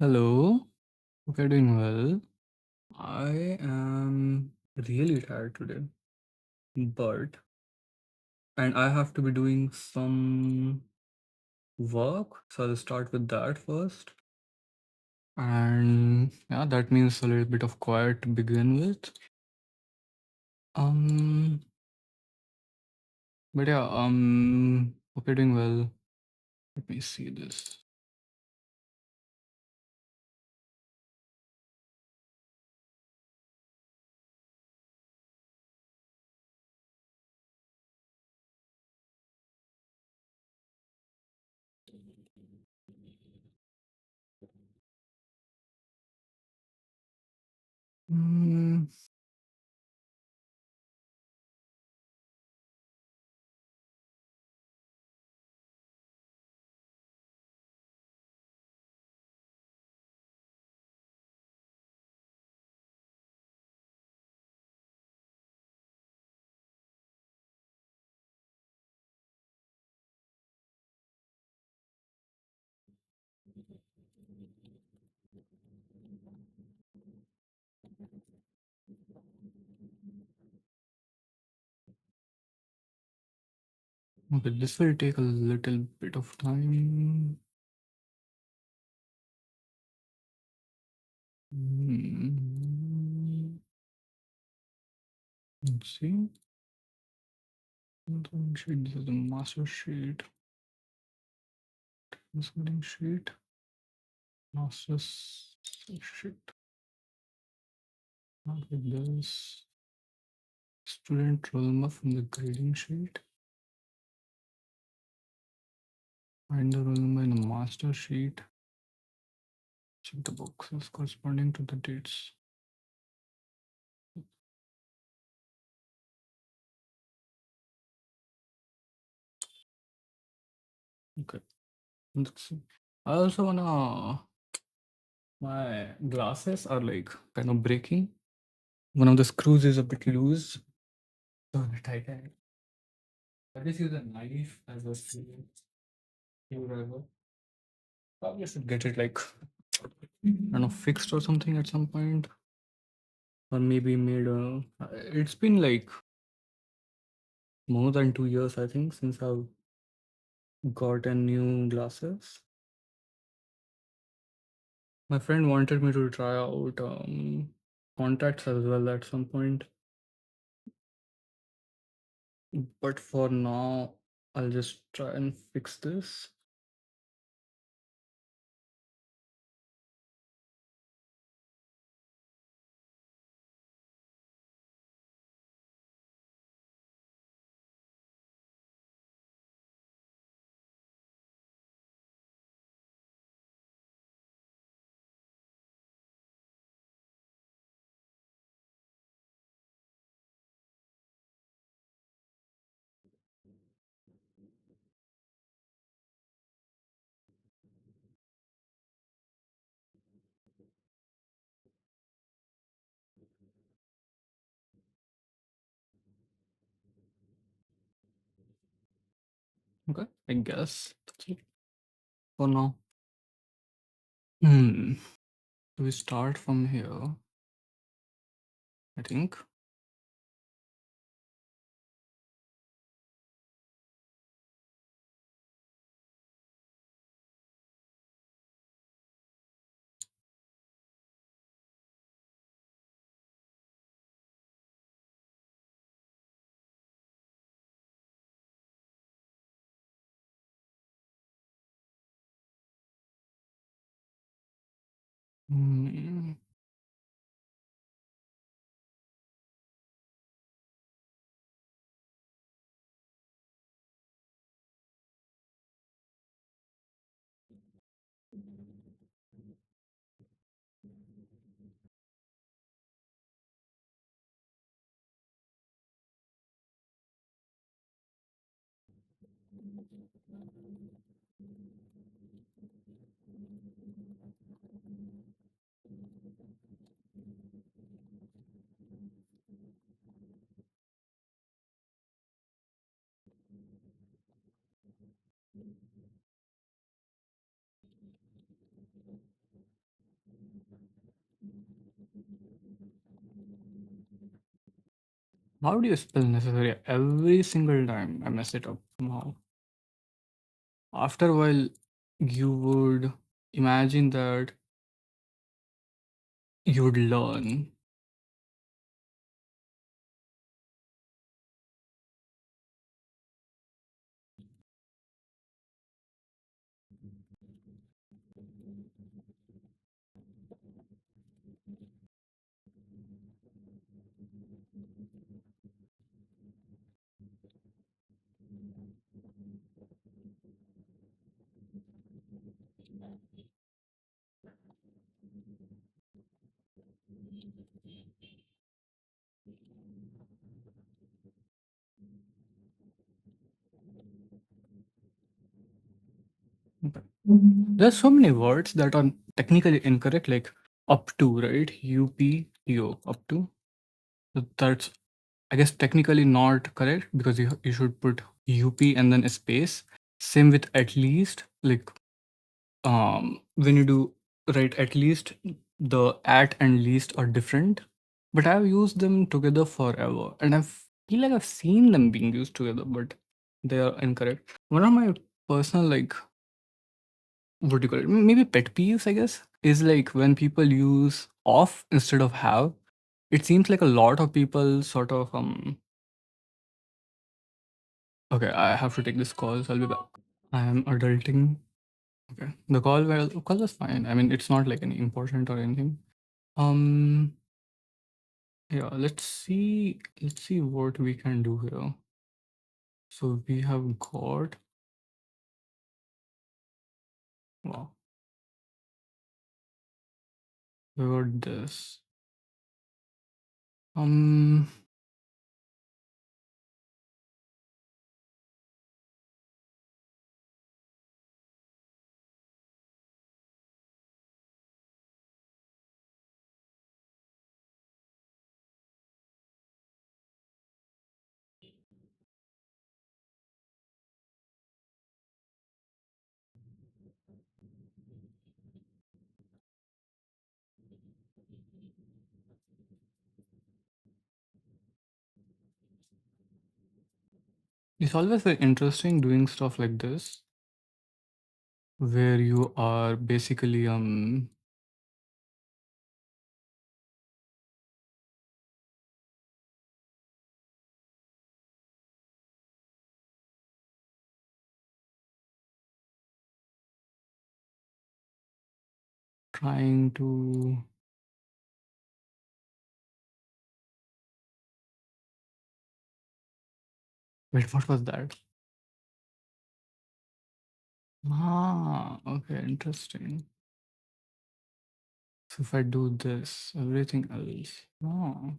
Hello, hope you're doing well. I am really tired today, but and I have to be doing some work, so I'll start with that first. And yeah, that means a little bit of quiet to begin with. Um, but yeah, hope you're doing well. Let me see this. Mm, okay, this will take a little bit of time. Let's see. Sheet. This is the master sheet. Transmitting sheet. Master sheet. Not with this. Student roll number from the grading sheet. Find the roll number in the master sheet. Check the boxes corresponding to the dates. Okay. Let's see. I also wanna. My glasses are like kind of breaking. One of the screws is a bit loose. So that I can. I just use a knife as a screwdriver. Probably should get it like I don't know fixed or something at some point, or maybe made a. It's been like more than 2 years, I think, since I've gotten new glasses. My friend wanted me to try out contacts as well at some point, but for now, I'll just try and fix this. Okay, I guess that's it for now. Hmm. So we start from here, I think. Hmm. How do you spell necessary? Every single time I mess it up somehow. After a while, you would imagine that you would learn. Okay. There's so many words that are technically incorrect, like up to, right? up to. So that's, I guess, technically not correct because you should put UP and then a space. Same with at least, like when you do write at least, the at and least are different. But I've used them together forever, and feel like I've seen them being used together, but they are incorrect. One of my personal, like, what do you call it? Maybe pet peeves, I guess, is like when people use off instead of have. It seems like a lot of people sort of okay, I have to take this call, so I'll be back. I am adulting. Okay. The call was fine. I mean, it's not like any important or anything. Um yeah, let's see what we can do here. So we have got, wow, we got this. Um it's always very interesting doing stuff like this where you are basically trying to, wait, what was that? Ah, okay, interesting. So if I do this, everything else. Oh.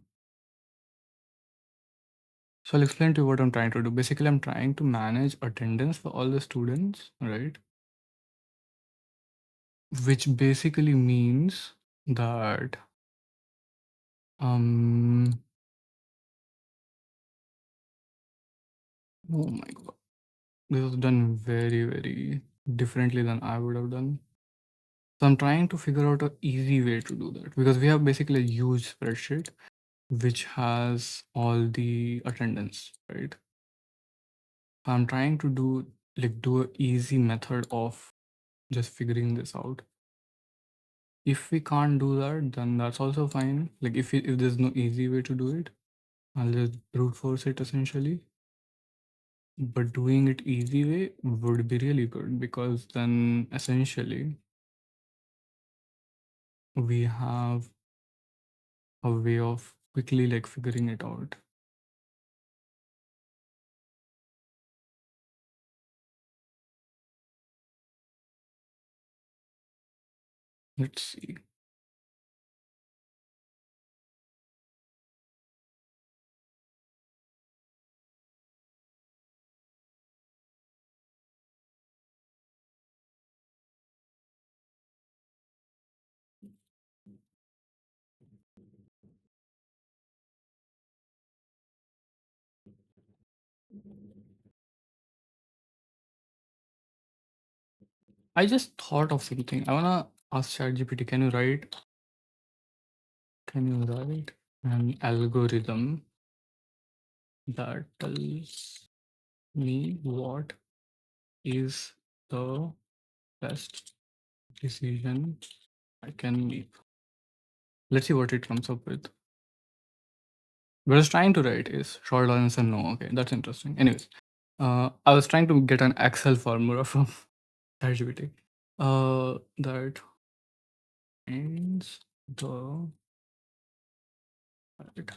So I'll explain to you what I'm trying to do. Basically, I'm trying to manage attendance for all the students, right? Which basically means that um oh my god, this was done very, very differently than I would have done. So I'm trying to figure out an easy way to do that because we have basically a huge spreadsheet which has all the attendance, right? I'm trying to do a easy method of just figuring this out. If we can't do that, then that's also fine. Like if there's no easy way to do it, I'll just brute force it essentially. But doing it easy way would be really good because then essentially we have a way of quickly like figuring it out. Let's see. I just thought of something. I wanna ask ChatGPT, can you write an algorithm that tells me what is the best decision I can make. Let's see what it comes up with. What I was trying to write is short answer no. Okay, that's interesting. Anyways, I was trying to get an Excel formula from ChatGPT. That ends the right.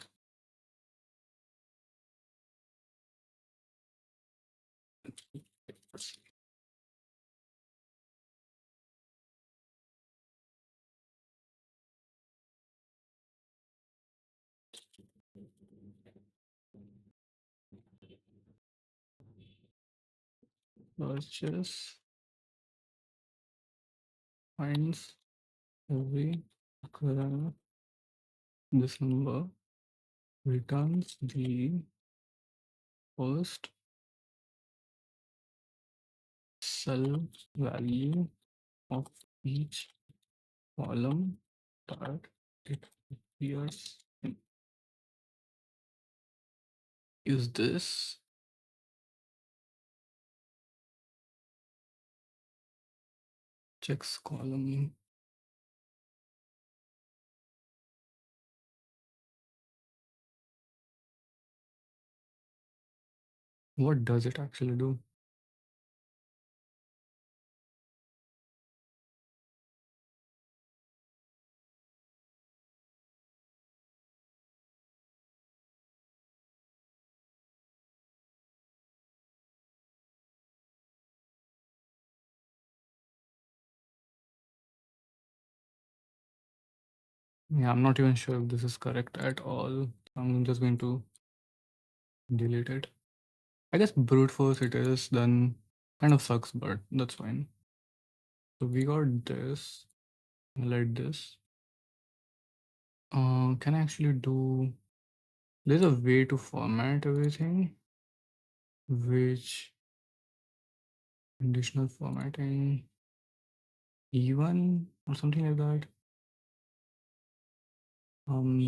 Purchase finds every current December returns the first sell value of each column that it appears in. Is this checks column? What does it actually do? Yeah, I'm not even sure if this is correct at all. I'm just going to delete it. I guess brute force it is, then kind of sucks, but that's fine. So we got this, highlight this. Can I actually do, there's a way to format everything, which conditional formatting, even or something like that. Um,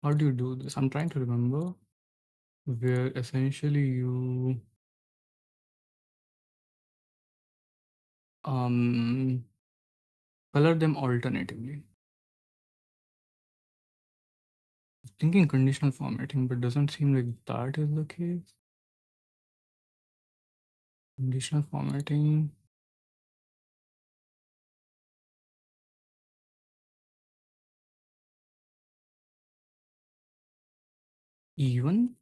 how do you do this? I'm trying to remember where essentially you color them alternatively. Thinking conditional formatting, but doesn't seem like that is the case. Conditional formatting. Even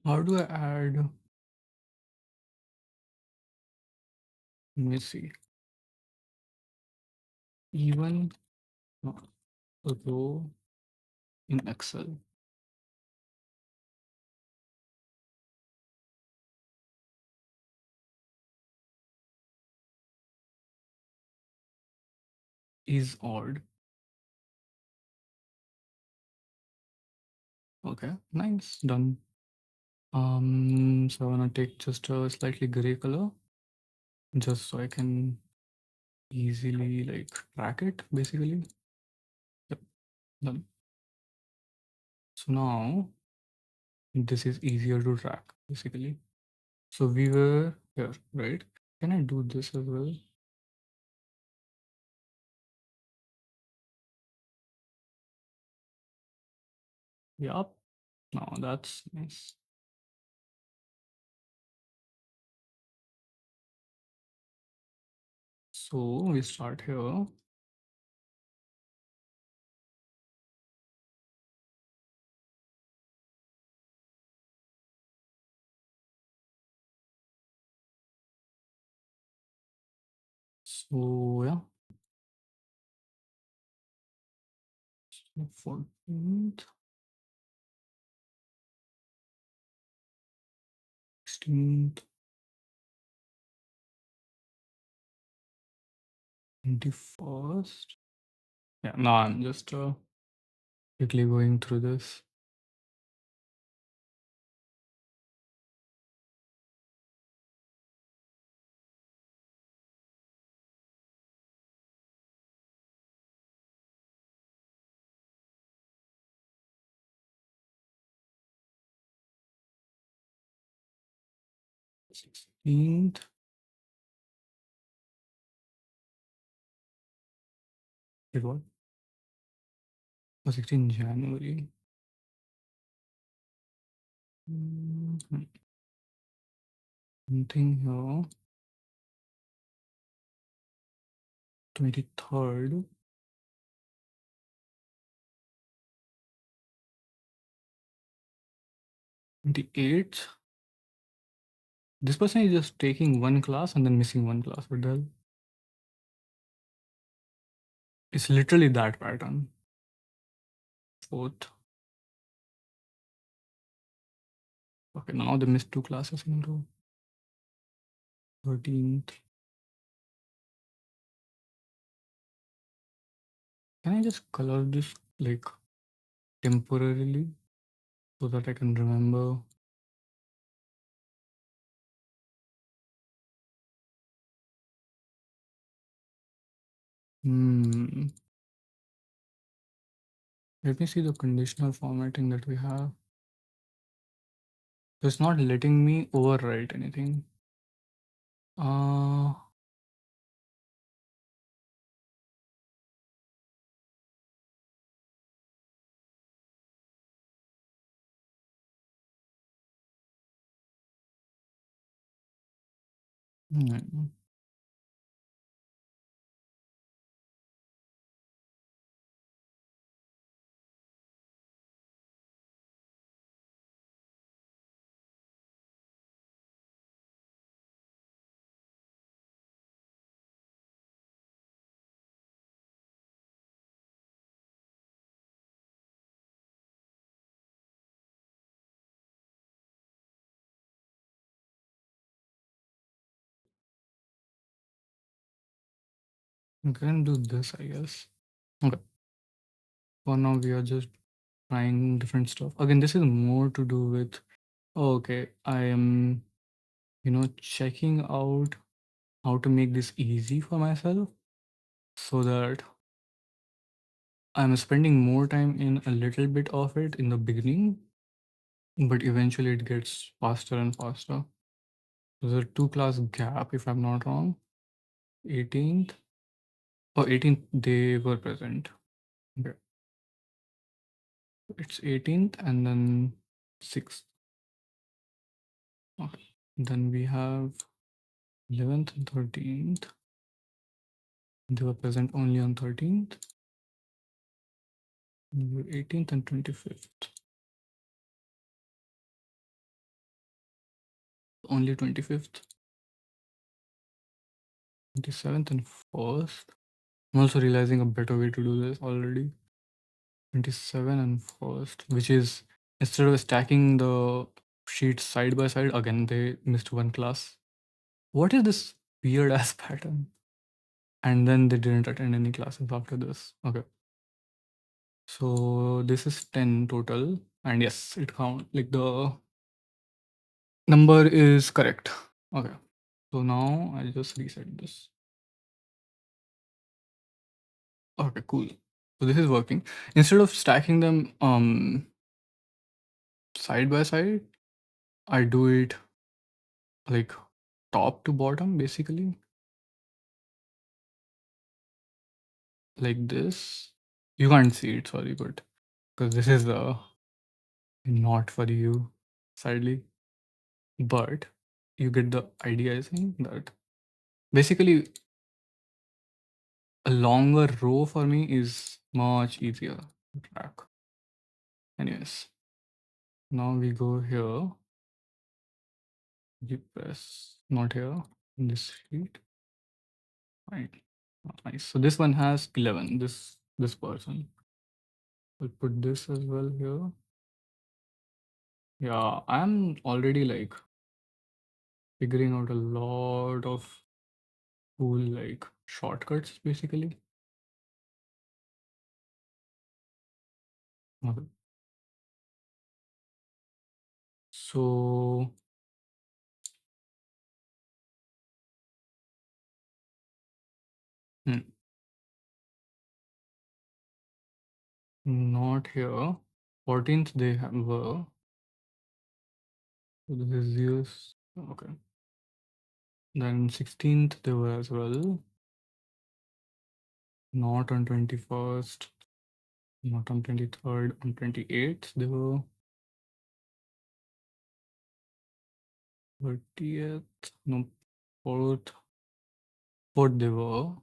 how do I add? Let me see. Even a row in Excel is odd. Okay, nice, done. So I wanna take just a slightly gray color, just so I can easily like track it, basically. Yep, done. So now this is easier to track, basically. So we were here, right? Can I do this as well? Yup. Now that's nice. So we start here. So yeah, 14th, 16th, 21st. Yeah, now I'm just quickly going through this. Sixteenth. Wait, what? Oh, 16 January. Mhm. Something here. 23rd. 28th. This person is just taking one class and then missing one class. What the hell? It's literally that pattern. 4th. Okay, now they missed two classes in a row. 13th. Can I just color this like temporarily so that I can remember? Hmm. Let me see the conditional formatting that we have. So it's not letting me overwrite anything. Uh, hmm. I can do this, I guess. Okay. For now, we are just trying different stuff. Again, this is more to do with, okay, I am, checking out how to make this easy for myself so that I'm spending more time in a little bit of it in the beginning, but eventually it gets faster and faster. There's a 2 class gap, if I'm not wrong. 18th. Oh, 18th, they were present. Okay. It's 18th and then 6th. Okay. Then we have 11th and 13th. They were present only on 13th. 18th and 25th. Only 25th. 27th and 1st. I'm also realizing a better way to do this already. 27 and 1st, which is instead of stacking the sheets side by side, again, they missed one class. What is this weird ass pattern? And then they didn't attend any classes after this. Okay. So this is 10 total. And yes, it count like the number is correct. Okay. So now I'll just reset this. Okay, cool. So this is working. Instead of stacking them side by side, I do it like top to bottom basically. Like this. You can't see it, sorry, but because this is not for you, sadly. But you get the idea, I think, that basically a longer row for me is much easier to track. Anyways, now we go here. You press not here in this sheet. Right. Nice. So this one has 11. This person. I'll put this as well here. Yeah, I'm already like figuring out a lot of cool like shortcuts basically. Okay. So hmm, not here. 14th they were. So this is yes. Okay. Then 16th they were as well. Not on 21st. Not on 23rd. On 28th they were. 30th. No. 4th. 4th they were.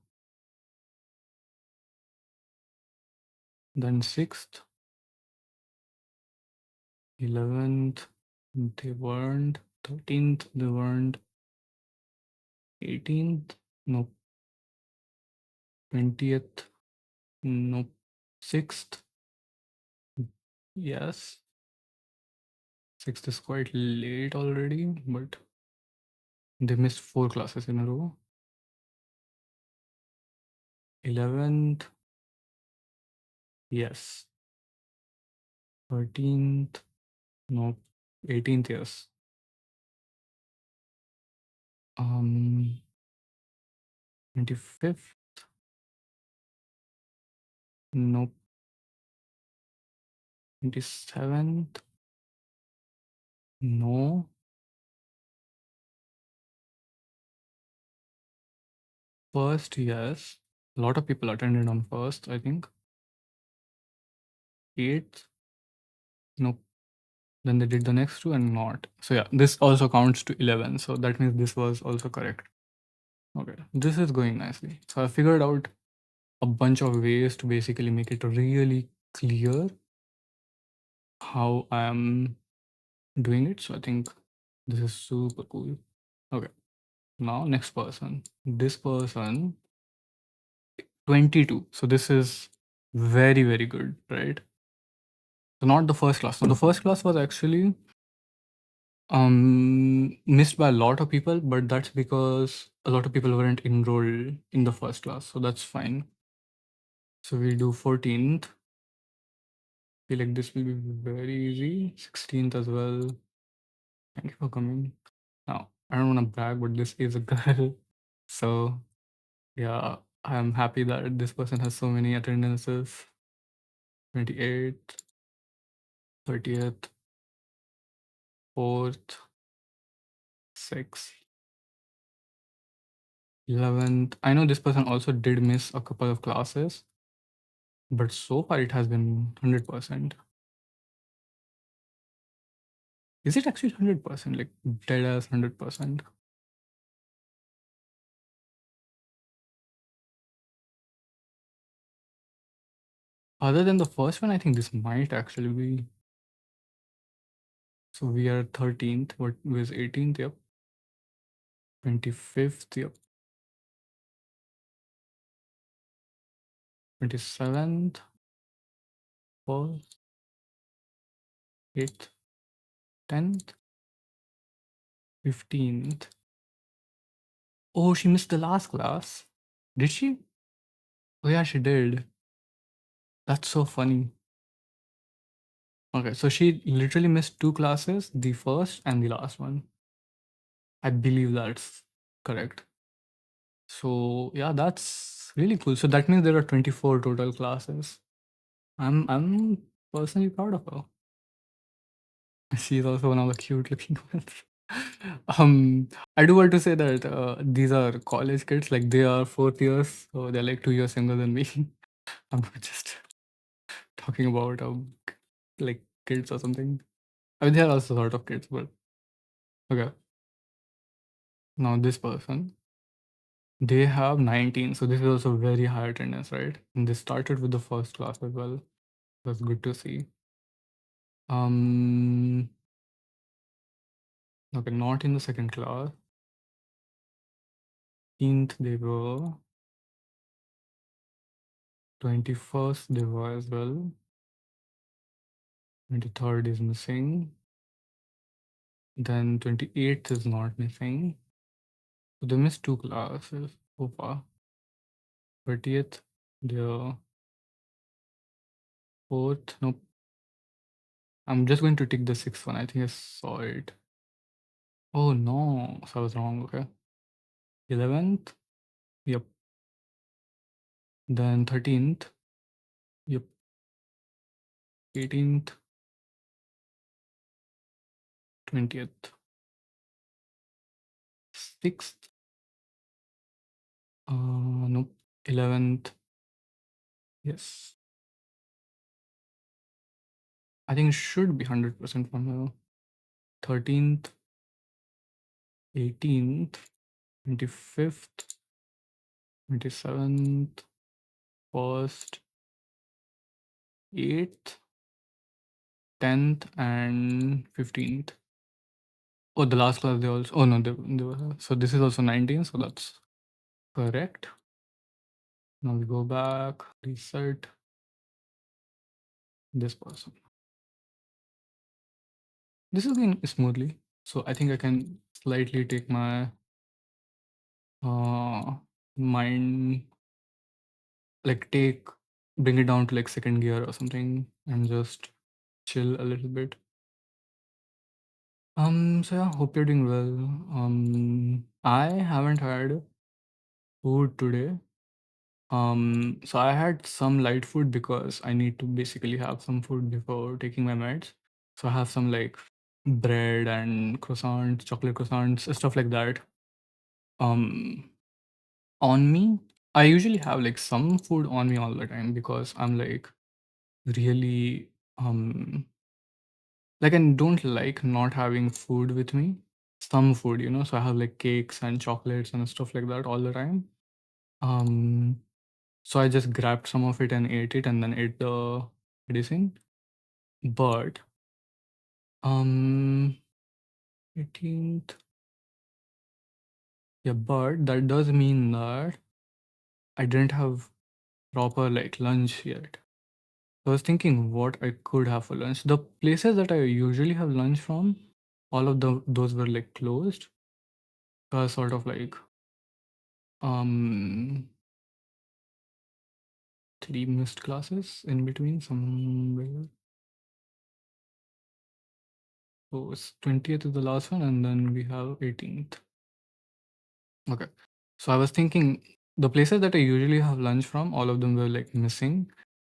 Then 6th. 11th they weren't. 13th they weren't. 18th. Nope. 20th. Nope. 6th. Yes. 6th is quite late already, but they missed 4 classes in a row. 11th. Yes. 13th. Nope. 18th, yes. 25th. Nope. 27th. No. First, yes. A lot of people attended on first, I think. 8th. Nope. Then they did the next two and not. So yeah, this also counts to 11. So that means this was also correct. Okay, this is going nicely. So I figured out a bunch of ways to basically make it really clear how I am doing it. So I think this is super cool. Okay, now next person. This person, 22. So this is very, very good, right? So not the first class. So the first class was actually missed by a lot of people, but that's because a lot of people weren't enrolled in the first class. So that's fine. So we do 14th. Feel like this will be very easy. 16th as well. Thank you for coming. Now, I don't want to brag, but this is a girl. So, yeah, I'm happy that this person has so many attendances. 28th, 30th, 4th, 6th, 11th. I know this person also did miss a couple of classes, but so far it has been 100%. Is it actually 100%? Like dead as 100%? Other than the first one, I think this might actually be. So we are 13th. What was 18th? Yep. 25th. Yep. 27th. 4th. 8th. 10th. 15th. Oh, she missed the last class. Did she? Oh, yeah, she did. That's so funny. Okay, so she literally missed 2 classes, the first and the last one. I believe that's correct. So yeah, that's really cool. So that means there are 24 total classes. I'm personally proud of her. She's also one of the cute looking ones. um, I do want to say that these are college kids, like they are 4th years, so they're like 2 years younger than me. I'm not just talking about like kids or something. I mean, they are also sort of kids, but okay. Now this person, they have 19, so this is also very high attendance, right? And they started with the first class as well. That's good to see. Um, okay, not in the second class. 15th they were. 21st there were as well. 23rd is missing. Then 28th is not missing. So they missed 2 classes so far. 30th, the 4th, nope. I'm just going to tick the 6th one. I think I saw it. Oh no, so I was wrong. Okay. 11th, yep. Then 13th, yep. 18th, 20th, 6th, nope. 11th, yes. I think it should be 100% from here. 13th, 18th, 25th, 27th, 1st, 8th, 10th, and 15th. Oh, the last class they also. Oh no, they were. So this is also 19. So that's correct. Now we go back, reset this person. This is going smoothly. So I think I can slightly take my mind, like bring it down to like second gear or something and just chill a little bit. So yeah, hope you're doing well. I haven't had food today. So I had some light food because I need to basically have some food before taking my meds. So I have some like bread and croissants, chocolate croissants, stuff like that. Um, on me, I usually have like some food on me all the time because I'm like really like I don't like not having food with me. Some food, so I have like cakes and chocolates and stuff like that all the time. Um, so I just grabbed some of it and ate it and then ate the medicine. But 18th, yeah, but that does mean that I didn't have proper like lunch yet. So I was thinking what I could have for lunch. The places that I usually have lunch from, all of those were like closed. So I was sort of like um 3 missed classes in between somewhere. So it's 20th is the last one, and then we have 18th. Okay. So I was thinking the places that I usually have lunch from, all of them were like missing.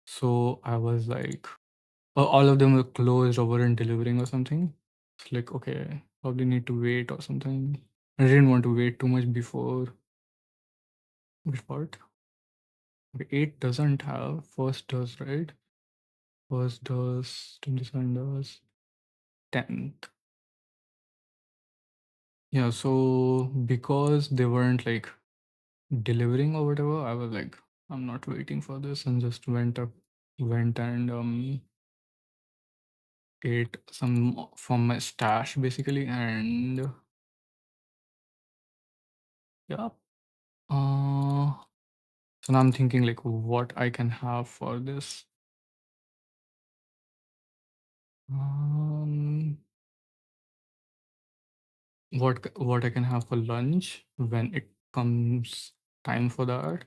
So I was like, all of them were closed or weren't delivering or something. It's like, okay, probably need to wait or something. I didn't want to wait too much before. Which part? Okay, 8 doesn't have, first does, right? First does, 27 does, 10th. Yeah, so because they weren't like delivering or whatever, I was like, I'm not waiting for this and just went and ate some from my stash basically, and yeah. So now I'm thinking like what I can have for this. Um, what I can have for lunch when it comes time for that.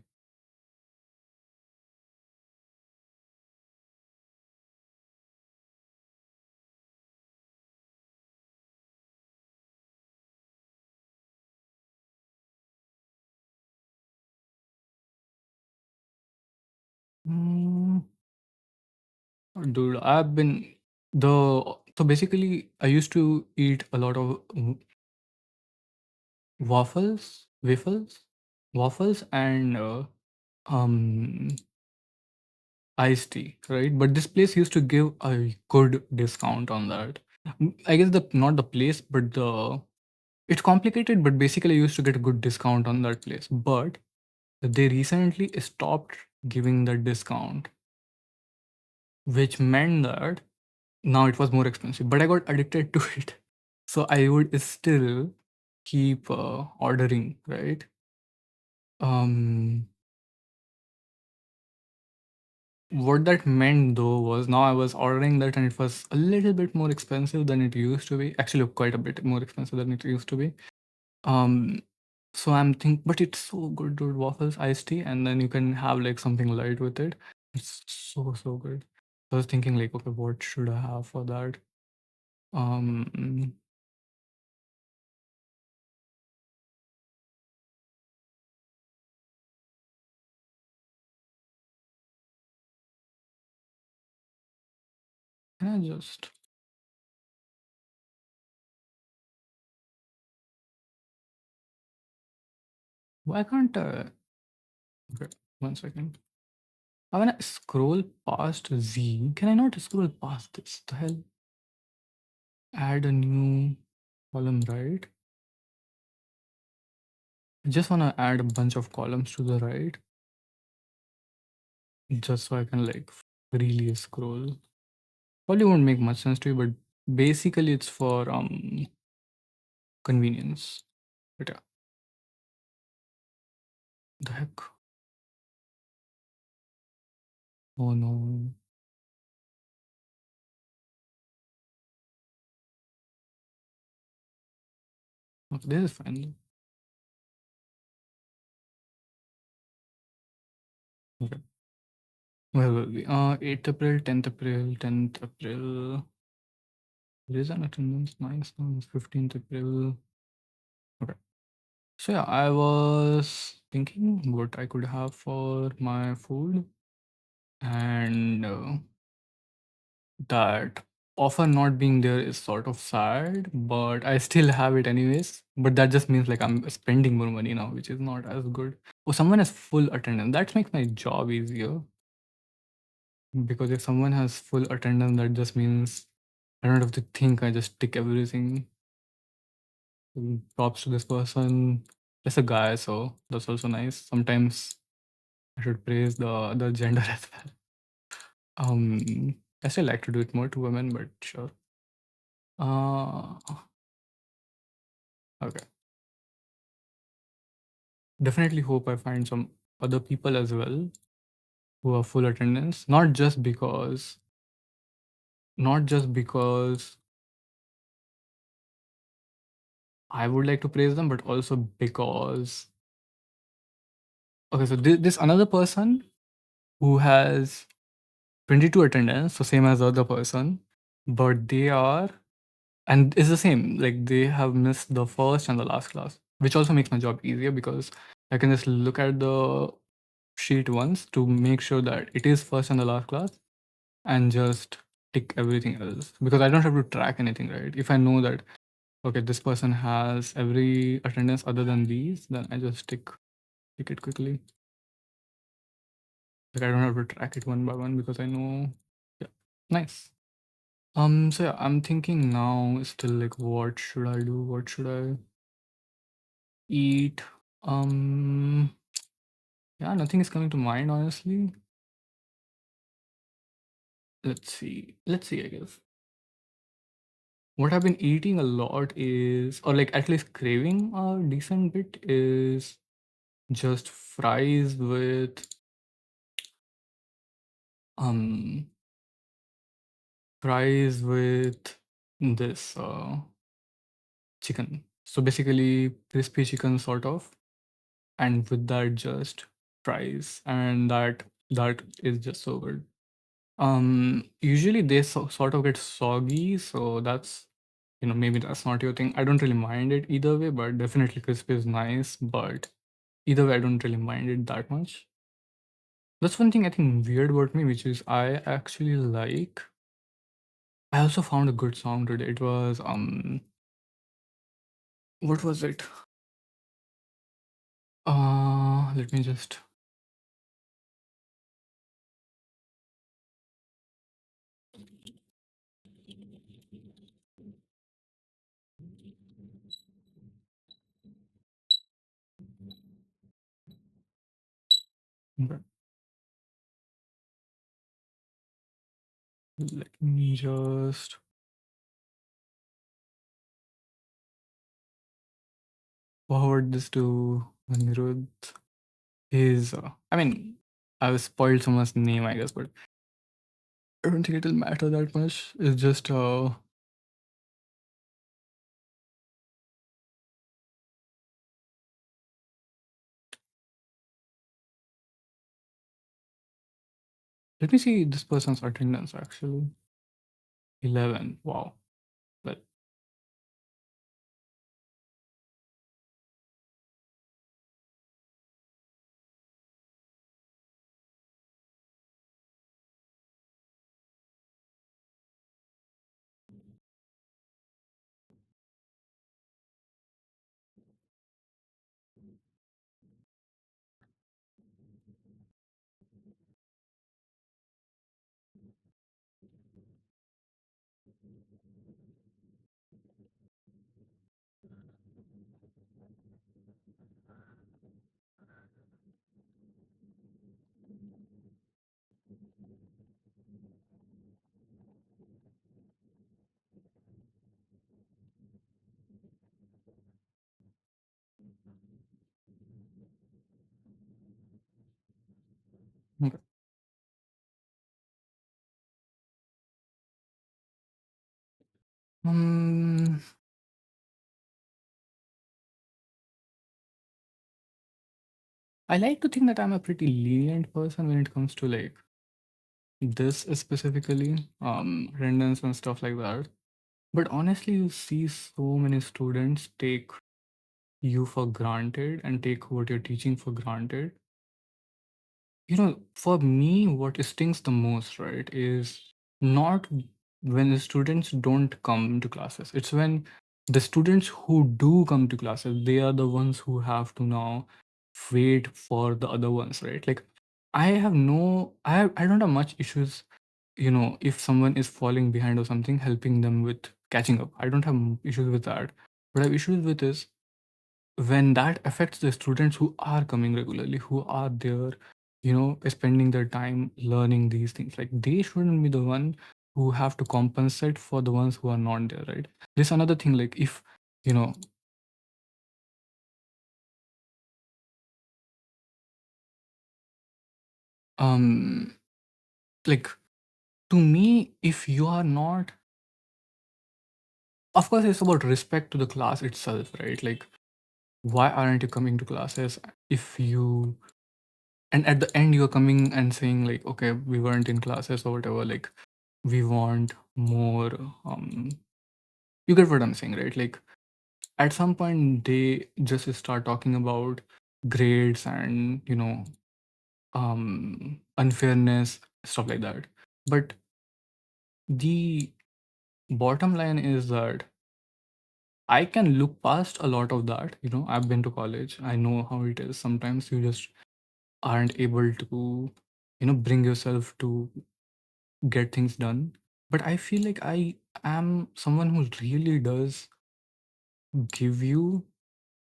Mm, dude, I've been the so basically I used to eat a lot of waffles, and um iced tea, right? But this place used to give a good discount on that. I guess the not the place, but it's complicated, but basically I used to get a good discount on that place. But they recently stopped giving that discount, which meant that now it was more expensive. But I got addicted to it, so I would still keep ordering, right? Um, what that meant though was now I was ordering that and it was a little bit more expensive than it used to be. Actually, quite a bit more expensive than it used to be. Um, so I'm but it's so good, dude. Waffles, iced tea, and then you can have like something light with it. It's so good. I was thinking like, okay, what should I have for that? Um, can I just? Why can't I? Okay, 1 second. When I scroll past Z, can I not scroll past this? The hell? Add a new column, right? I just want to add a bunch of columns to the right, just so I can like freely scroll. Probably won't make much sense to you, but basically it's for convenience. But yeah, the heck? Oh no. Okay, this is fine. Okay. Where were we? 8th April, 10th April, 10th April. There is an attendance, nice, nice. 15th April. Okay. So yeah, I was thinking what I could have for my food, and that offer not being there is sort of sad, but I still have it anyways. But that just means like I'm spending more money now, which is not as good. Oh, someone has full attendance. That makes my job easier because if someone has full attendance, that just means I don't have to think. I just tick everything. Props to this person. That's a guy, so that's also nice. Sometimes I should praise the other gender as well. I still like to do it more to women, but sure. Uh, okay. Definitely hope I find some other people as well who are full attendance. Not just because I would like to praise them, but also because okay, so this another person who has 22 attendance, so same as the other person, but they are and it's the same. Like they have missed the first and the last class, which also makes my job easier because I can just look at the sheet once to make sure that it is first and the last class and just tick everything else because I don't have to track anything, right? If I know that okay, this person has every attendance other than these, then I just tick it quickly. Like I don't have to track it one by one because I know. Yeah, nice. So yeah, I'm thinking now still like what should I do? What should I eat? Yeah, nothing is coming to mind honestly. Let's see, I guess. What I've been eating a lot is, or like at least craving a decent bit, is just um fries with this chicken. So basically crispy chicken sort of, and with that just fries, and that is just so good. Usually they sort of get soggy, so that's maybe that's not your thing. I don't really mind it either way, but definitely crispy is nice. But either way, I don't really mind it that much. That's one thing I think weird about me, which is I actually like. I also found a good song today. It was what was it? Let me just. Okay, let me just forward this to Anirudh. I mean, I've spoiled someone's name, I guess, but I don't think it'll matter that much. It's just let me see this person's attendance actually. 11. Wow. Well, okay. Um, I like to think that I'm a pretty lenient person when it comes to like this specifically, attendance and stuff like that. But honestly, you see so many students take you for granted and take what you're teaching for granted. For me, what stings the most, right, is not when the students don't come to classes. It's when the students who do come to classes, they are the ones who have to now wait for the other ones, right? Like, I don't have much issues, if someone is falling behind or something, helping them with catching up. I don't have issues with that. What I have issues with is when that affects the students who are coming regularly, who are there, spending their time learning these things. Like, they shouldn't be the one who have to compensate for the ones who are not there, right? This another thing, like, if you know um like, to me, if you are not, of course, it's about respect to the class itself, right? Like, why aren't you coming to classes? If you And at the end, you're coming and saying like, okay, we weren't in classes or whatever, like, we want more. You get what I'm saying, right? Like, at some point they just start talking about grades and unfairness, stuff like that. But the bottom line is that I can look past a lot of that. I've been to college, I know how it is. Sometimes you just aren't able to bring yourself to get things done. But I feel like I am someone who really does give you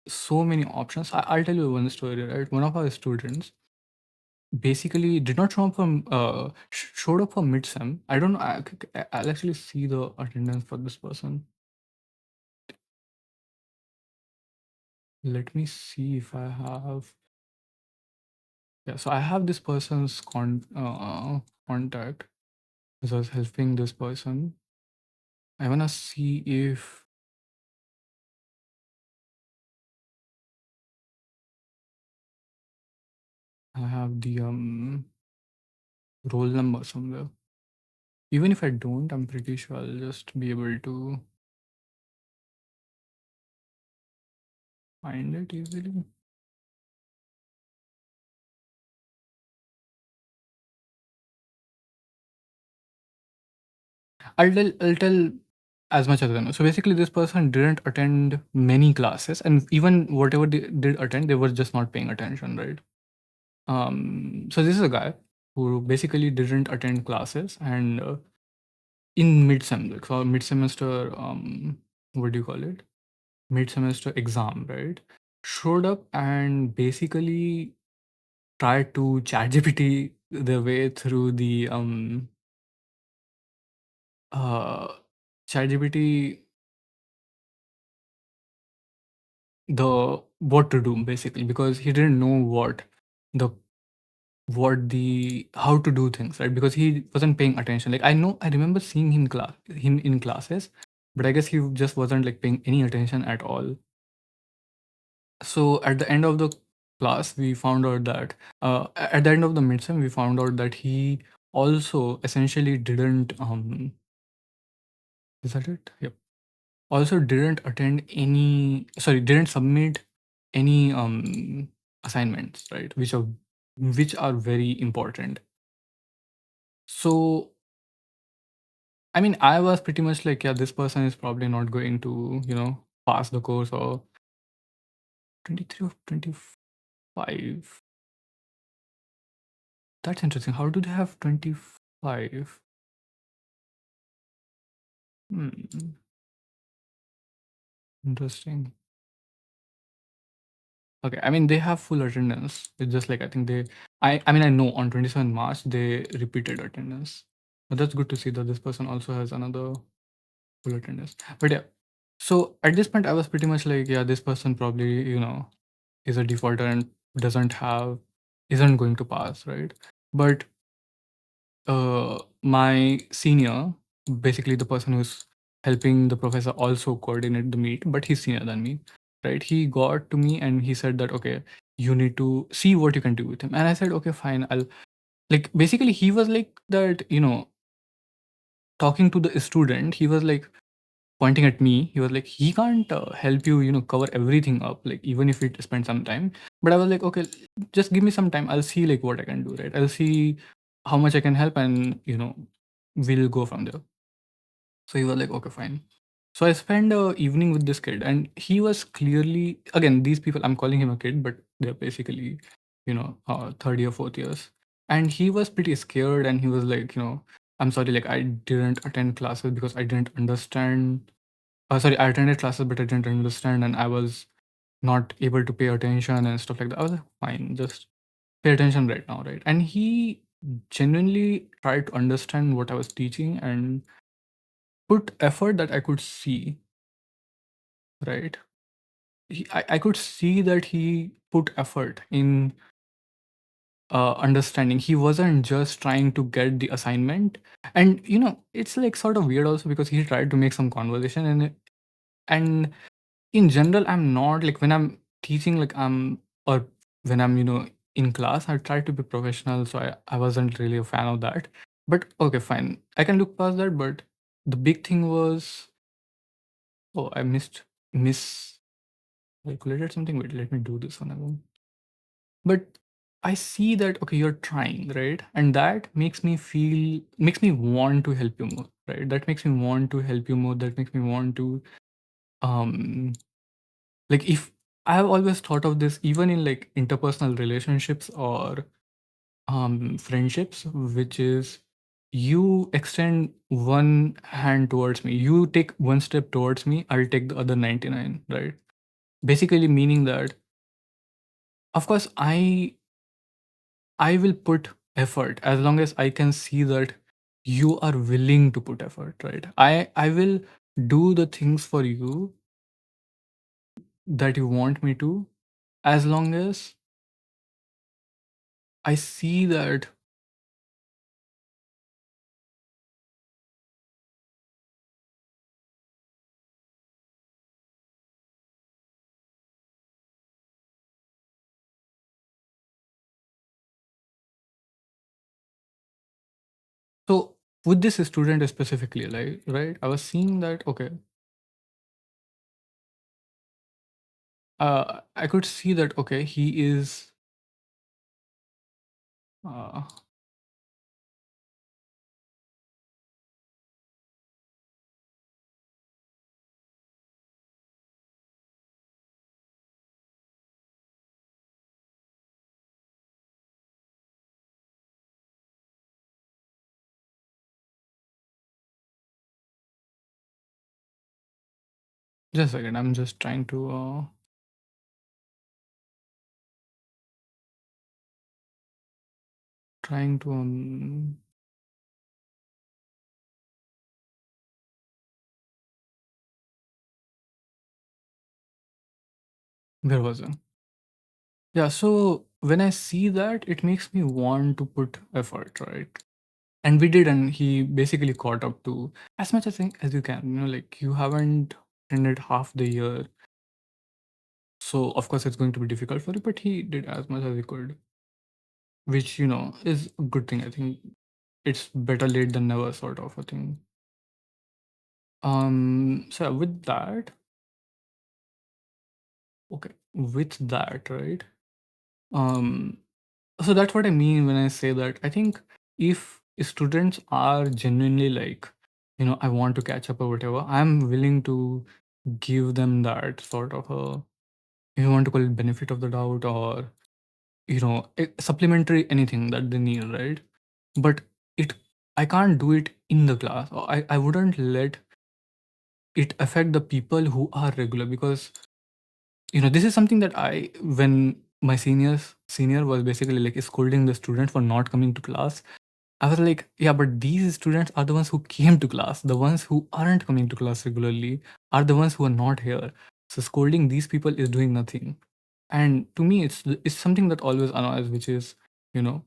so many options. I'll tell you one story, right? One of our students basically did not show up from showed up for mid-sem. I don't know. I'll actually see the attendance for this person. Let me see if I have. Yeah, so I have this person's contact. As I was helping this person, I wanna see if I have the roll number somewhere. Even if I don't, I'm pretty sure I'll just be able to find it easily. I'll tell as much as I know. So basically, this person didn't attend many classes, and even whatever they did attend, they were just not paying attention, right? So this is a guy who basically didn't attend classes, and in mid-sem, like, so mid-semester, what do you call it? Mid-semester exam, right? Showed up and basically tried to chat GPT their way through the uh ChatGPT, the what to do basically, because he didn't know what the what the how to do things, right? Because he wasn't paying attention. Like I remember seeing him in classes, but I guess he just wasn't like paying any attention at all. So at the end of the class, we found out that at the end of the midterm, we found out that he also essentially didn't is that it? Yep. Also didn't attend any sorry, didn't submit any assignments, right? Which are very important. So I mean, I was pretty much like, yeah, this person is probably not going to, pass the course or 23 or 25. That's interesting. How do they have 25? Hmm, interesting. Okay, I mean, they have full attendance. It's just like I think I mean, I know on 27 March they repeated attendance. But that's good to see that this person also has another full attendance. But yeah, so at this point, I was pretty much like, yeah, this person probably, is a defaulter and doesn't have, isn't going to pass, right? But my senior, basically the person who's helping the professor also coordinate the meet, but he's senior than me, right? He got to me and he said that, okay, you need to see what you can do with him. And I said, okay, fine. I'll like basically he was like that, talking to the student. He was like pointing at me. He was like, he can't help you, cover everything up, like even if it spend some time. But I was like, okay, just give me some time. I'll see like what I can do, right? I'll see how much I can help, and we'll go from there. So he was like, okay, fine. So I spent a evening with this kid, and he was clearly, again, these people, I'm calling him a kid, but they're basically, third year, fourth years. And he was pretty scared, and he was like, I'm sorry, like I didn't attend classes because I didn't understand. Sorry, I attended classes, but I didn't understand, and I was not able to pay attention and stuff like that. I was like, fine, just pay attention right now, right? And he genuinely tried to understand what I was teaching and put effort that I could see, right? I could see that he put effort in understanding. He wasn't just trying to get the assignment. And, it's like sort of weird also because he tried to make some conversation in it. And in general, I'm not like when I'm teaching, like or when I'm, in class, I try to be professional. So I wasn't really a fan of that. But okay, fine. I can look past that. But the big thing was, oh, I miscalculated something. Wait, let me do this one again. But I see that, okay, you're trying, right? And that makes me want to help you more, right? That makes me want to help you more. That makes me want to, um, like, if I have always thought of this, even in like interpersonal relationships or friendships, which is you extend one hand towards me, you take one step towards me, I'll take the other 99, right? Basically meaning that, of course, I will put effort as long as I can see that you are willing to put effort, right? I will do the things for you that you want me to, as long as I see that. So with this student specifically, like, right, I was seeing that, okay, I could see that, okay, he is uh, just a second, I'm just trying to where was I? Yeah, so when I see that, it makes me want to put effort, right? And we did, and he basically caught up to as much as you can. Like you haven't attended half the year, so of course it's going to be difficult for you. But he did as much as he could, which is a good thing. I think it's better late than never, sort of a thing. So with that, okay, with that, right? Um, so that's what I mean when I say that. I think if students are genuinely like, I want to catch up or whatever, I'm willing to give them that sort of a, if you want to call it benefit of the doubt, or supplementary anything that they need, right? But it I can't do it in the class, or I wouldn't let it affect the people who are regular, because this is something that when my senior was basically like scolding the student for not coming to class, I was like, yeah, but these students are the ones who came to class. The ones who aren't coming to class regularly are the ones who are not here. So scolding these people is doing nothing. And to me, it's something that always annoys, which is, you know,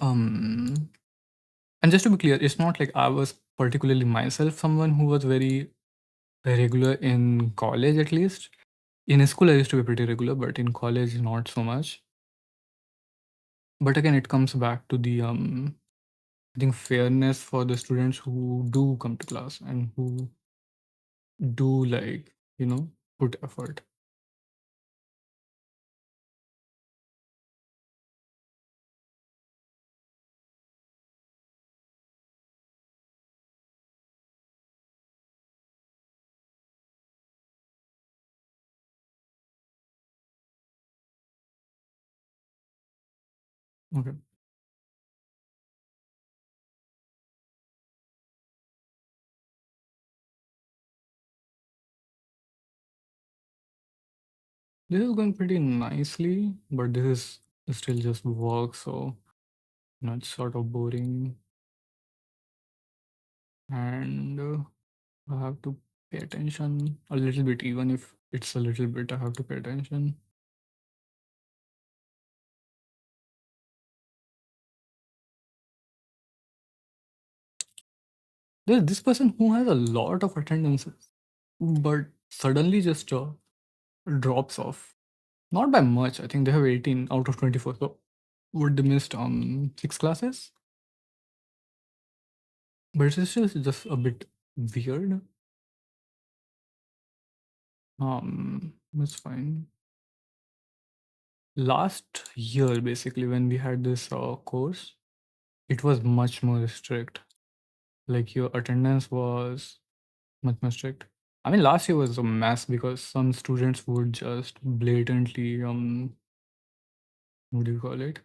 um, and just to be clear, it's not like I was particularly myself someone who was very regular in college, at least. In school, I used to be pretty regular, but in college, not so much. But again, it comes back to the I think fairness for the students who do come to class and who do like put effort. Okay, this is going pretty nicely, but this is still just work, so it's sort of boring, and I have to pay attention a little bit, even if it's a little bit. I have to pay attention. There's this person who has a lot of attendances, but suddenly just drops off. Not by much. I think they have 18 out of 24. So would they missed 6 classes? But it's just a bit weird. That's fine. Last year, basically, when we had this course, it was much more strict. Like your attendance was much more strict. I mean, last year was a mess because some students would just blatantly what do you call it?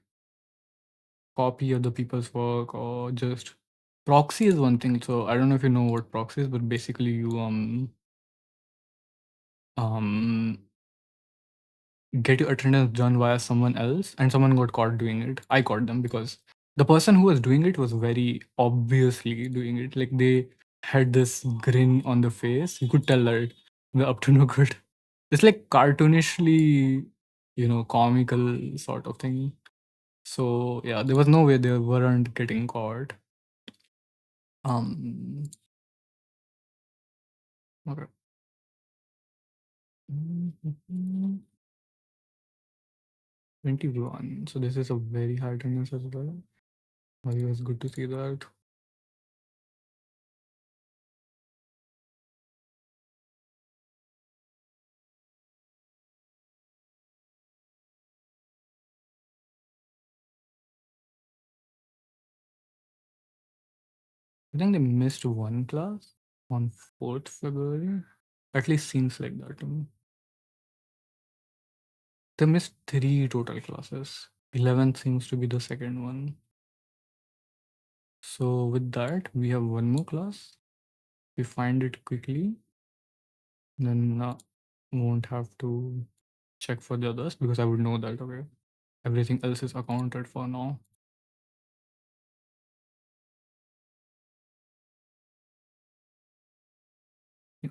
Copy other people's work, or just proxy is one thing. So I don't know if you know what proxy is, but basically you um get your attendance done via someone else, and someone got caught doing it. I caught them because the person who was doing it was very obviously doing it. Like they had this grin on the face. You could tell that they're up to no good. It's like cartoonishly, comical sort of thing. So yeah, there was no way they weren't getting caught. Um, okay. 21. So this is a very high attendance as well. It was good to see that. I think they missed one class on 4th February. At least seems like that to me. They missed 3 total classes. 11th seems to be the second one. So with that, we have one more class. We find it quickly, then won't have to check for the others, because I would know that, okay, everything else is accounted for now.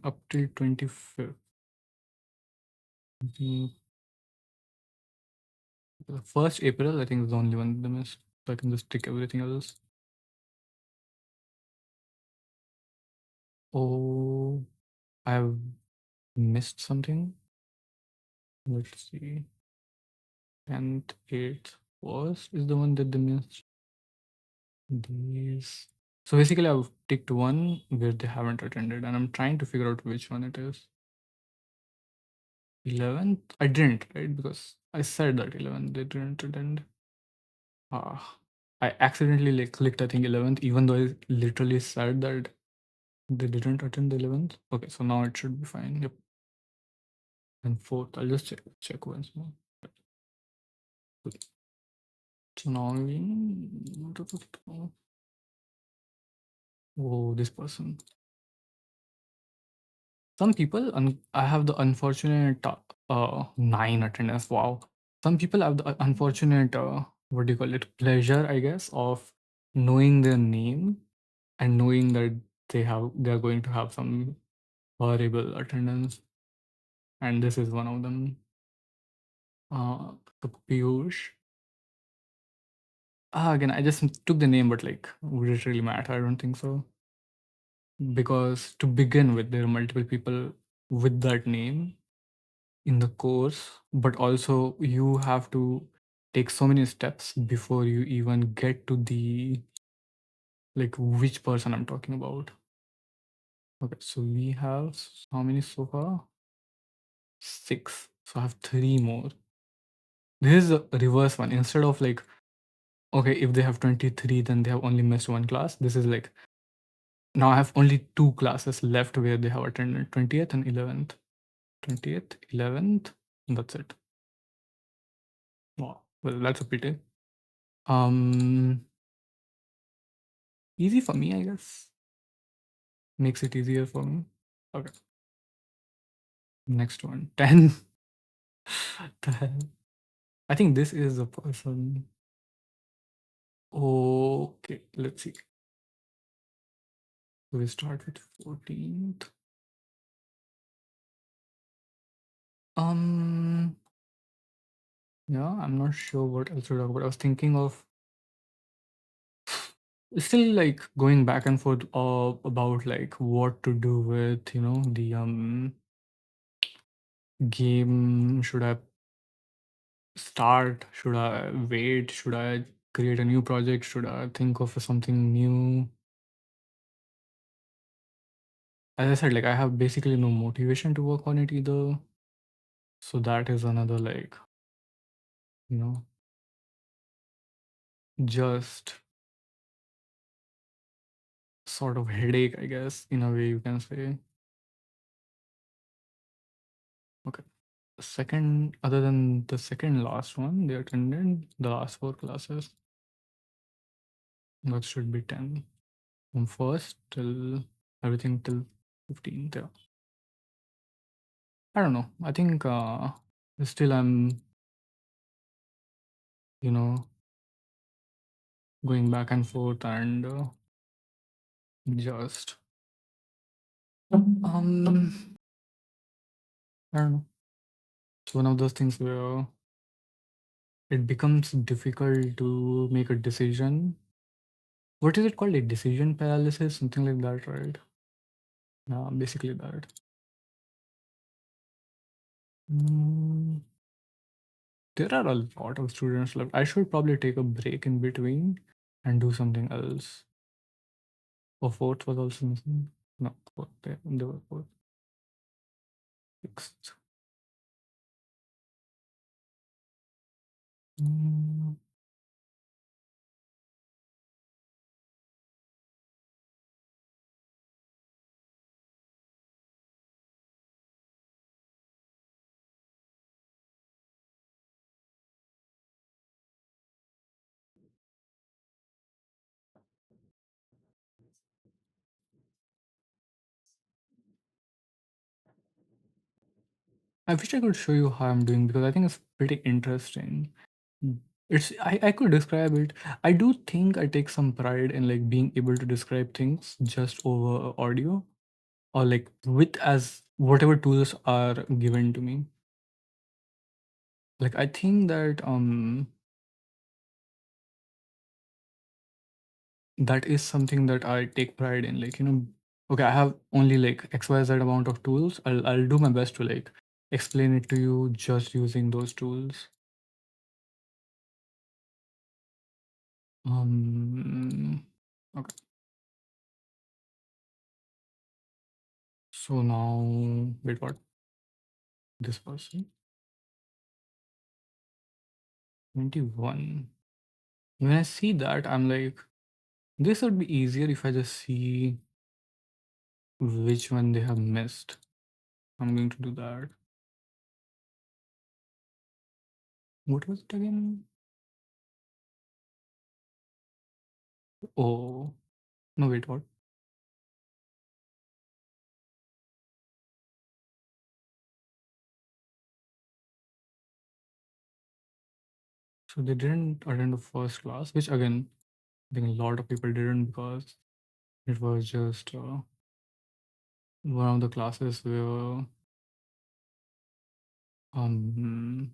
Up till 25th. First April, I think, is the only one they missed. So I can just tick everything else. Oh, I've missed something. Let's see. 10th, 8th, first is the one that they missed. These. So basically, I've ticked one where they haven't attended, and I'm trying to figure out which one it is. 11th, I didn't, right? Because I said that 11th they didn't attend. Ah, I accidentally like clicked, I think, 11th, even though I literally said that they didn't attend the 11th. Okay, so now it should be fine. Yep. And 4th, I'll just check once more. Okay. So now we. Oh, this person. Some people, I have the unfortunate 9 attendance. Wow. Some people have the unfortunate, what do you call it, pleasure, I guess, of knowing their name and knowing that they're going to have some horrible attendance. And this is one of them. So Piyush. Again, I just took the name, but like, would it really matter? I don't think so. Because to begin with, there are multiple people with that name in the course, but also you have to take so many steps before you even get to the like which person I'm talking about. Okay, so we have how many so far? 6. So I have 3 more. This is a reverse one. Instead of like, okay, if they have 23, then they have only missed one class. This is like, now I have only 2 classes left where they have attended 20th and 11th. 20th, 11th, and that's it. Wow. Well, that's a pity. Um, Easy for me, I guess. Makes it easier for me. Okay. Next one. 10. The hell? I think this is a person. Okay, let's see. We start with 14th. Yeah, I'm not sure what else to talk about. I was thinking of still like going back and forth about like what to do with, the game. Should I start? Should I wait? Should I create a new project? Should I think of something new? As I said, like I have basically no motivation to work on it either. So that is another like, you know, just sort of headache, I guess, in a way you can say. Okay. Second, other than the second last one, they attended the last 4 classes. That should be 10. From first till everything till 15th. Yeah. I don't know. I think still I'm, you know, going back and forth and just I don't know. It's one of those things where it becomes difficult to make a decision. What is it called? A decision paralysis, something like that, right? Yeah, basically that. Mm, there are a lot of students left. I should probably take a break in between and do something else. Oh, fourth was also missing. No, fourth. There were fourth. Sixth. Mm, I wish I could show you how I'm doing because I think it's pretty interesting. I could describe it. I do think I take some pride in like being able to describe things just over audio or like with as whatever tools are given to me. Like I think that that is something that I take pride in. Like, okay, I have only like XYZ amount of tools. I'll do my best to like explain it to you just using those tools. Okay. So now wait, what? This person? 21. When I see that, I'm like, this would be easier if I just see which one they have missed. I'm going to do that. What was it again? Oh, no, wait, what? So they didn't attend the first class, which again, I think a lot of people didn't because it was just one of the classes where um,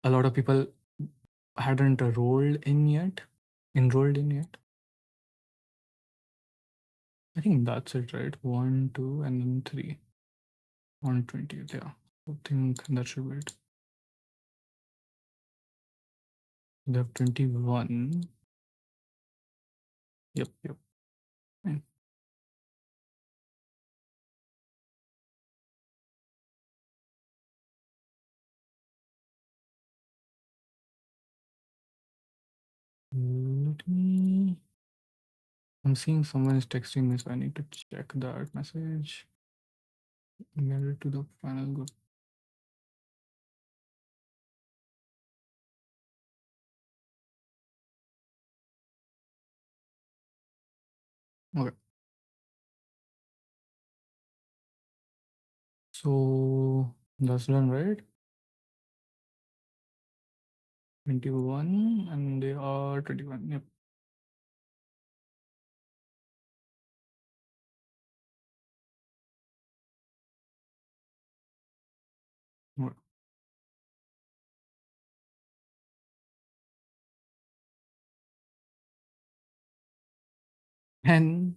a lot of people hadn't enrolled in yet. I think that's it, right? 1, 2, and then 3. 120, yeah. I think that should be it. They have 21. Yep, yep. Fine. Let me. I'm seeing someone is texting me, so I need to check that message. Mail it to the final group. Okay. So that's done, right? 21, and they are 21. Yep. Okay. And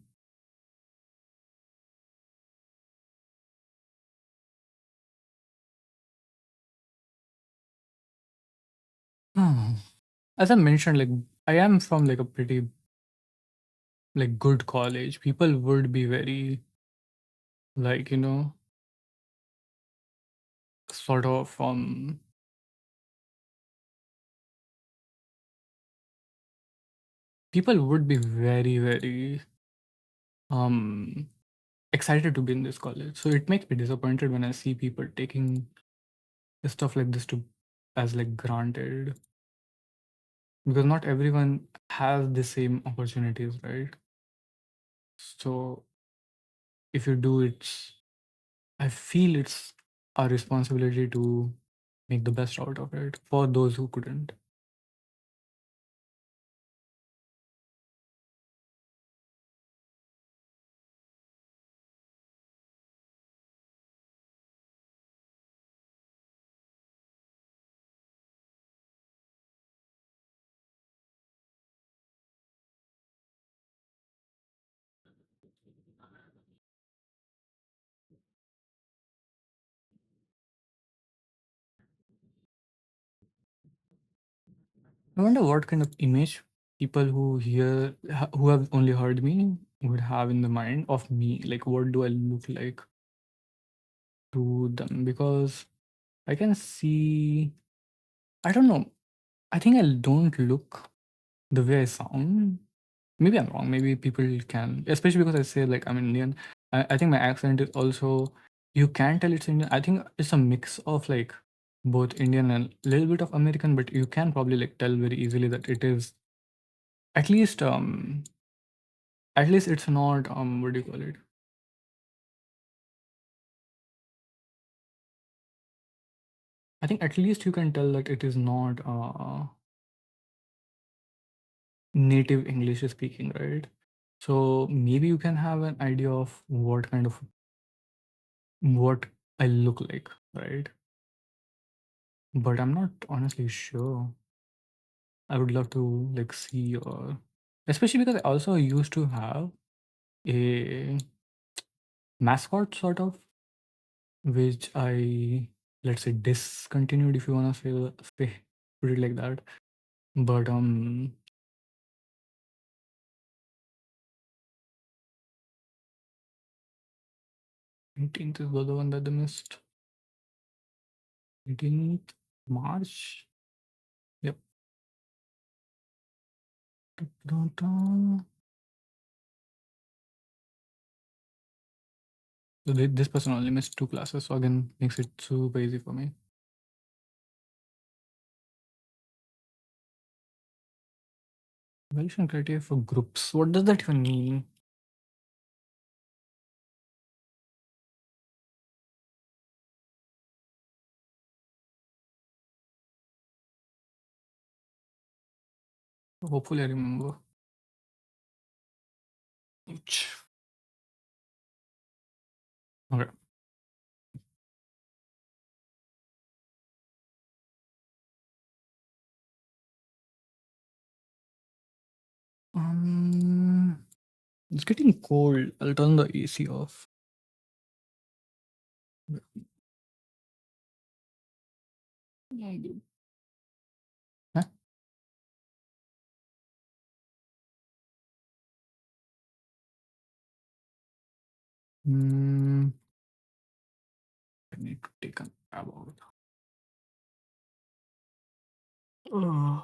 as I mentioned, like I am from like a pretty like good college. People would be very like sort of people would be very very um excited to be in this college. So it makes me disappointed when I see people taking stuff like this to as like granted, because not everyone has the same opportunities, right? So if you do, I feel it's our responsibility to make the best out of it for those who couldn't. I wonder what kind of image people who have only heard me would have in the mind of me. Like, what do I look like to them? Because I can see, I don't know. I think I don't look the way I sound. Maybe I'm wrong. Maybe people can, especially because I say like I'm Indian. I think my accent is also, you can tell it's Indian. I think it's a mix of like both Indian and a little bit of American, but you can probably like tell very easily that it is at least it's not what do you call it? I think at least you can tell that it is not native English speaking, right? So maybe you can have an idea of what kind of what I look like, right? but I'm not honestly sure. I would love to like see your, especially because I also used to have a mascot sort of, which I, let's say, discontinued, if you wanna say put it like that. But 18th is the one that they missed. 18th March. Yep. Da-da-da. So this person only missed 2 classes, so again makes it super easy for me. Evaluation criteria for groups. What does that even mean? Hopefully, I remember. Ouch. Okay. It's getting cold. I'll turn the AC off. Huh? Mm, I need to take a nap out. Ugh.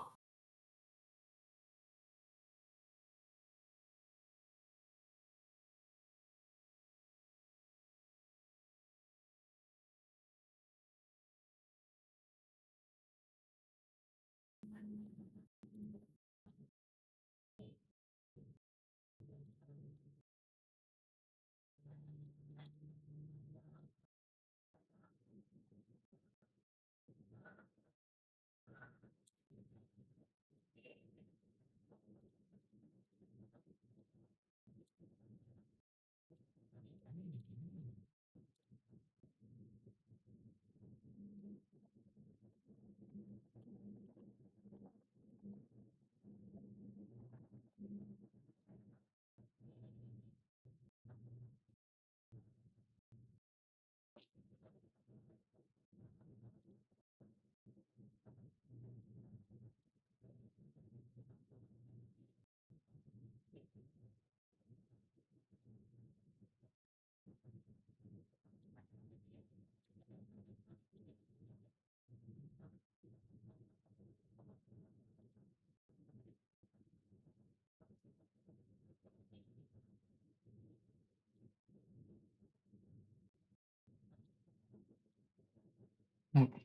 Okay.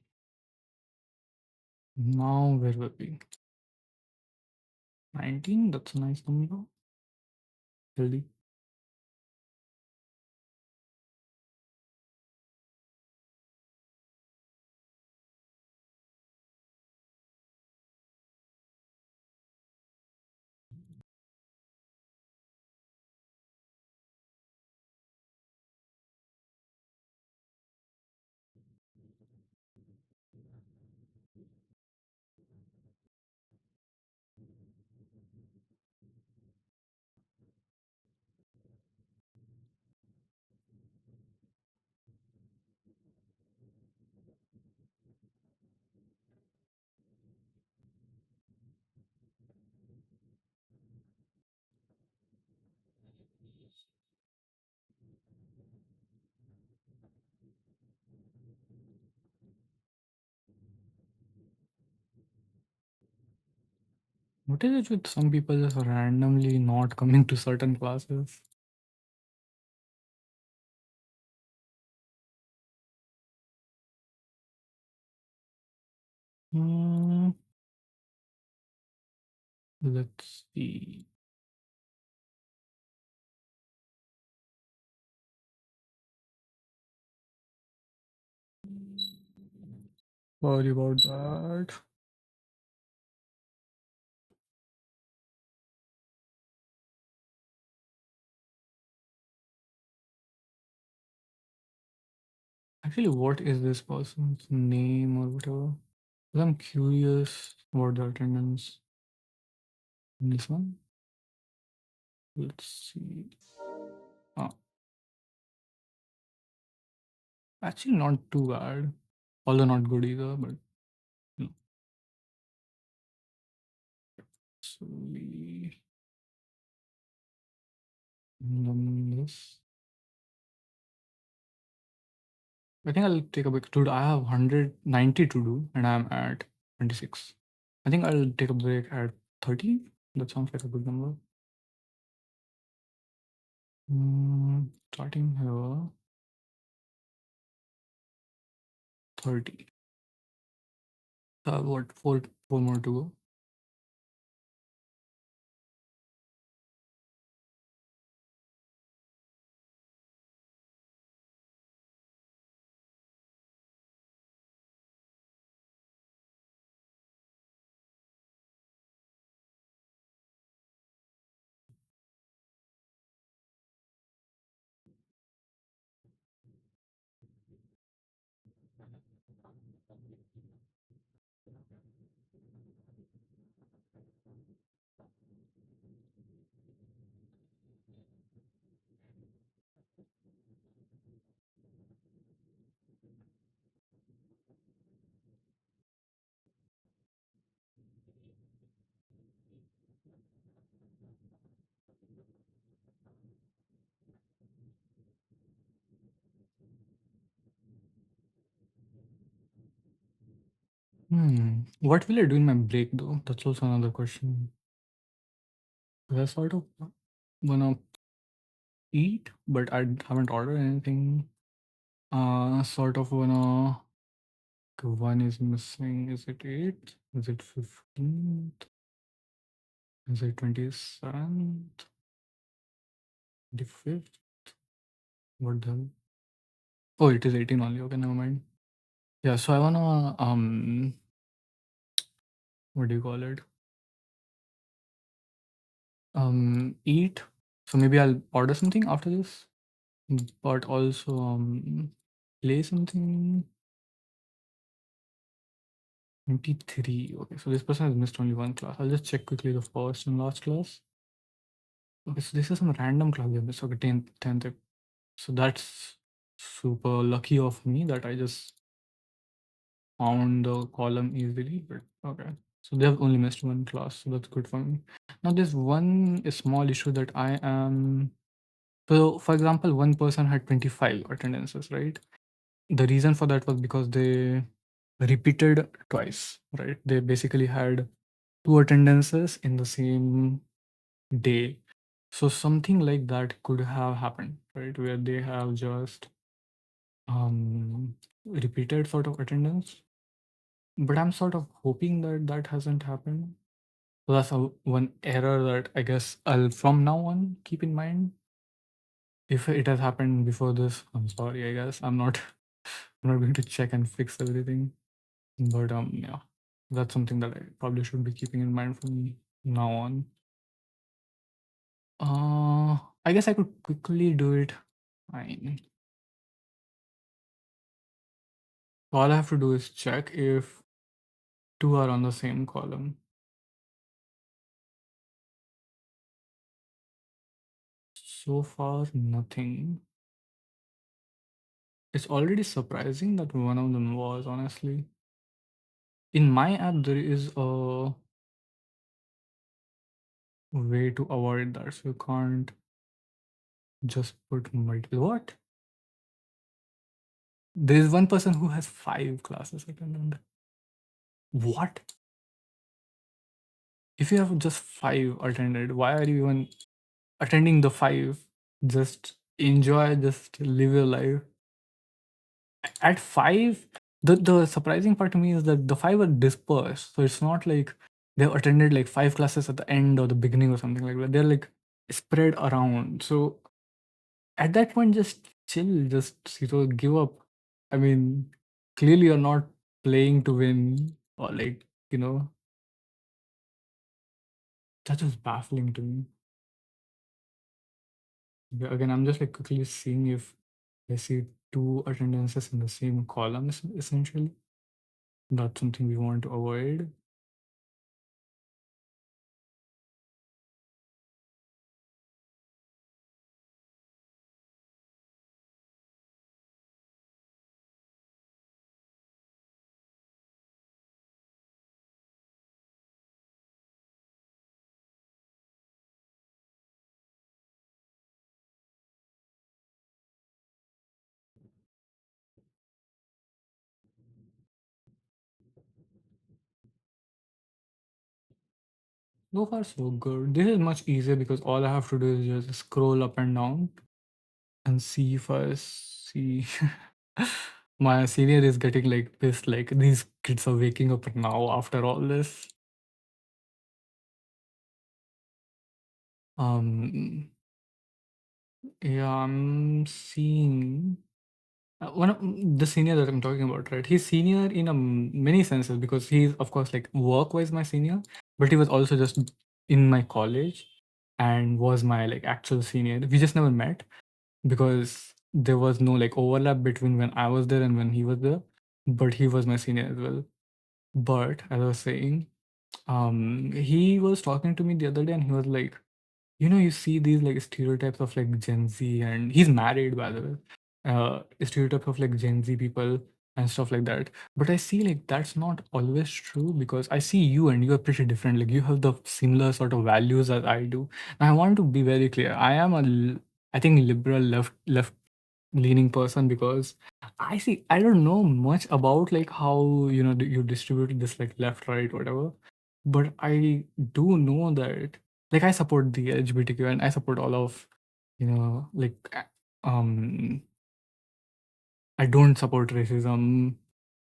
Now, where were we? 19? That's a nice number. Healthy. What is it with some people just randomly not coming to certain classes? Hmm, let's see. Sorry about that. Actually, what is this person's name or whatever? I'm curious about the attendance in this one. Let's see. Oh, actually, not too bad. Although not good either, but you know, so we run this. I think I'll take a break. Dude, I have 190 to do and I'm at 26. I think I'll take a break at 30. That sounds like a good number. Starting here, 30. What, four more to go? What will I do in my break though? That's also another question. 'Cause I sort of wanna eat, but I haven't ordered anything. Sort of wanna. Okay, one is missing. Is it 8? Is it 15th? Is it 27th? 25th? What the hell? Oh, it is 18 only. Okay, never mind. Yeah, so I wanna what do you call it? Eat. So maybe I'll order something after this, but also play something. 23. Okay, so this person has missed only one class. I'll just check quickly the first and last class. Okay, so this is some random class they missed. Okay, 10th. So that's super lucky of me that I just found the column easily. But okay, so they have only missed one class, so that's good for me. Now there's one small issue that I am. So for example, one person had 25 attendances, right? The reason for that was because they repeated twice, right? They basically had two attendances in the same day. So something like that could have happened, right? Where they have just repeated sort of attendance. But I'm sort of hoping that that hasn't happened. So that's one error that I guess I'll from now on keep in mind. If it has happened before this, I'm sorry. I guess I'm not going to check and fix everything. But yeah, that's something that I probably should be keeping in mind from now on. I guess I could quickly do it. Fine. All I have to do is check if two are on the same column. So far, nothing. It's already surprising that one of them was, honestly. In my app, there is a way to avoid that. So you can't just put multiple. What? There is one person who has 5 classes attended. What? If you have just 5 attended, why are you even attending the 5? Just enjoy, just live your life. At 5, the surprising part to me is that the 5 are dispersed. So it's not like they've attended like 5 classes at the end or the beginning or something like that. They're like spread around. So at that point, just chill, just give up. I mean, clearly you're not playing to win or like, you know, that is baffling to me. Yeah, again, I'm just like quickly seeing if I see two attendances in the same column essentially. That's something we want to avoid. So far, so good. This is much easier because all I have to do is just scroll up and down and see if I see. My senior is getting like pissed, like these kids are waking up now after all this. Um, yeah, I'm seeing one of the senior that I'm talking about, right? He's senior in many senses because he's, of course, like work-wise my senior, but he was also just in my college and was my like actual senior. We just never met because there was no like overlap between when I was there and when he was there, but he was my senior as well. But as I was saying, he was talking to me the other day and he was like, you see these like stereotypes of like Gen Z, and he's married by the way. Stereotypes of like Gen Z people and stuff like that. But I see like that's not always true because I see you and you are pretty different. Like you have the similar sort of values as I do. And I want to be very clear. I think liberal left leaning person because I don't know much about like how you distribute this like left right whatever, but I do know that like I support the LGBTQ and I support all of like um I don't support racism,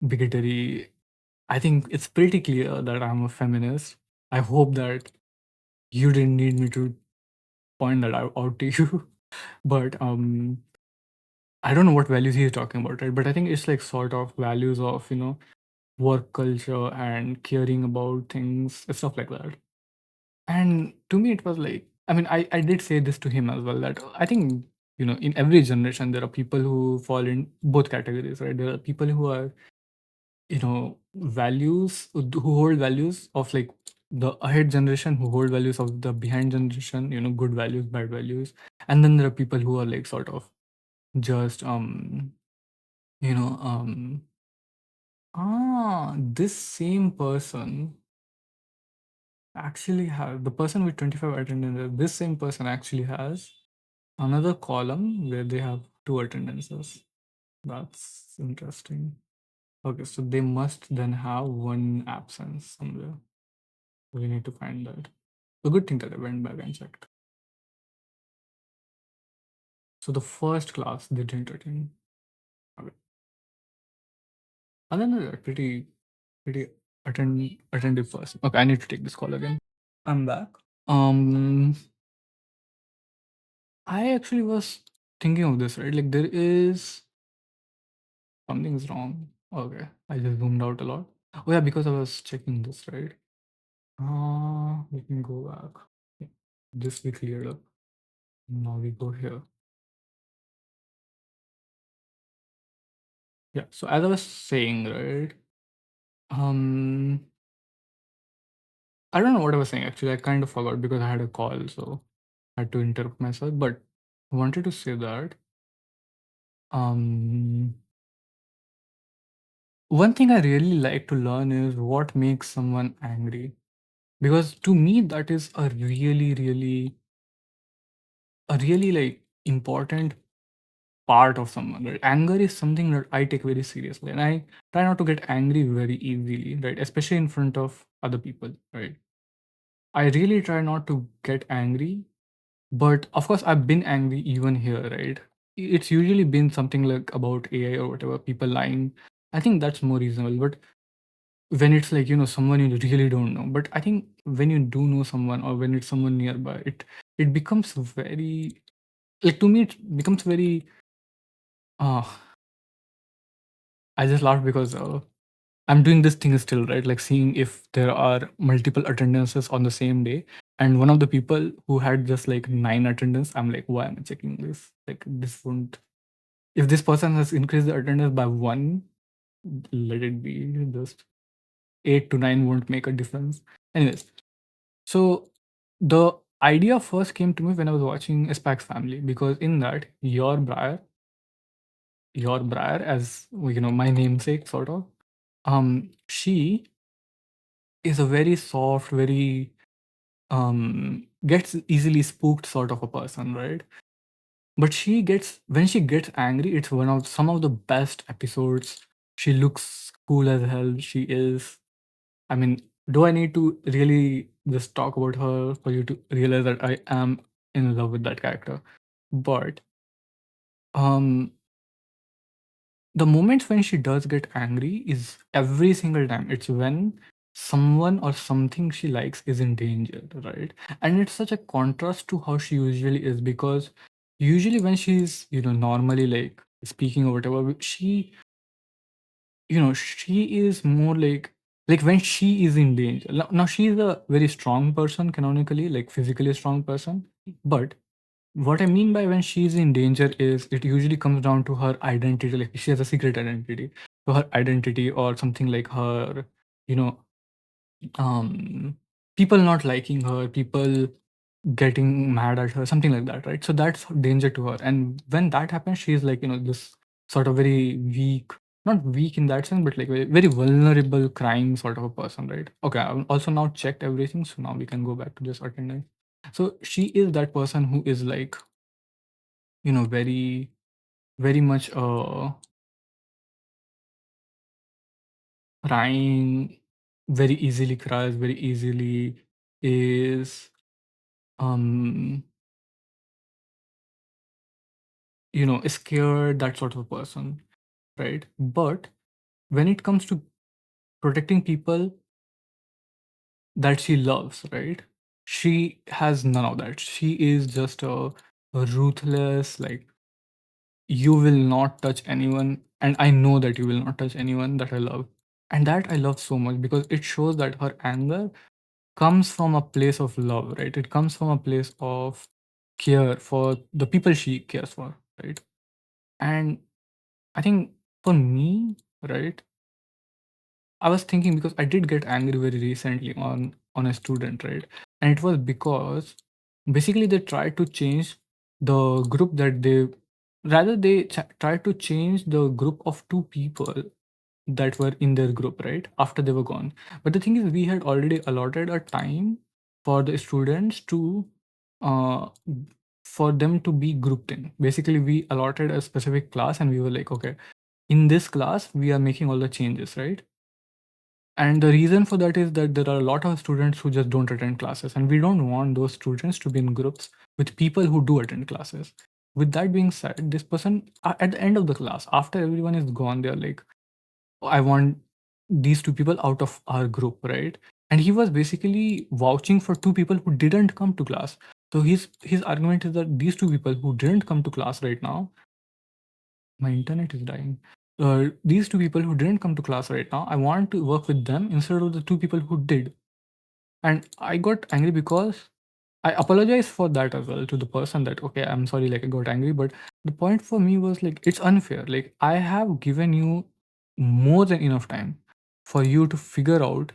bigotry. I think it's pretty clear that I'm a feminist. I hope that you didn't need me to point that out to you. But I don't know what values he's talking about, right? But I think it's like sort of values of, work culture and caring about things, stuff like that. And to me, it was like, I mean, I did say this to him as well that I think, in every generation, there are people who fall in both categories, right? There are people who are, values, who hold values of like the ahead generation, who hold values of the behind generation, good values, bad values. And then there are people who are like sort of just, you know, this same person actually has the person with 25 attendances. This same person actually has another column where they have two attendances. That's interesting. Okay, so they must then have one absence somewhere. We need to find that. A good thing that I went back and checked. So the first class they didn't attend. Okay. And then pretty attentive person. Okay, I need to take this call again. I'm back. Um, I actually was thinking of this, right? Like there is something's wrong. Okay, I just zoomed out a lot. Oh yeah, because I was checking this, right? We can go back. Yeah, this we cleared up. Now we go here. Yeah. So as I was saying, right? Um, I don't know what I was saying actually. I kind of forgot because I had a call, so I had to interrupt myself. But I wanted to say that um one thing I really like to learn is what makes someone angry. Because to me, that is a really like important part of someone, right? Anger is something that I take very seriously, and I try not to get angry very easily, right? Especially in front of other people, right? I really try not to get angry, but of course, I've been angry even here, right? It's usually been something like about AI or whatever, people lying. I think that's more reasonable, but when it's like someone you really don't know, but I think when you do know someone or when it's someone nearby, it becomes very, like, to me it becomes very uh I just laugh because I'm doing this thing still, right? Like seeing if there are multiple attendances on the same day, and one of the people who had just like 9 attendance, I'm like, why am I checking this? Like this won't, if this person has increased the attendance by 1, let it be. Just 8 to 9 won't make a difference. Anyways, so the idea first came to me when I was watching Spax Family, because in that your Briar, as my namesake sort of, she is a very soft, very gets easily spooked sort of a person, right? But when she gets angry, it's one of some of the best episodes. She looks cool as hell. She is. I mean, do I need to really just talk about her for you to realize that I am in love with that character? But um the moments when she does get angry is every single time. It's when someone or something she likes is in danger, right? And it's such a contrast to how she usually is, because usually when she's, normally like speaking or whatever, she is more like when she is in danger. Now she is a very strong person, canonically, like physically strong person. But what I mean by when she's in danger is it usually comes down to her identity. Like she has a secret identity. So her identity, or something like her, you know, people not liking her, people getting mad at her, something like that, right? So that's danger to her. And when that happens, she's like, this sort of very weak, not weak in that sense, but like very, very vulnerable crime sort of a person, right? Okay, I've also now checked everything. So now we can go back to this attendance. So she is that person who is like, very, very much crying, very easily cries, very easily is, um, scared, that sort of a person, right? But when it comes to protecting people that she loves, right? She has none of that. She is just a ruthless, like, you will not touch anyone, and I know that you will not touch anyone that I love. And that I love so much, because it shows that her anger comes from a place of love, right? It comes from a place of care for the people she cares for, right? And I think for me, right, I was thinking, because I did get angry very recently on a student, right? And it was because basically they tried to change the group that they rather they tried to change the group of two people that were in their group, right, after they were gone. But the thing is, we had already allotted a time for the students to uh for them to be grouped in. Basically, we allotted a specific class, and we were like, okay, in this class we are making all the changes, right? And the reason for that is that there are a lot of students who just don't attend classes, and we don't want those students to be in groups with people who do attend classes. With that being said, this person, at the end of the class, after everyone is gone, they're like, I want these two people out of our group, right? And he was basically vouching for two people who didn't come to class. So his argument is that these two people who didn't come to class right now, my internet is dying. These two people who didn't come to class right now, I want to work with them instead of the two people who did. And I got angry because I apologize for that as well to the person, that okay, I'm sorry, like I got angry. But the point for me was like, it's unfair. Like, I have given you more than enough time for you to figure out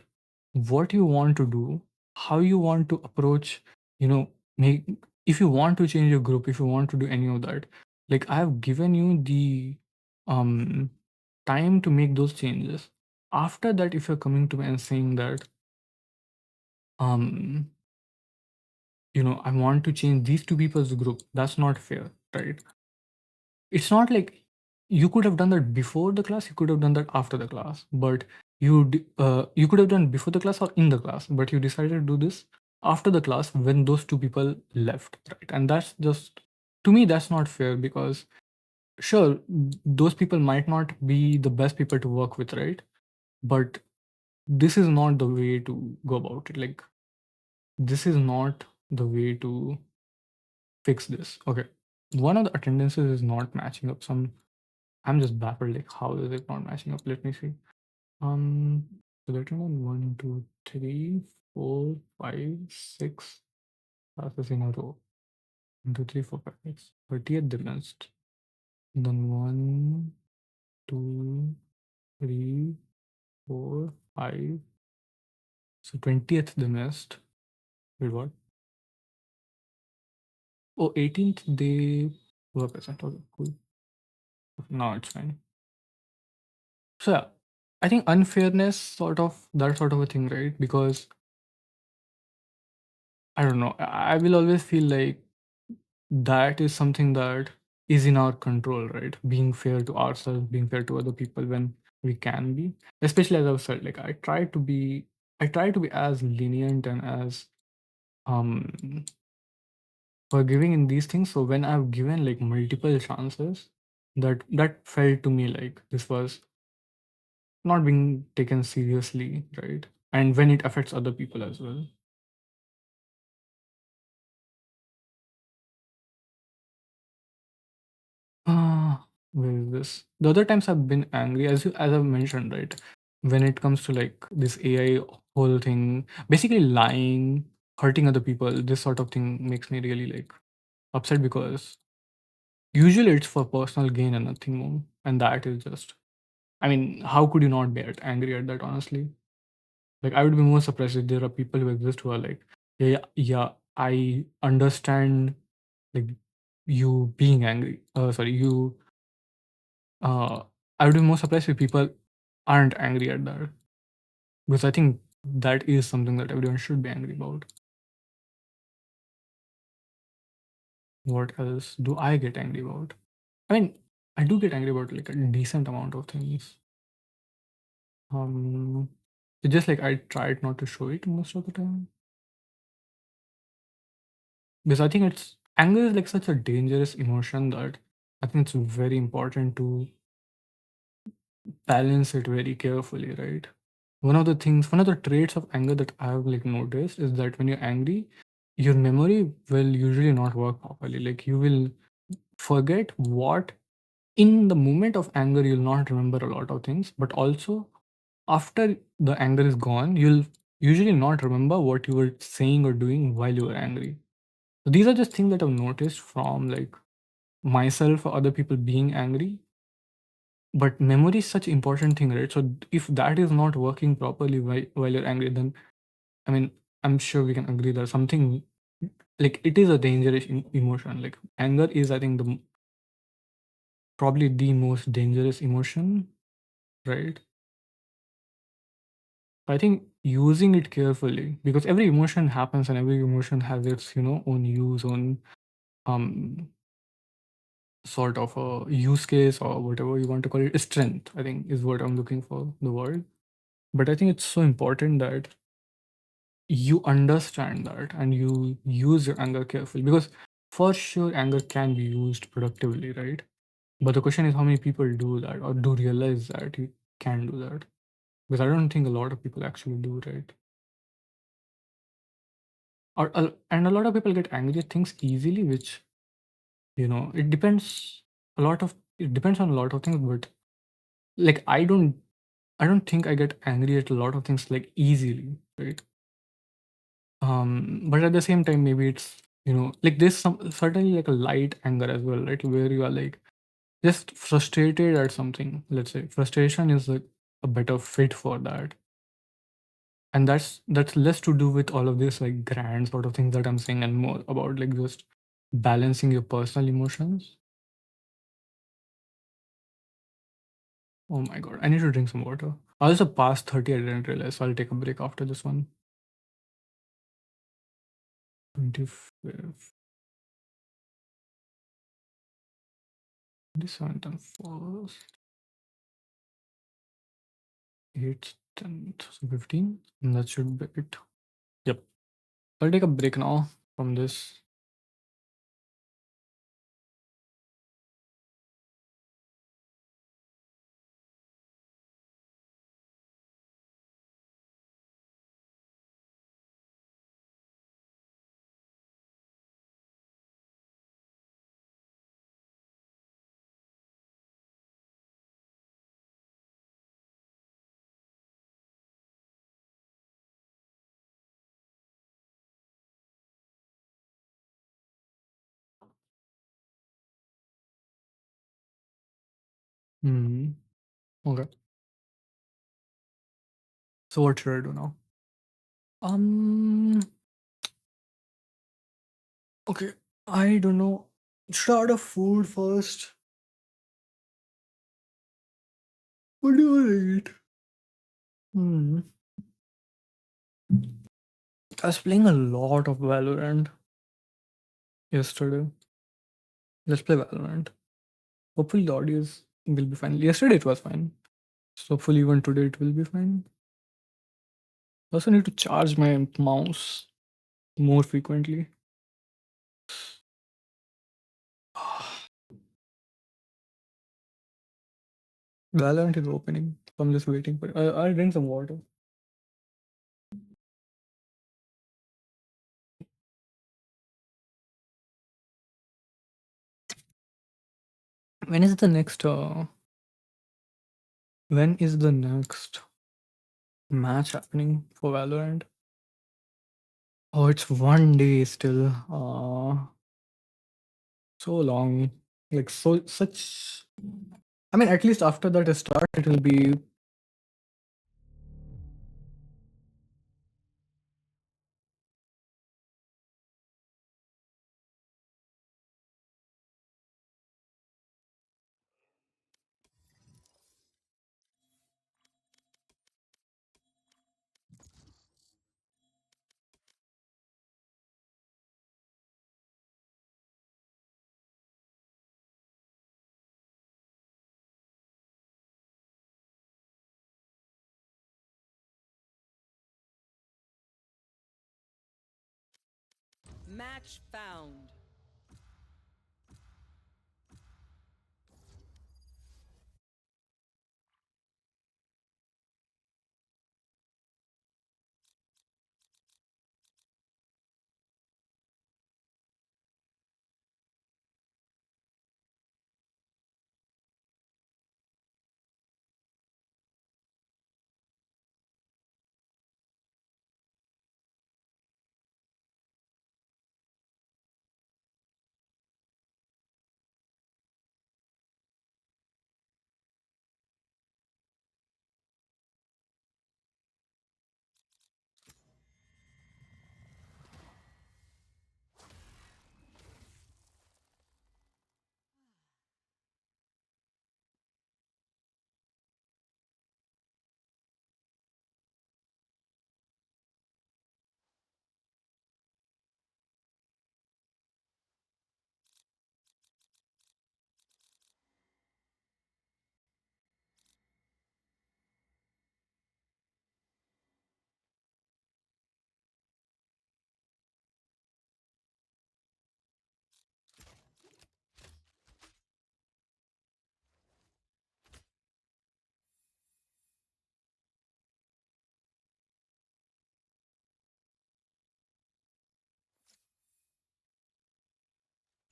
what you want to do, how you want to approach, make, if you want to change your group, if you want to do any of that. Like, I have given you the um time to make those changes. After that, if you're coming to me and saying that um I want to change these two people's group, that's not fair, right? It's not like you could have done that before the class, you could have done that after the class, but you could have done before the class or in the class, but you decided to do this after the class when those two people left, right? And that's just, to me, that's not fair, because sure, those people might not be the best people to work with, right? But this is not the way to go about it. Like, this is not the way to fix this. Okay. One of the attendances is not matching up. I'm just baffled. Like, how is it not matching up? Let me see. So that one, 1, 2, 3, 4, 5, 6 classes in a row. 1, 2, 3, 4, 5, 6. 30th they missed. Then 1, 2, 3, 4, 5. So 20th they missed. Wait, what? Oh, 18th they were present. Okay, cool. No, it's fine. So yeah, I think unfairness, sort of that sort of a thing, right? Because I don't know. I will always feel like that is something that is in our control, right? Being fair to ourselves, being fair to other people when we can be. Especially as I've said, like I try to be as lenient and as um forgiving in these things. So when I've given like multiple chances, that felt to me like this was not being taken seriously, right? And when it affects other people as well. Where is this? The other times I've been angry, as I've mentioned, right? When it comes to like this AI whole thing, basically lying, hurting other people, this sort of thing makes me really like upset because usually it's for personal gain and nothing more. And that is just, I mean, how could you not be angry at that, honestly? Like, I would be more surprised if there are people who exist who are like, yeah, yeah, I understand like you being angry. Sorry, you I would be more surprised if people aren't angry at that because I think that is something that everyone should be angry about. What else do I get angry about? I mean, I do get angry about like a decent amount of things. Um, it's just like I tried not to show it most of the time because I think it's anger is like such a dangerous emotion that I think it's very important to balance it very carefully, right? One of the traits of anger that I've like noticed is that when you're angry, your memory will usually not work properly. Like you will forget what in the moment of anger you'll not remember a lot of things, but also after the anger is gone, you'll usually not remember what you were saying or doing while you were angry. So these are just things that I've noticed from like myself or other people being angry. But memory is such important thing, right? So if that is not working properly while you're angry, then I mean, I'm sure we can agree that something like it is a dangerous emotion. Like anger is, I think, probably the most dangerous emotion, right? I think using it carefully because every emotion happens and every emotion has its own use, own um sort of a use case or whatever you want to call it. Strength, I think, is what I'm looking for the word. But I think it's so important that you understand that and you use your anger carefully because for sure anger can be used productively, right? But the question is how many people do that or do realize that you can do that, because I don't think a lot of people actually do, right? And a lot of people get angry at things easily, which it depends it depends on a lot of things, but like I don't think I get angry at a lot of things like easily, right? But at the same time, maybe it's like there's some certainly like a light anger as well, right? Where you are like just frustrated at something. Let's say frustration is like a better fit for that, and that's less to do with all of this like grand sort of things that I'm saying, and more about like just balancing your personal emotions. Oh my god, I need to drink some water. I also passed 30. I didn't realize, so I'll take a break after this one. 25th, 27th, and 1st. 8th, 10th, so 15. And that should be it. Yep. I'll take a break now from this. Hmm. Okay. So what should I do now? Um. Okay. I don't know. Should I order food first? What do you want to eat? Hmm. I was playing a lot of Valorant yesterday. Let's play Valorant. Hopefully the audience will be fine. Yesterday it was fine. So hopefully even today it will be fine. I also need to charge my mouse more frequently. Valorant is opening. So I'm just waiting for it. I'll drink some water. When is the next when is the next match happening for Valorant? Oh, it's 1 day still. So long. Like so such I mean at least after that start it will be Match found.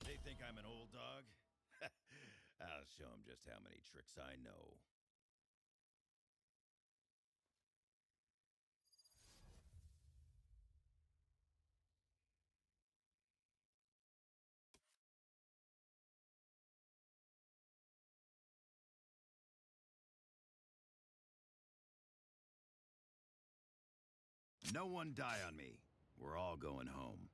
They think I'm an old dog? I'll show them just how many tricks I know. No one die on me. We're all going home.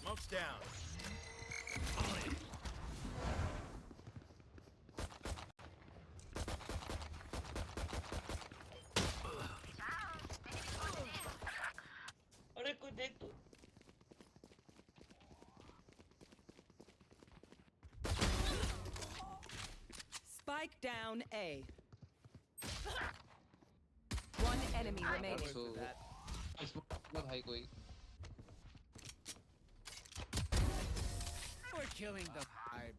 Smoke's down. अरे कोई देख तो Spike down A. One enemy remaining. So बहुत high कोई We're killing the vibe.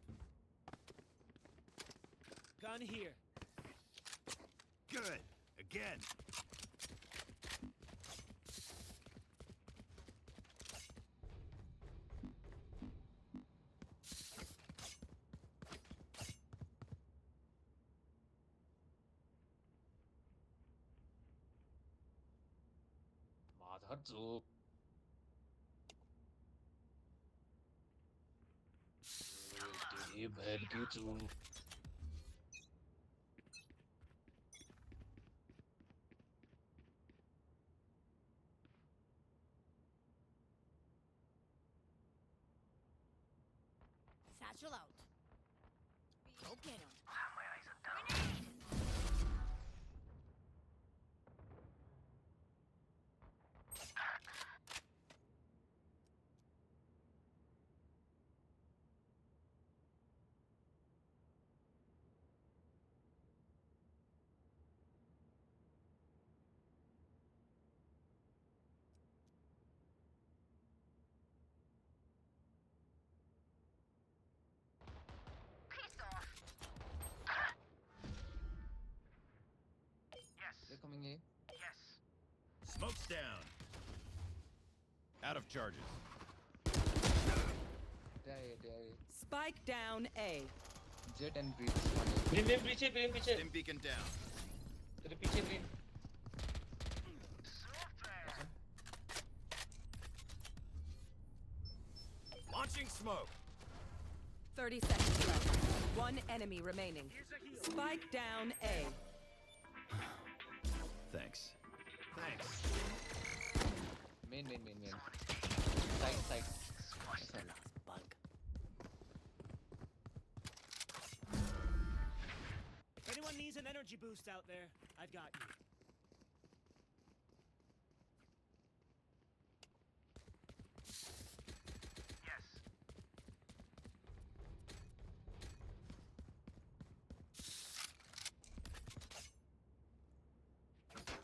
Gun here. Good. Again. माधर जो तेरी बहन की चूम Satchel out. Go get him. they're coming in Smoke's down. Out of charges. they Spike down A. jet and breach brim पीछे Stim beacon down. तेरे पीछे brim Launching smoke. 30 seconds left. One enemy remaining. Spike down A. Thanks. Thanks. main side sorry Bug. If anyone needs an energy boost out there, I've got you.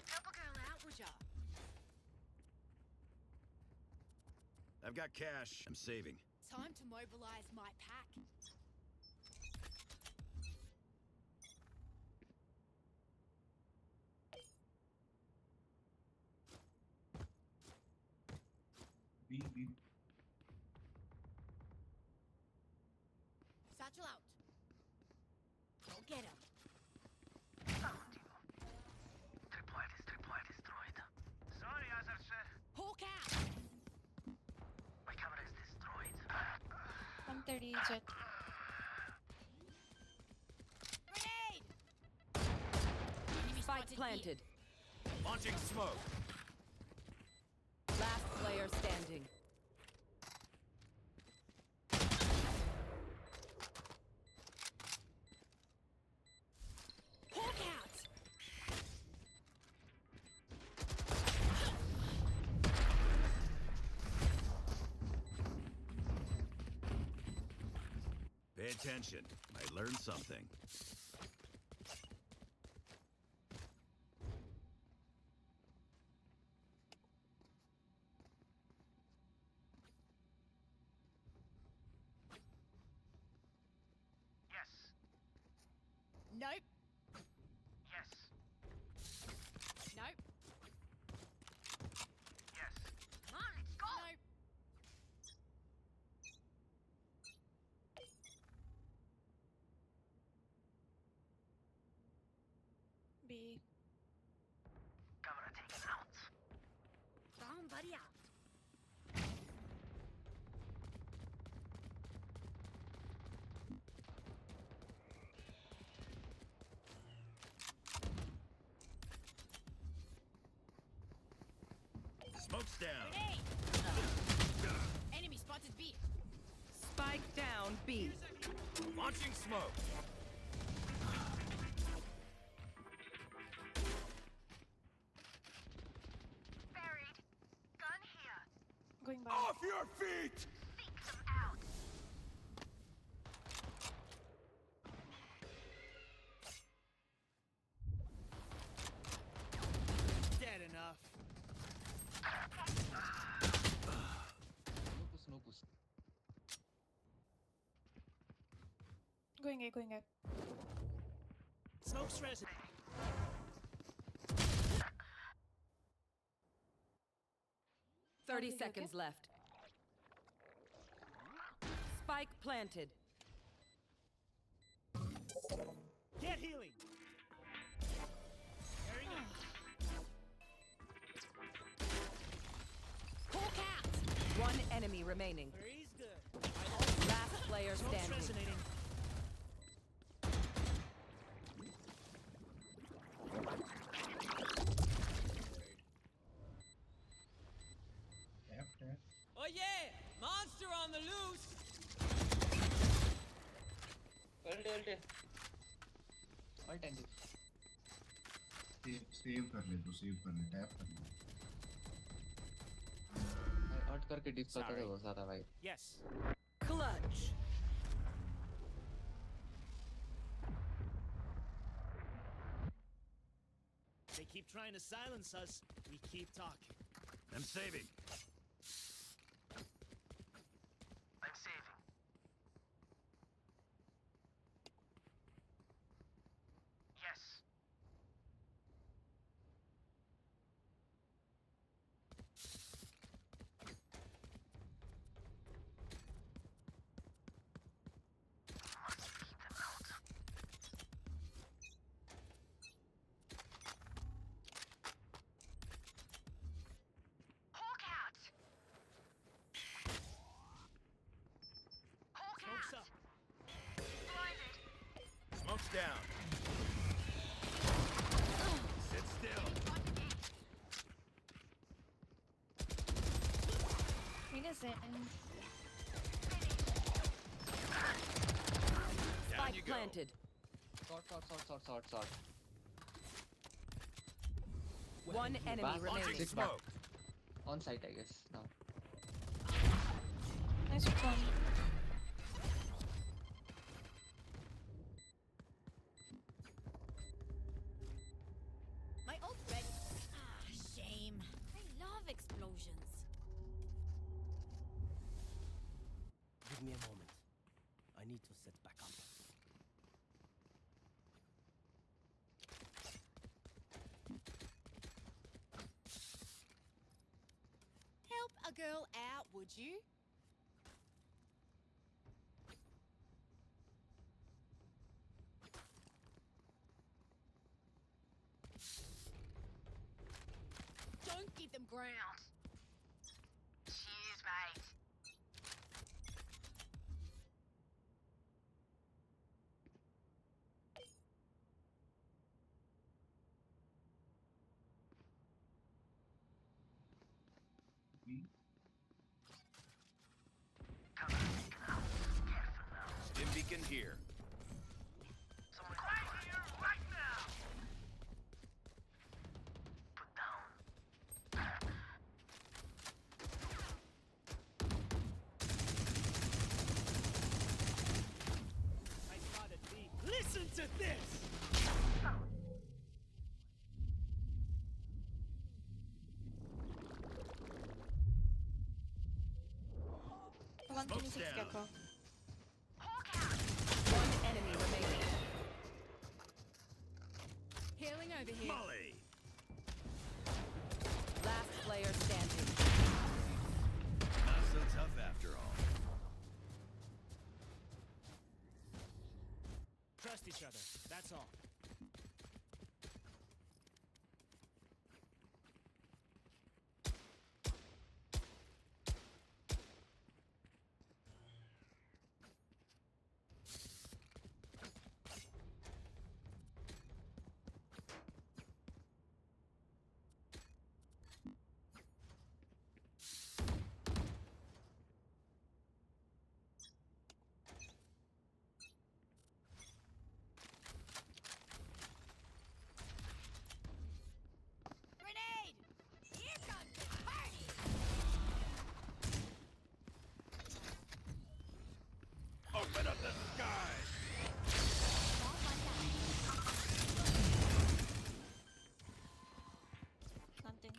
Help a girl out, would ya? I've got cash. I'm saving. Time to mobilize my pack. B Satchel out. Go get him. Sorry, Azar sir. Hawk out. My camera is destroyed. 130 jet. Grenade! Spike planted. Launching smoke. Last player standing. Hawk out! Pay attention. I learned something. Yes. Nope. Yes. Nope. Yes. Come on, let's go. Nope. B. Camera taken out. Down, buddy, out. Smoke's down. Grenade! Enemy spotted B. Spike down B. Launching smoke. Buried. Gun here. Going back. Off your feet! Seek them out. Going A, going A. Smoke's resonating. Thirty you okay? seconds left. Spike planted. Get healing. Carrying out. Hawk out! One enemy remaining. Three's good. Last player Smoke's standing. resonating. Tap, tap. Oh yeah! Monster on the loose! Ult, ult. Alt and save कर ले तो save कर ले tap कर ले मैं alt करके dip करता Sorry. था बहुत ज़्यादा भाई. Yes. Clutch. They keep trying to silence us. We keep talking. I'm saving. I'm saving. Yes. Must keep them out. Hawk out. Hawk Smoke's out. up. Blinded. Smoke's down. Sit still. Mina's in. Down Spike you go. planted. Short. One enemy Back. remaining. Six back. Smoke. On site I guess now. Nice one. My ult ready. Ah, shame. I love explosions. Give me a moment. I need to set back up. Help a girl out, would you? Don't give them ground. Cheers, mate. B Stim beacon here. Someone right here, right now. Put down. I got it, B. Listen to this! One Smoke's 26 down. gecko. Hawk out. One enemy remaining. Healing over here. Molly. Last player standing. Not so tough after all. Trust each other. That's all. Grenade! Here comes the party! Open up the sky. All one down. Planting.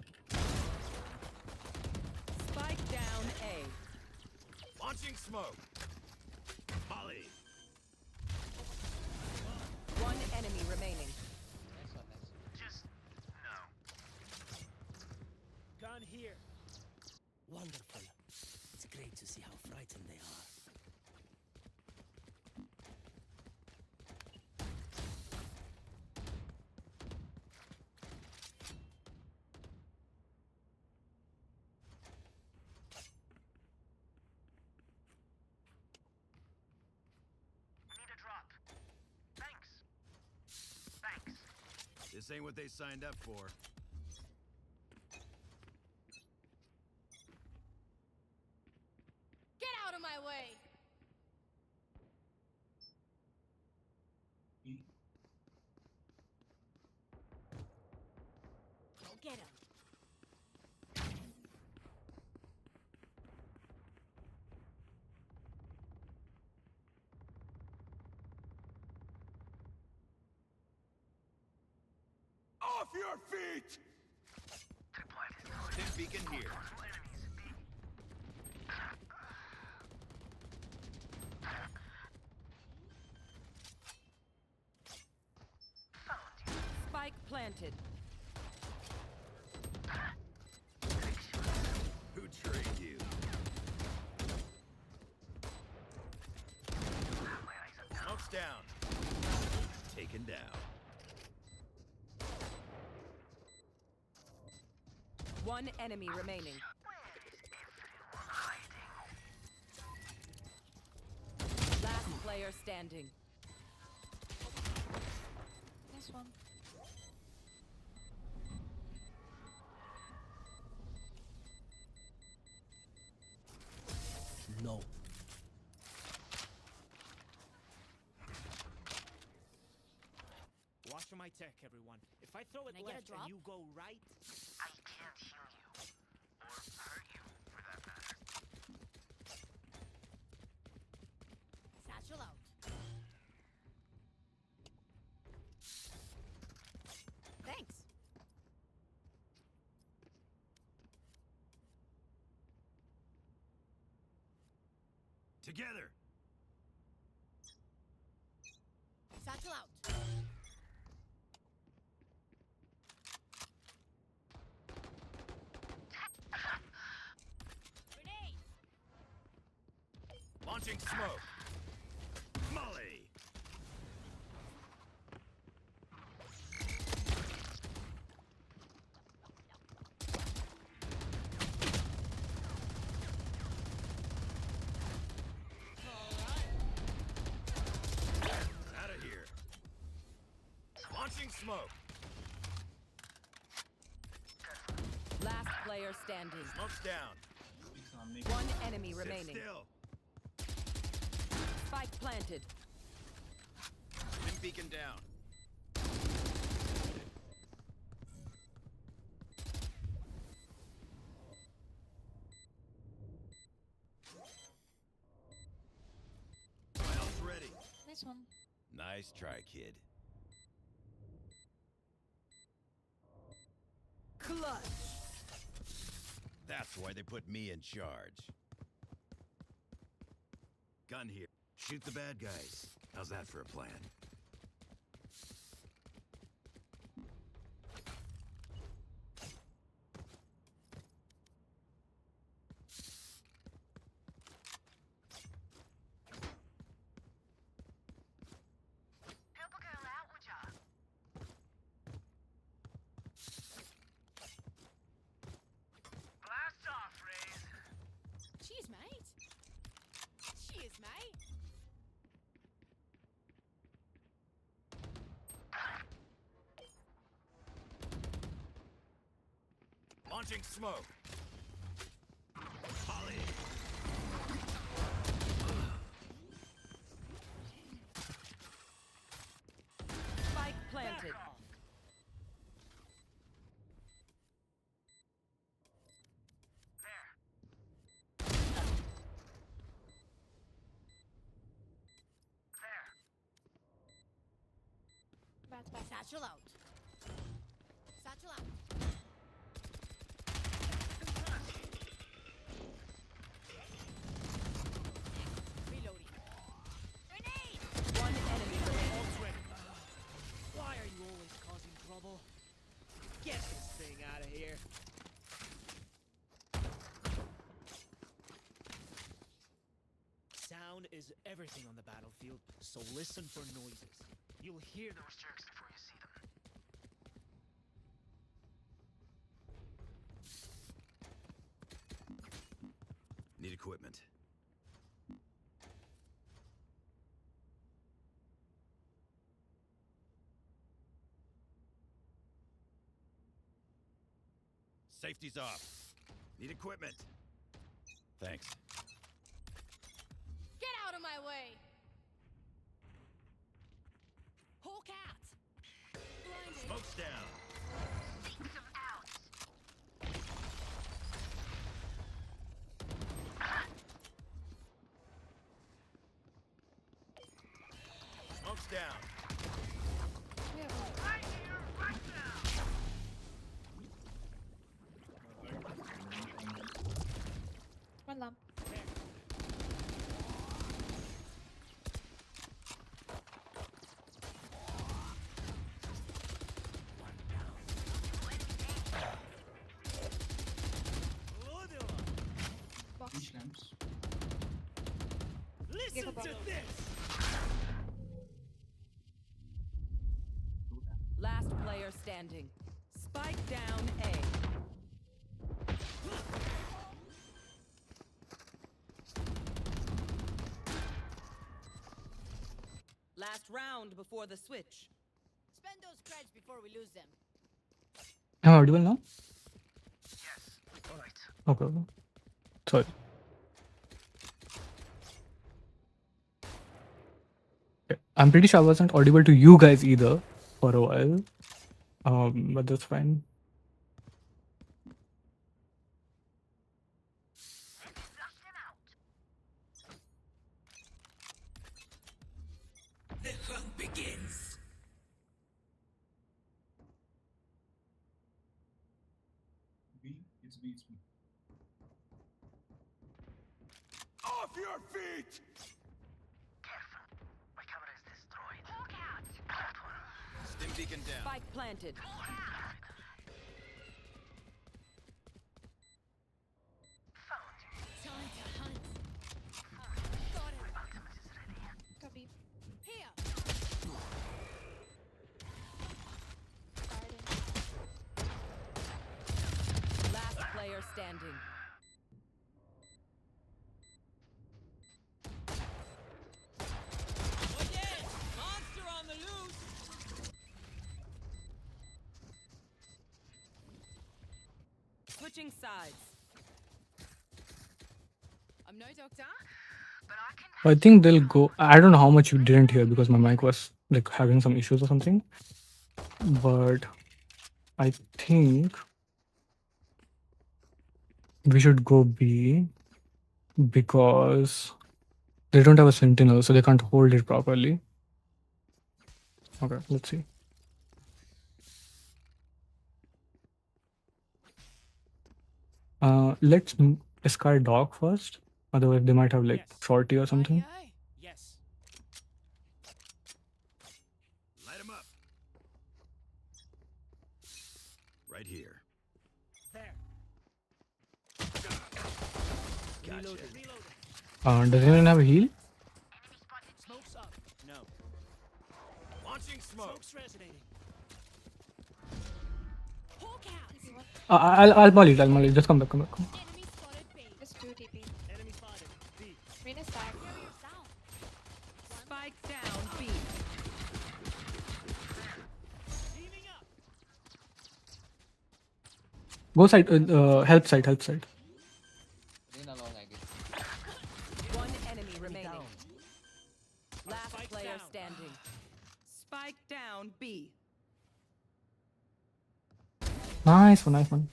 Spike down A. Launching smoke. Molly. This ain't what they signed up for. Get out of my way! B. Go get him. Off your feet! Stim beacon here. Spike planted. Who trained you? Smoke's down. Taken down. One enemy remaining. Last player standing. Nice one. No. Watch for my tech, everyone. If I throw it Can I get a left drop? and you go right, I can't heal you. Or hurt you, for that matter. Satchel out. Thanks. Together! Satchel out. Grenade. Launching smoke! Molly! Out of here! Launching smoke! Last player standing. Smoke's down. सामने One enemy Sit remaining. still. Spike planted. Stim beacon down. Miles ready. Nice one. Nice try, kid. Clutch. That's why they put me in charge. Gun here. Shoot the bad guys. How's that for a plan? Help a girl out, would ya? Blast off, Raze. Cheers, mate. Cheers, mate. Launching smoke. Holly. Spike planted. Bad, bad. Satchel out. Satchel out. Reloading. Grenade! One enemy remaining. why are you always causing trouble? Get this thing out of here. Sound is everything on the battlefield, so listen for noises. You'll hear them. Those jerks before you see them. Need equipment. Safety's off. Need equipment. Thanks. Get out of my way! Hawk out! Blinded. Smoke's down. Smoke's down. One lamp. Box. Each lamps. Listen a to bottle. this! Last player standing. Spike down A. Last round before the switch. Spend those creds before we lose them. Am I audible now? Yes. Alright. Okay. Sorry. Okay. I'm pretty sure I wasn't audible to you guys either for a while. But that's fine. The hunt begins! B. It's B. It's B. Off your feet! My camera is destroyed. Hawk out! Stim beacon down. Spike planted. Time to hunt. Got it. Copy. Here. Garden. Last player standing. Oh yeah! Monster on the loose! Switching sides. I'm no doctor, But I can I think they'll go. I don't know how much you didn't hear because my mic was like having some issues or something. But I think we should go B because they don't have a sentinel, so they can't hold it properly. Okay, let's see. Let's discard dog first. Otherwise, they might have like Yes. shorty or something. Rightio. Yes. Light him up. Right here. There. Gotcha. Reloading. Does anyone have a heal? Smoke's up. No. Launching smoke. Smoke's resonating. Hawk out. I'll molly it. I'll molly it. Just come back. Come back. Come back. Enemy spotted B. Just 2 TP. Enemy spotted. B. Reyna's tag. Down. Spike down B. Teaming up. Go side. Help side. Help side. Reyna long, I guess. One enemy remaining. Last Spike's player down. standing. Spike down B. Nice one. Nice one.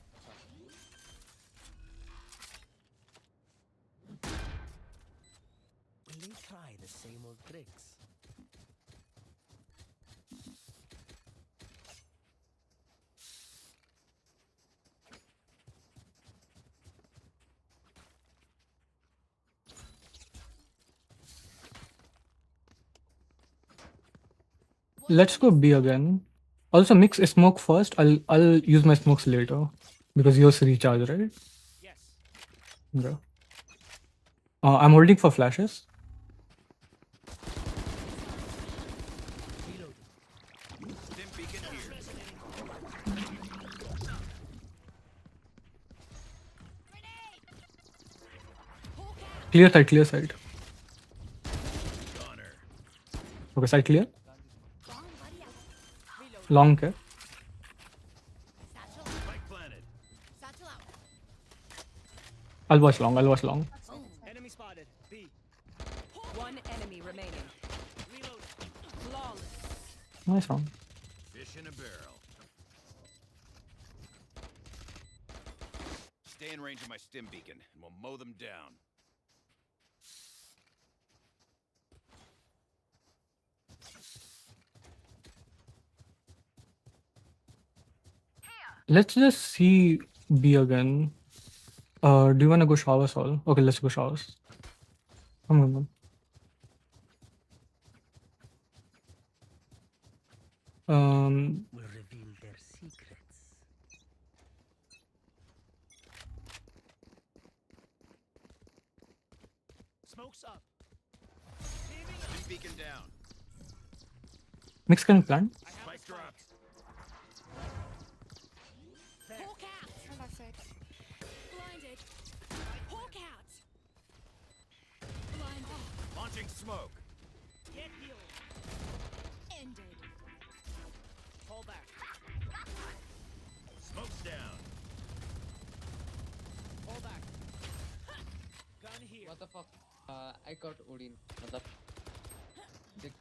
Will they try the same old tricks? Let's go B again. Also, mix a smoke first. I'll use my smokes later because yours recharge, right? Yes. Okay. I'm holding for flashes. Stim beacon here. Clear side. Clear side. Goner. Okay, side clear. Gone, buddy. Reload. Long care. Satchel. Spike planted. Satchel I'll watch long. I'll watch long. Enemy spotted. B. One enemy remaining. Reload. Flawless. Nice round. Fish in a barrel. Stay in range of my stim beacon, and we'll mow them down. Let's just see B again. Do you wanna go showers all? Okay, let's go showers. Come. Will reveal their secrets. Smoke's up. Stim beacon down. Mix can plant. I have Spike a dropped. Hawk out. On that side. Blinded. Hawk out. Blinded. Launching smoke. Get healed. Ended. Fall back. Smoke's down. Fall back. Gun here. What the fuck? I got Odin. Matlab. Take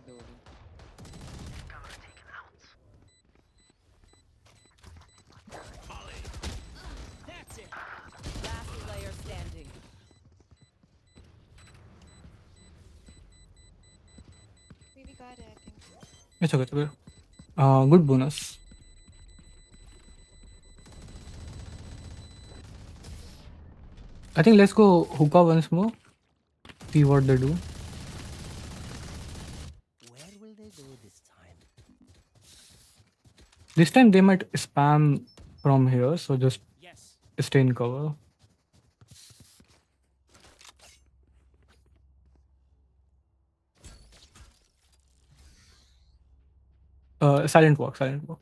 the Odin. Molly. That's it. Last player standing. We got it, I think. It's okay. It's okay. Good bonus. I think let's go hookah once more. See what they do. Where will they go this time? This time they might spam from here, so just Yes. stay in cover. Silent walk. Silent walk.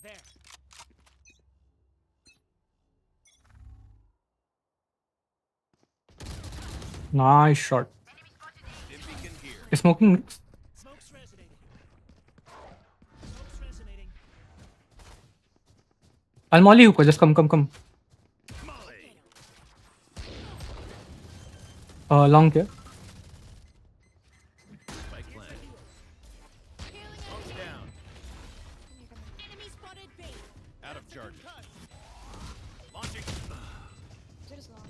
There. Nice shot. Stim beacon here. Smoking. Smoke's resonating. Smoke's resonating. I'll molly hookah. Just come. Molly. Long here. Spike planted. Smoke's down. Enemy spotted B. Out of charges. Launching. Just long.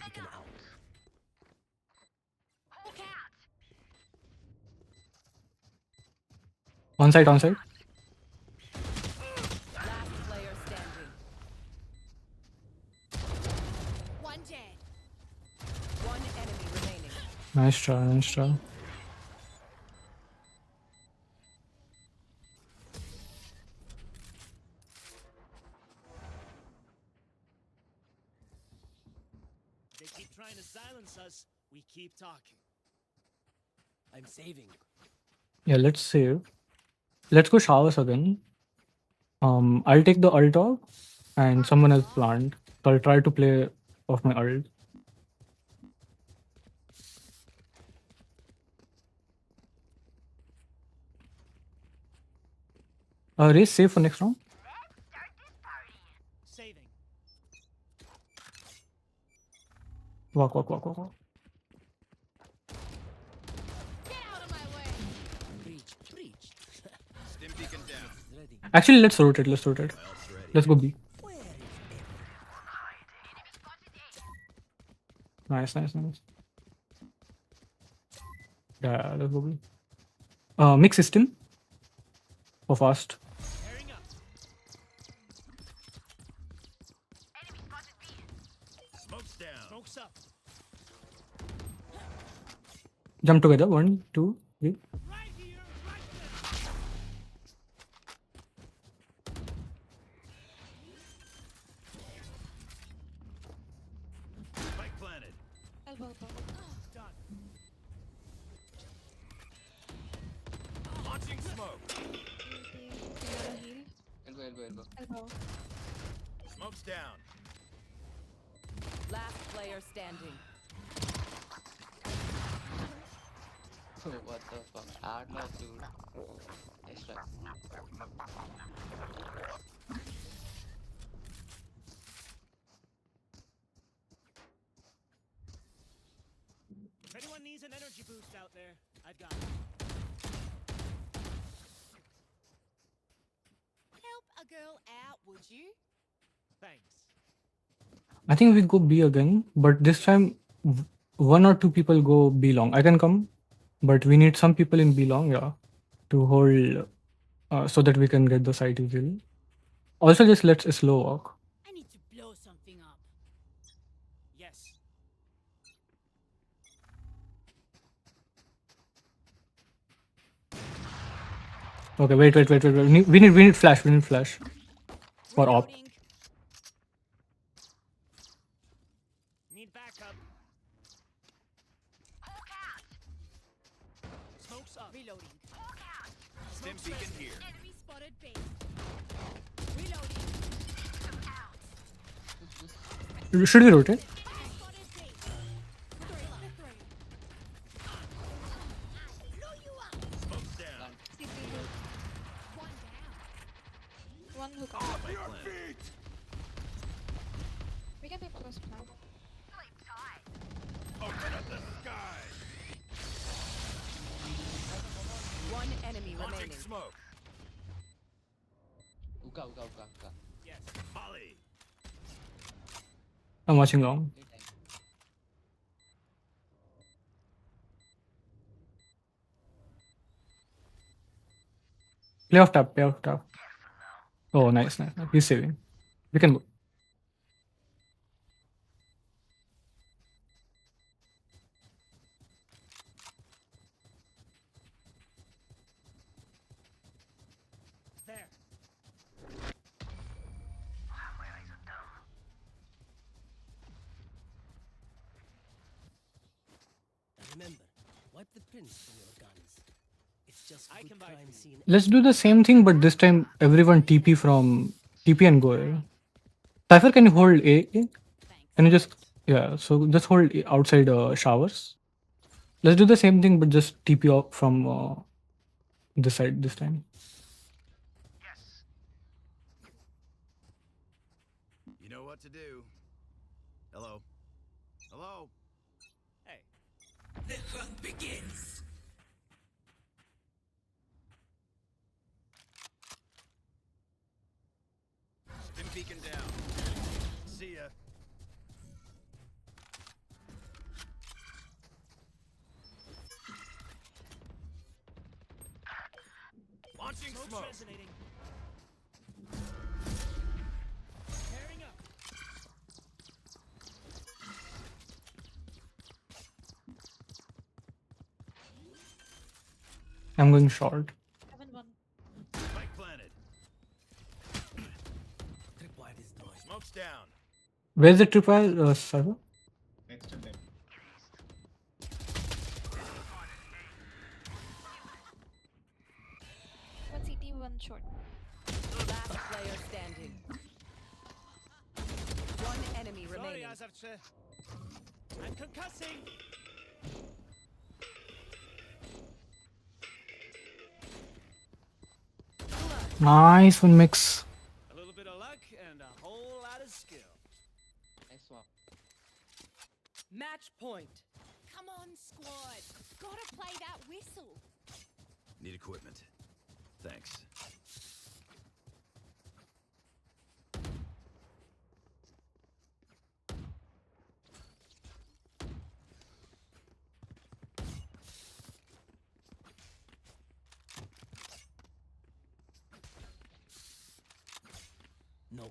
Beacon out. Hawk out. On side. On side. Last player standing. One dead. One enemy remaining. Nice try. Nice try. They keep trying to silence us. We keep talking. I'm saving. Yeah. Let's save. Let's go showers again. I'll take the ult off, and someone else plant. So I'll try to play off my ult. Race safe for next round. Saving. Walk. Get out of my way. Breach. Stim beacon down. Ready. Actually, let's rotate. Let's rotate. Else ready. Let's go B. Where is Nice. Yeah, let's go B. Mix system. For fast. Pairing up. Smoke's down. Smoke's up. Jump together. 1, 2, 3. Right here. Right there. Spike planted. Elbow. Done. Launching smoke. Another heal. Elbow. Elbow. Smoke's down. Last player standing. What the fuck? I don't know, dude. Extra. If anyone needs an energy boost out there, I've got it. Help a girl out, would you? Thanks. I think we go B again, but this time one or two people go B long. I can come, but we need some people in B long, yeah, to hold so that we can get the site easily. Also, just let's slow walk. I need to blow something up. Yes. Okay, wait. We need flash. We need flash for op. Reloading. Need backup. Smoke's up. Reloading. Stim beacon here. Enemy spotted B. Reloading. Should we rotate? Spotted B. Three. Blow you up. Smoke's down. CT hook. One down. One hook. We can be close now. Open up the sky. One enemy Launching remaining. smoke. Uka. Yes. Molly. I'm watching long. Anytime. Play off tap. Oh, nice. He's saving. We can go. There. And remember, wipe the prints from your guns. It's just I good can buy crime for you. scene. Let's do the same thing, but this time everyone TP and go. Yeah. Cypher, can you hold A? Can you just So just hold A outside showers. Let's do the same thing, but just TP off from this side this time. Yes. You know what to do. Hello. Hello. Hey. The hunt begins. Stim beacon down. See ya. Launching Smoke's smoke. resonating. Pairing up. I'm going short. 7-1. Spike planted. Tripwire destroyed. Smoke's down. Where's the tripwire, Cypher? Next and then. One CT, one short. Last player standing. One enemy Sorry, remaining. Azavche. I'm concussing. Nice one mix. A little bit of luck and a whole lot of skill. Nice swap. Match point. Come on, squad. Gotta play that whistle. Need equipment. Thanks. No.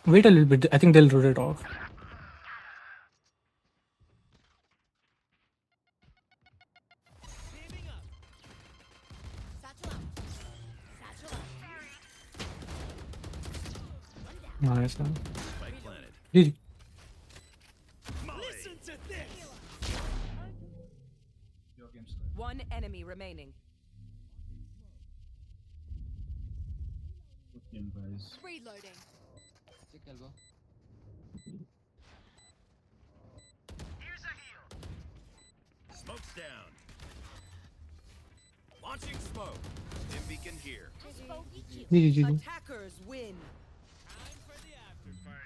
Wait a little bit. I think they'll rotate off. Teaming up. Satchel up. Satchel up. Nice man. Spike planted. GG. Listen to this. Your game's good. One enemy remaining. Kill, guys. Reloading. Check elbow. Here's a heal. Smoke's down. Launching smoke. Dim beacon here. Bogey kill. GG. Attackers win. Time for the after party.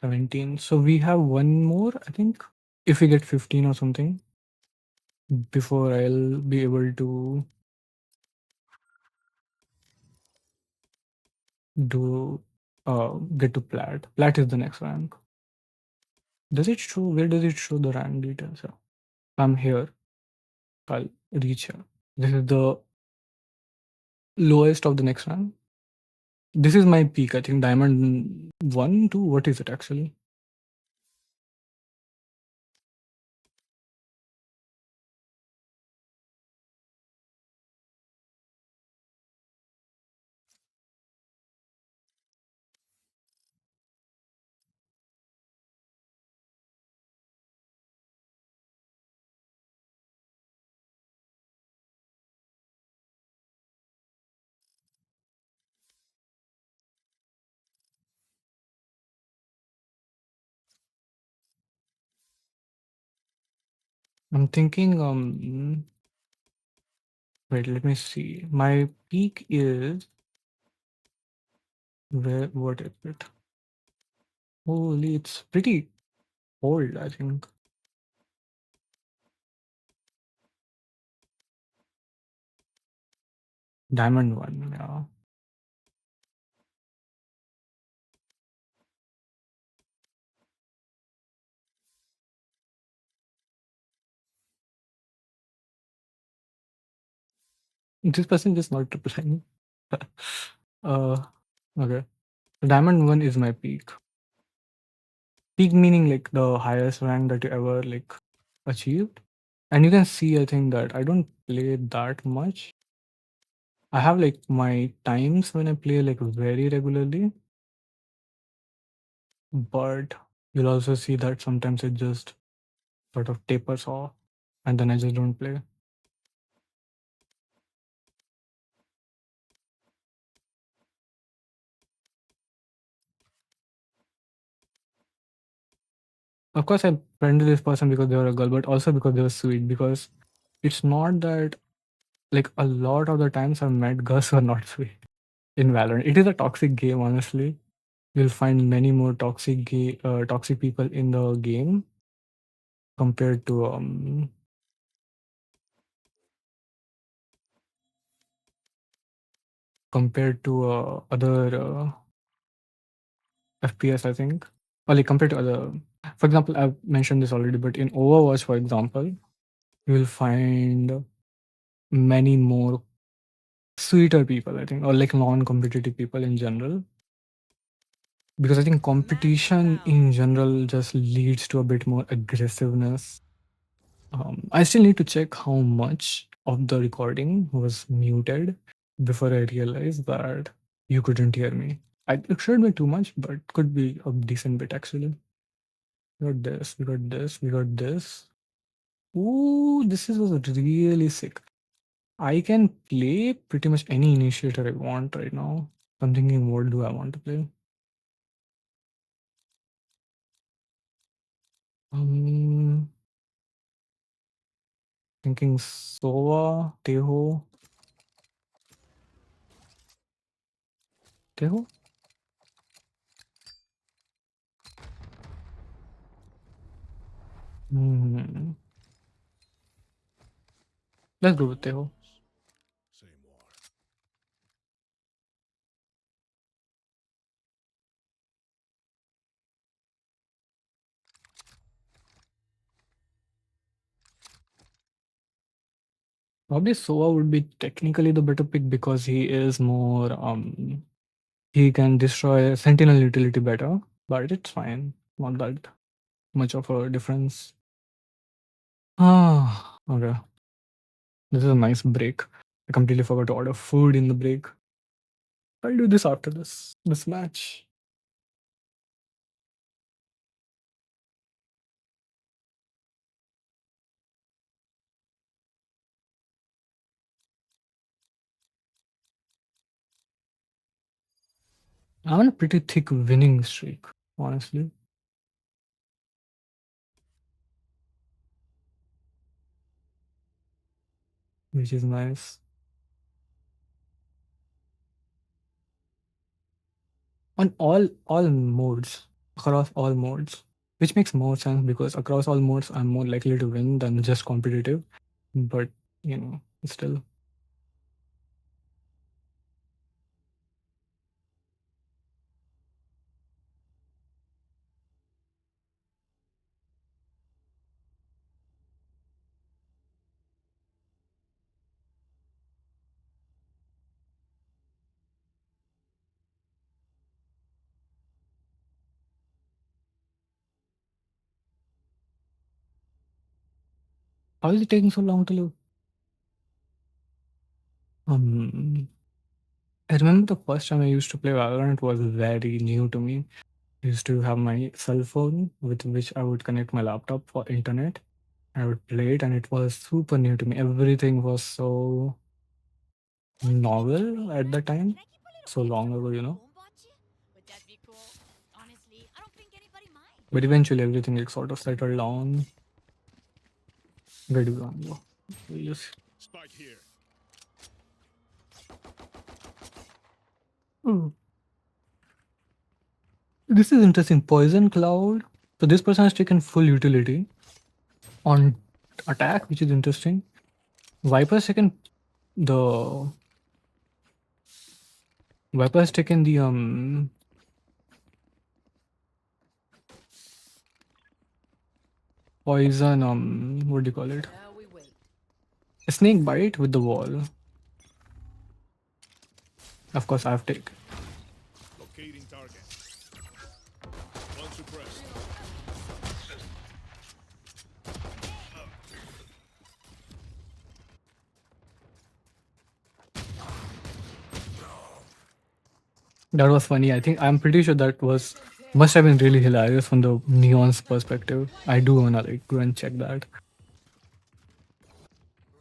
17. So we have one more, I think. If we get 15 or something, before I'll be able to do get to plat. Plat is the next rank. Does it show? Where does it show the rank details? Yeah. I'm here. I'll reach here. This is the lowest of the next rank. This is my peak. I think diamond 1, 2. What is it actually? I'm thinking. Wait. Let me see. My peak is where? What is it? Holy, it's pretty old. I think diamond 1. Yeah. This person just not replying. uh, okay. Diamond 1 is my peak. Peak meaning like the highest rank that you ever like achieved. And you can see, I think that I don't play that much. I have like my times when I play like very regularly, but you'll also see that sometimes it just sort of tapers off and then I just don't play. Of course, I friended this person because they were a girl, but also because they were sweet. Because it's not that like a lot of the times I've met girls who are not sweet in Valorant. It is a toxic game, honestly. You'll find many more toxic people in the game compared to other FPS, I think, or like compared to other. For example, I've mentioned this already, but in Overwatch, for example, you will find many more sweeter people, I think, or like non-competitive people in general. Because I think competition in general just leads to a bit more aggressiveness. I still need to check how much of the recording was muted before I realized that you couldn't hear me. It shouldn't be too much, but could be a decent bit actually. We got this, we got this, we got this. Ooh, was really sick. I can play pretty much any initiator I want right now. I'm thinking, what do I want to play? Um, thinking Sova, Teho. Teho? Hmm. Let's go with Teho. Say more. Probably Sova would be technically the better pick because he is more he can destroy Sentinel utility better, but it's fine. Not that much of a difference. Ah, okay. This is a nice break. I completely forgot to order food in the break. I'll do this after this match. I'm on a pretty thick winning streak, honestly. Which is nice. On all modes, across all modes. Which makes more sense because across all modes I'm more likely to win than just competitive. But still. How is it taking so long to load? I remember the first time I used to play Valorant was very new to me. I used to have my cell phone with which I would connect my laptop for internet. I would play it and it was super new to me. Everything was so novel at the time. So long ago. Would that be cool? Honestly, I don't think anybody minds. But eventually everything like sort of settled down. Where do we want to go? We'll just Spike here. Hmm. This is interesting. Poison Cloud. So this person has taken full utility on attack, which is interesting. Viper's taken the Viper has taken the poison what do you call it? Now we wait. A snake bite with the wall. Of course I've taken. Locating target. One suppressed. That was funny. I think I'm pretty sure that must have been really hilarious from the Neon's perspective. I do wanna like go and check that.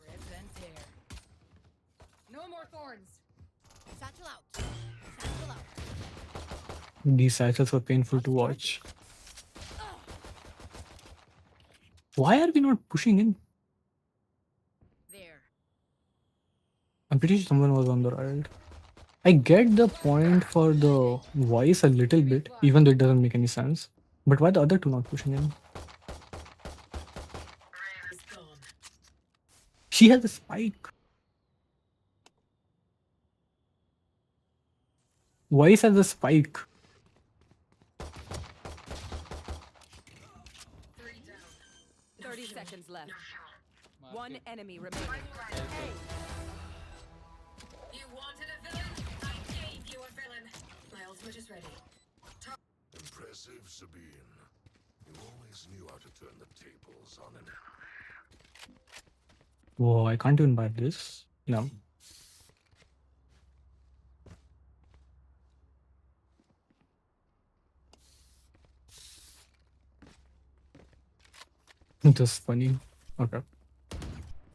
Rip and tear. No more thorns. Satchel out. Satchel out. These satchels were painful to watch. Why are we not pushing in? There. I'm pretty sure someone was on the right. I get the point for the voice a little bit, even though it doesn't make any sense. But why the other two not pushing in? She has a spike. Voice has a spike. 30 seconds left. Market. One enemy remaining. You wanted a villain? I gave you a villain. My ultimate is ready. Impressive, Sabine. You always knew how to turn the tables on an enemy. Whoa, I can't even buy this. No. Just funny. Okay.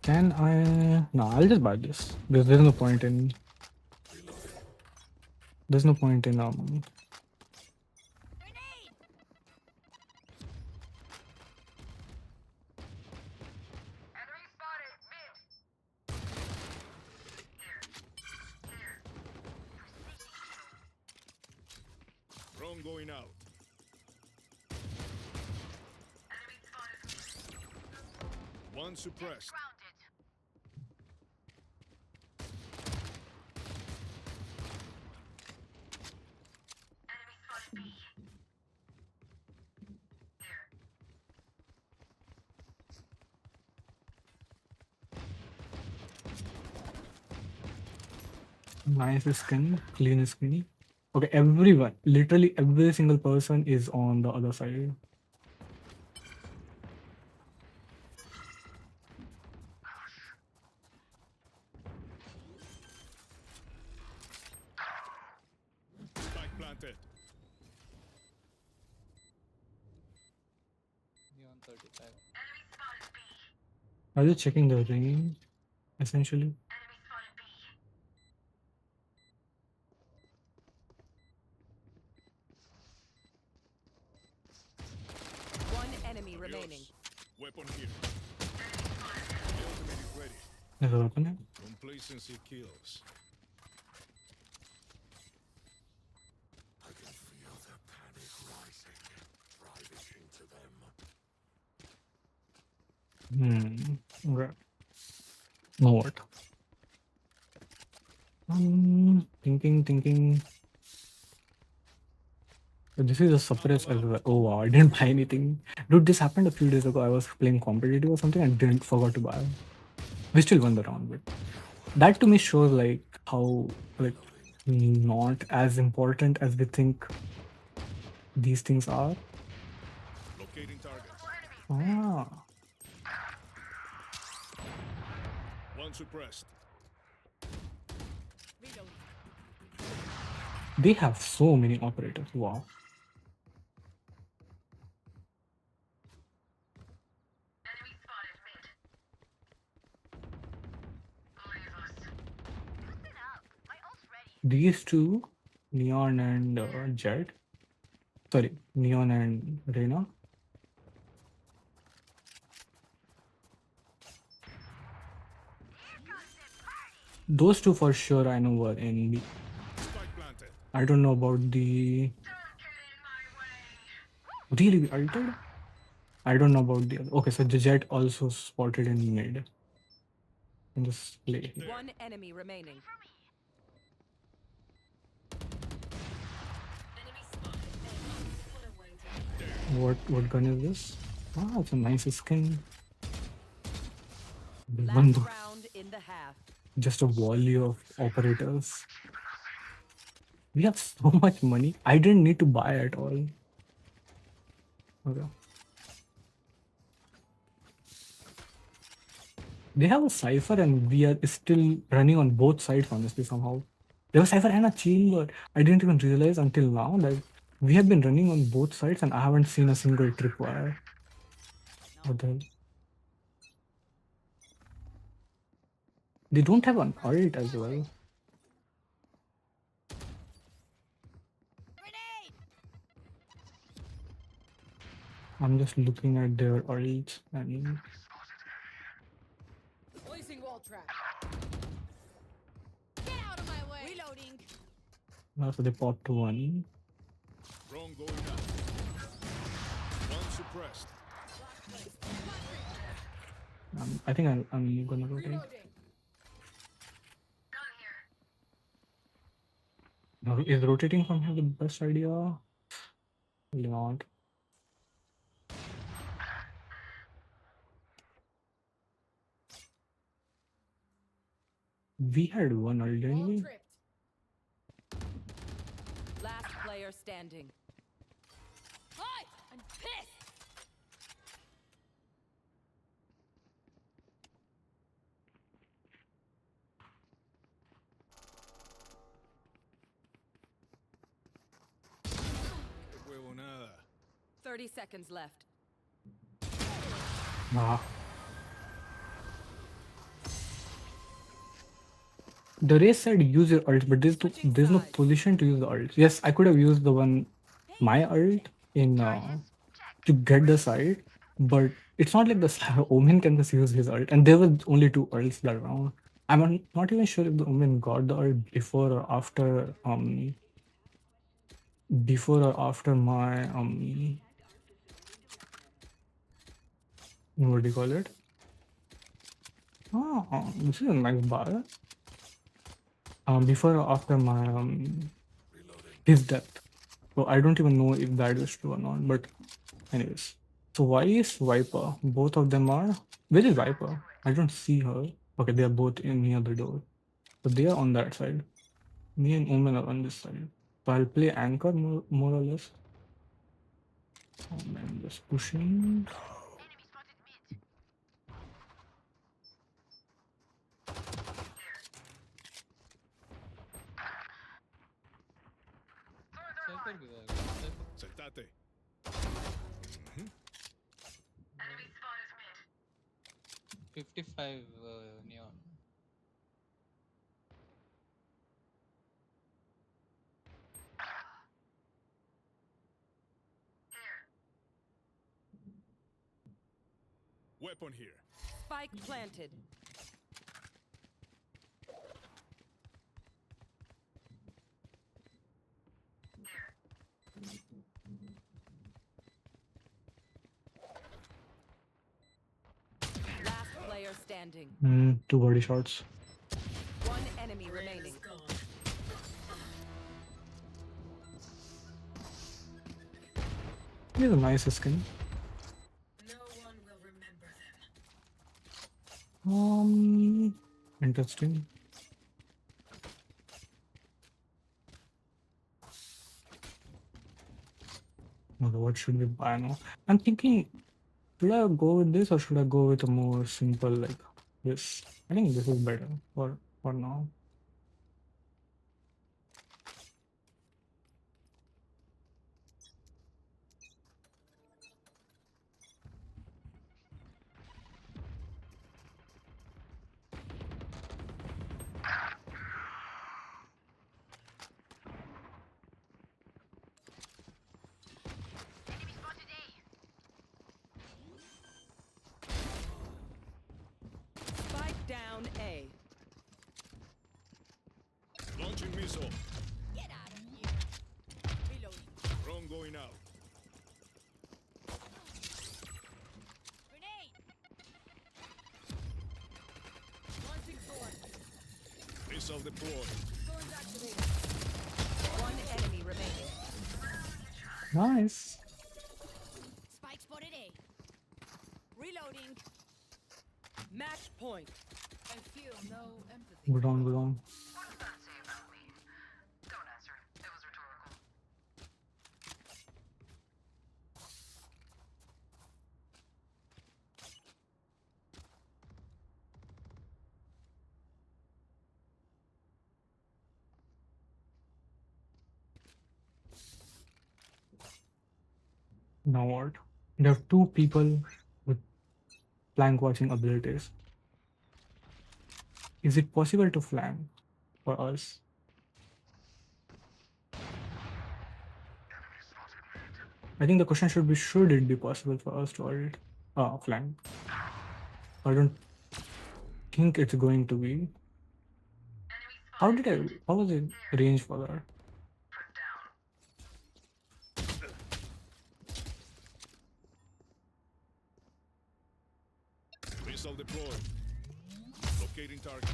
Can I? No, I'll just buy this. There's no point in. There's no point in Enemy spotted mid. Drone going out. Enemy spotted. One suppressed. Grounded. Enemy spotted B. nice skin, clean skin. Okay, everyone, literally every single person is on the other side. 35. Are you checking the range, essentially? One enemy remaining. Weapon here. The ultimate is ready. Is it open? Complacency kills. I can feel their panic rising, driving into them. Okay. Now what? Thinking. This is a surprise as well. Oh wow, I didn't buy anything. Dude, this happened a few days ago. I was playing competitive or something and didn't forgot to buy. We still won the round, but that to me shows like how like not as important as we think these things are. Locating targets. Ah, One suppressed. they have so many operators. Wow. Enemy spotted mid. Leave us. Listen up. My ult's ready. These two, Neon and Jet. Sorry, Neon and Reina. Those two for sure I know were in the. Spike planted. I don't know about the. Don't get in my way. Really altered? I don't know about the other. Okay, so the Jet also spotted in mid. In this play. One enemy remaining. Enemy spotted. What a way to What gun is this? Ah, it's a nice skin. Last round in the half. Just a volley of operators. We have so much money. I didn't need to buy at all. Okay. They have a cipher and we are still running on both sides, honestly, somehow. They have a cipher and a chamber. I didn't even realize until now that we have been running on both sides and I haven't seen a single tripwire. What the hell? They don't have an ult as well. I'm just looking at their ults and Placing wall trap. Get out of my way. Reloading. so they popped one. Drone going up. One suppressed. I think I'm gonna rotate. Now, is rotating from here the best idea? Probably not. We had one ult, didn't we? Last player standing. Hi, I'm pissed. Qué huevonada. 30 seconds left. Nah. The race said use your ult, but there's no position to use the ult. Yes, I could have used the one my ult in to get the side, but it's not like the Omen can just use his ult, and there were only two ults that round. I'm not even sure if the Omen got the ult before or after my what do you call it? Oh, this is a nice bar. Before or after my his death. So I don't even know if that is true or not. But anyways, so why is Viper? Both of them are. Where is Viper? I don't see her. Okay, they are both in near the door. So they are on that side. Me and Omen are on this side. So I'll play anchor more or less. Omen just pushing. Sniper भी है, sniper. Sentate. 55 neon. Weapon here. Spike planted. Last player standing. Two body shots. One enemy remaining. He has a nice skin. No one will remember them. Interesting. Okay, what should we buy now? I'm thinking, should I go with this or should I go with a more simple like this? I think this is better for now. Enemy spotted A. Spike down A. Launching missile. Get out of here. Reloading. Drone going out. Grenade. Launching sword. Missile deployed. Swords activated. One enemy remaining. Nice. Spike spotted A. Reloading. Match point. I feel no empathy. Good on, good on. What does that say about me? Don't answer. It was rhetorical. Now what? You have two people with flank watching abilities. Is it possible to flank for us? I think the question should be, should it be possible for us to ult flank? I don't think it's going to be. How was it range for that? Missile deployed. Locating target.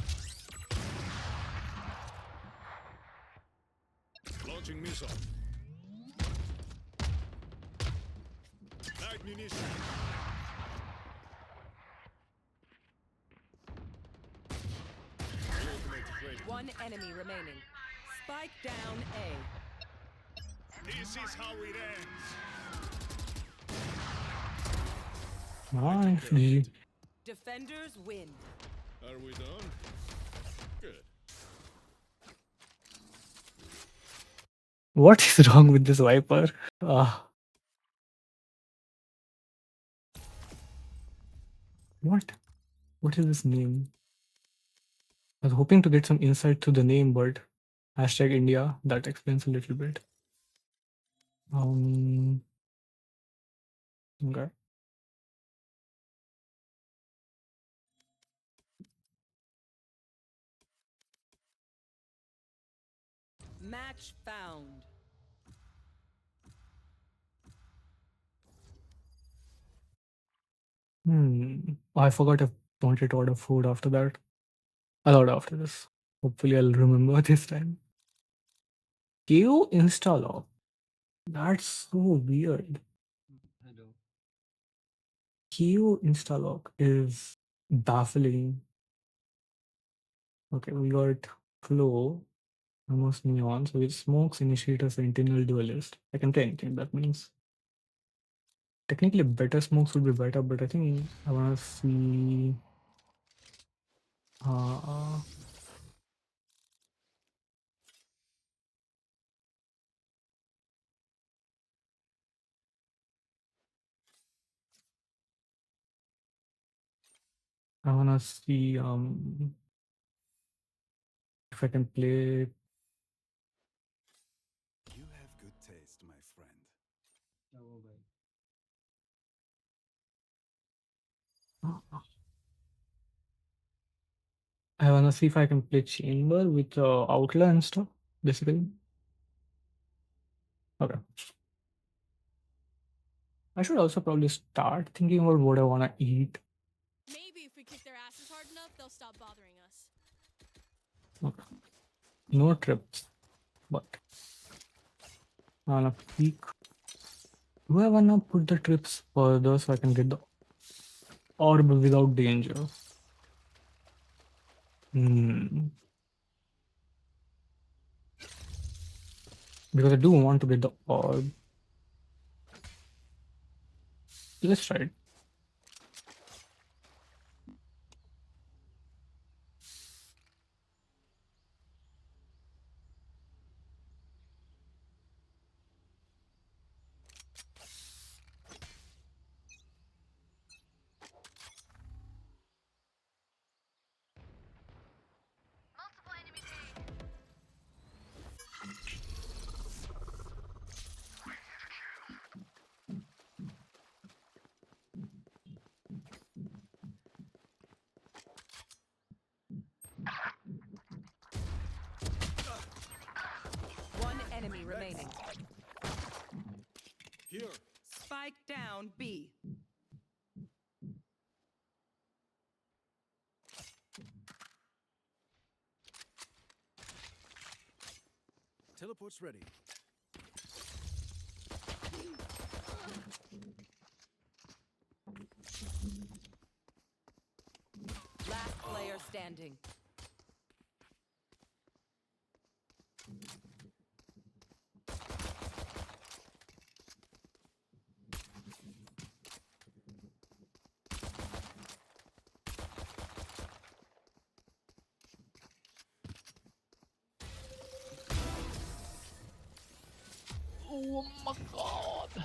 Launching missile. Light munition. Ultimate is ready. One enemy remaining. Spike down A. This is how it ends. Nice. GG. Defenders win. Are we done? Good. What is wrong with this Viper? What? What is this name? I was hoping to get some insight to the name, but hashtag India, that explains a little bit. Okay. Match found. Oh, I forgot I wanted to order food after that. I'll order after this. Hopefully I'll remember this time. KO install. That's so weird. Hello. KO install is baffling. Okay, we got Flow, almost Neon, so it smokes, initiator, sentinel, duelist. I can play anything, that means. Technically, better smokes would be better, but I think I want to see. Uh, I wanna see if I can play. You have good taste, my friend. I wanna see if I can play chamber with outlaw and stuff. Basically, okay. I should also probably start thinking about what I wanna eat. Maybe if we kick their asses hard enough, they'll stop bothering us. Okay. No trips, but I wanna peek. Do I wanna put the trips further so I can get the orb without danger? Hmm. Because I do want to get the orb. Let's try it. Multiple enemies A. One enemy remaining. Here. Spike down B. Teleport's ready. Last player standing. Oh my god.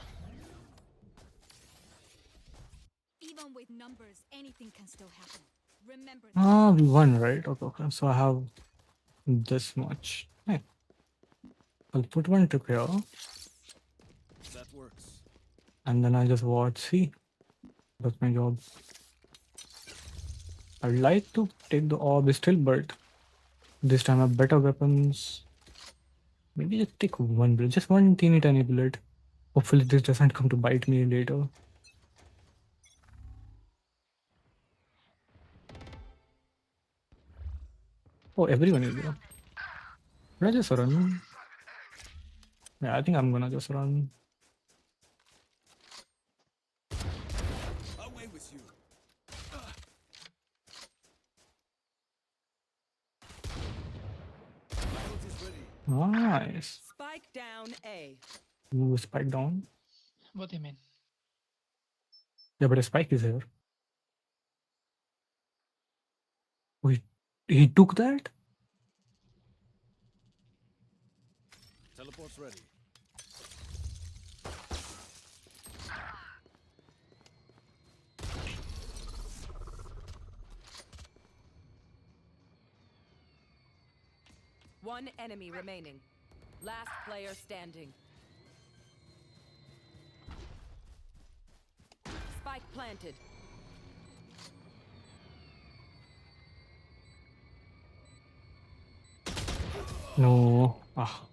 Even with numbers, anything can still happen. Remember that. We won, right? Okay, okay. So I have this much. Hey, I'll put one trip here, That works. and then I just watch. See, that's my job. I'd like to take the orb still, but this time I have better weapons. Maybe just take one bullet, just one teeny tiny bullet. Hopefully this doesn't come to bite me later. Oh, everyone is there. Should I just run? Yeah, I think I'm gonna just run. Away with you. Ult is ready. Nice. Spike down A. Ooh, spike down. What do you mean? Yeah, but a spike is here. Wait, he took that? Teleport's ready. One enemy remaining. Last player standing. Spike planted. No. Ah,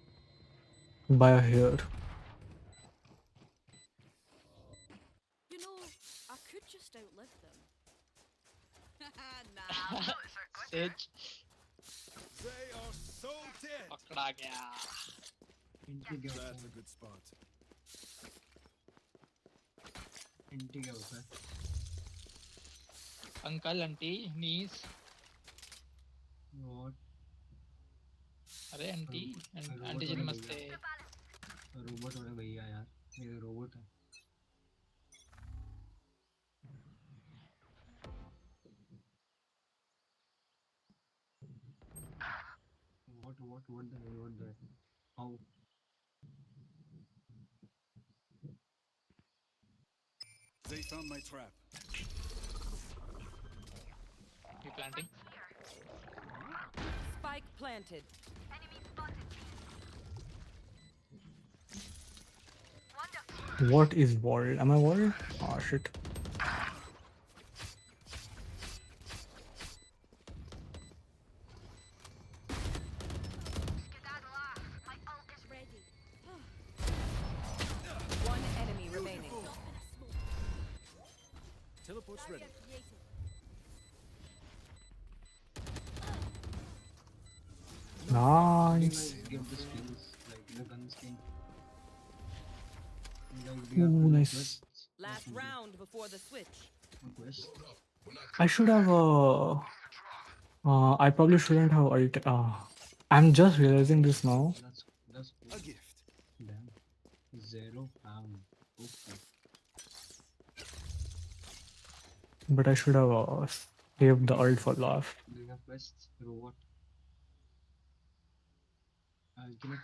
by here. You know, I could just outlive them. Nah, those are good. Sage They are so dead. पकड़ा गया. That's a good spot. Uncle, auntie, niece. अरे aunty aunty जी नमस्ते. They found my trap. Be planting. Spike planted. What is walled? Am I walled? Oh shit. Ready. One enemy remaining. Teleport's ready. Created. Nice. Give the skins, like the gun skin. Ooh, nice. Last round before the switch. Quest. I should have I probably shouldn't have I'm just realizing this now. That's A cool. gift. Damn. Zero pound. Okay. But I should have saved the ult for last. Do you have quests? Robot. Can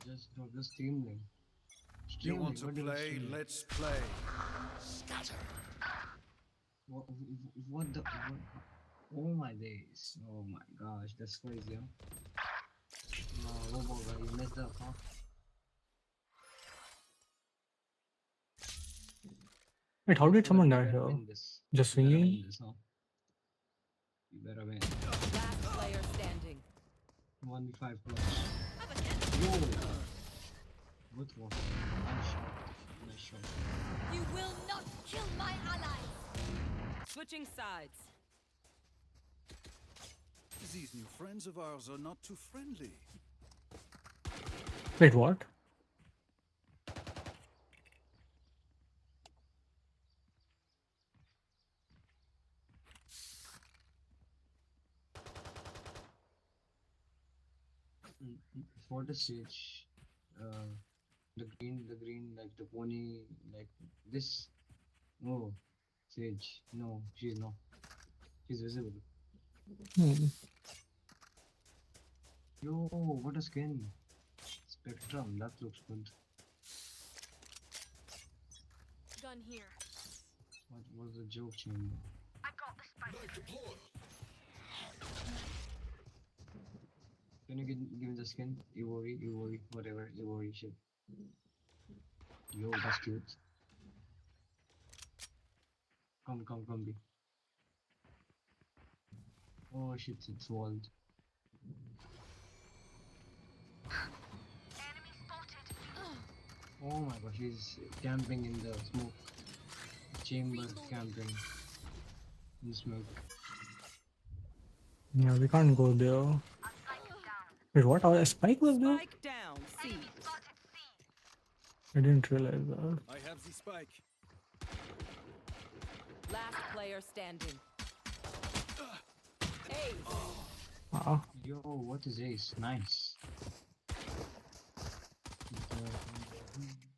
just drop the stream link. You Stream want link. to What do you play? stream link? Let's play. What, what the? What, oh my days. Oh my gosh. That's crazy, huh? No, Robo guy, you messed up, huh? Wait, how did So someone you die better here? win this. Just You better swinging? win this, huh? You better win. Last player standing. 1v5 plus. Yo! Good one. Nice shot. Nice shot. You will not kill my allies. Switching sides. These new friends of ours are not too friendly. Wait, what? For the stage, the green, like the pony, like this. No, Sage. No, she's not. She's visible. Hmm. Yo, what a skin! Spectrum, that looks good. Gun here. What was the joke chamber? I got the spike. Can you give me the skin? Ivory, whatever, Ivory shit. Yo, that's cute. Come, B. Oh shit, it's walled. Enemy spotted. Oh my gosh, he's camping in the smoke. Chamber camping in smoke. Yeah, we can't go there. A spike is down. Wait, what? A spike was there? Spike down. C. Enemy spotted C. I didn't realize that. I have the spike. Last player standing. Ace. Ah, Yo, what is ace? Nice.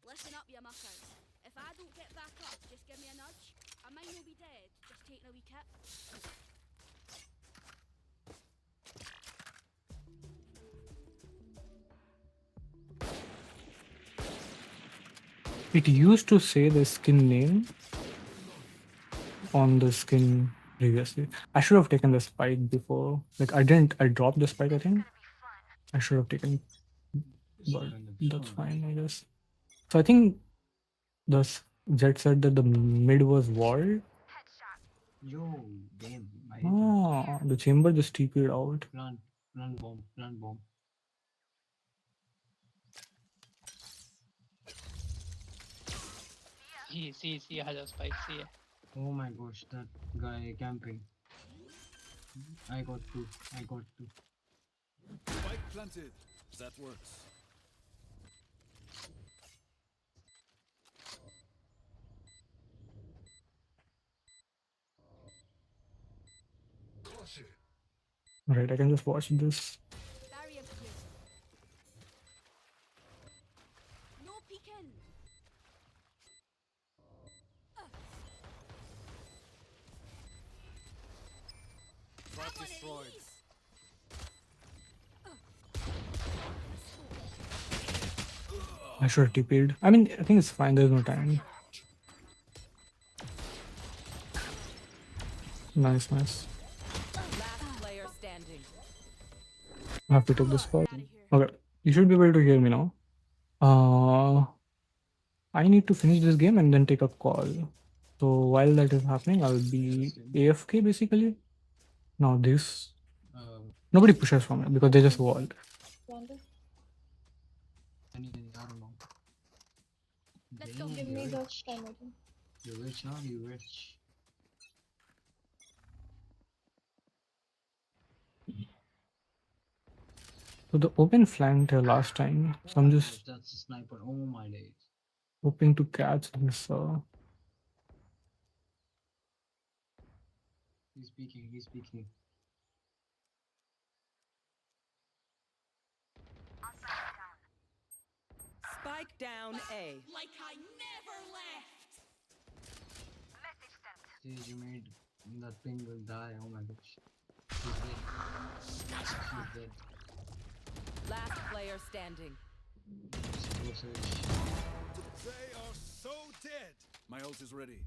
Listen up, you muckers. If I don't get back up, just give me a nudge. I might not be dead, just taking a wee kip. it used to say the skin name on the skin previously. I should have taken the spike before. Like I didn't. I dropped the spike. I think I should have taken, but that's fine. I guess. So I think the Jet said that the mid was walled. Headshot. Yo, damn, I hit him. Ah, the chamber just TP'd out. Plant bomb. See, I have spike. See. Oh my gosh, that guy camping. I got two. Spike planted. That works. Clutch it. Right, I can just watch this. Barrier here. No peeking. Trap destroyed. I should have TP'd. I mean, I think it's fine. There's no time. Nice, nice. Last player standing. I have to take this call. Get out of here. Okay, you should be able to hear me now. I need to finish this game and then take a call. So while that is happening, I'll be AFK basically. Now this. Nobody pushes from it because they just walled. Wanda, I don't know. Let's go. Damn, give you're me rich. Dutch time again. You're rich, huh? You rich. So the open flanked her last time. So I'm just That's a sniper. Oh my days. hoping to catch this. He's speaking. He's speaking. Spike down A. Like I never left. Stage, you made that thing will die. Oh my gosh. He's dead. He's dead. Last player standing. Go Sage. They are so dead. My ult is ready.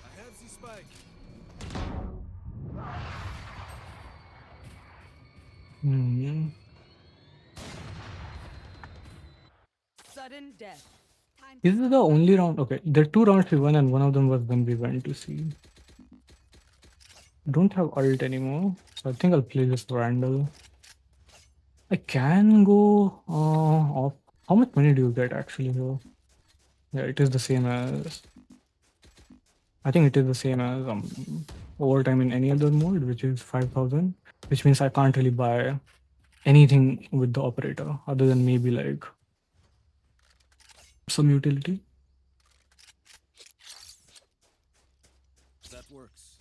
I have the spike. Hmm. Sudden death. Time This is the only round. Okay, there are 2 rounds we won, and one of them was when we went to see. Don't have ult anymore, so I think I'll play this Randall. I can go off. How much money do you get actually here? Yeah, it is the same as. I think it is the same as overtime in any other mode, which is 5,000, which means I can't really buy anything with the operator other than maybe like some utility. That works.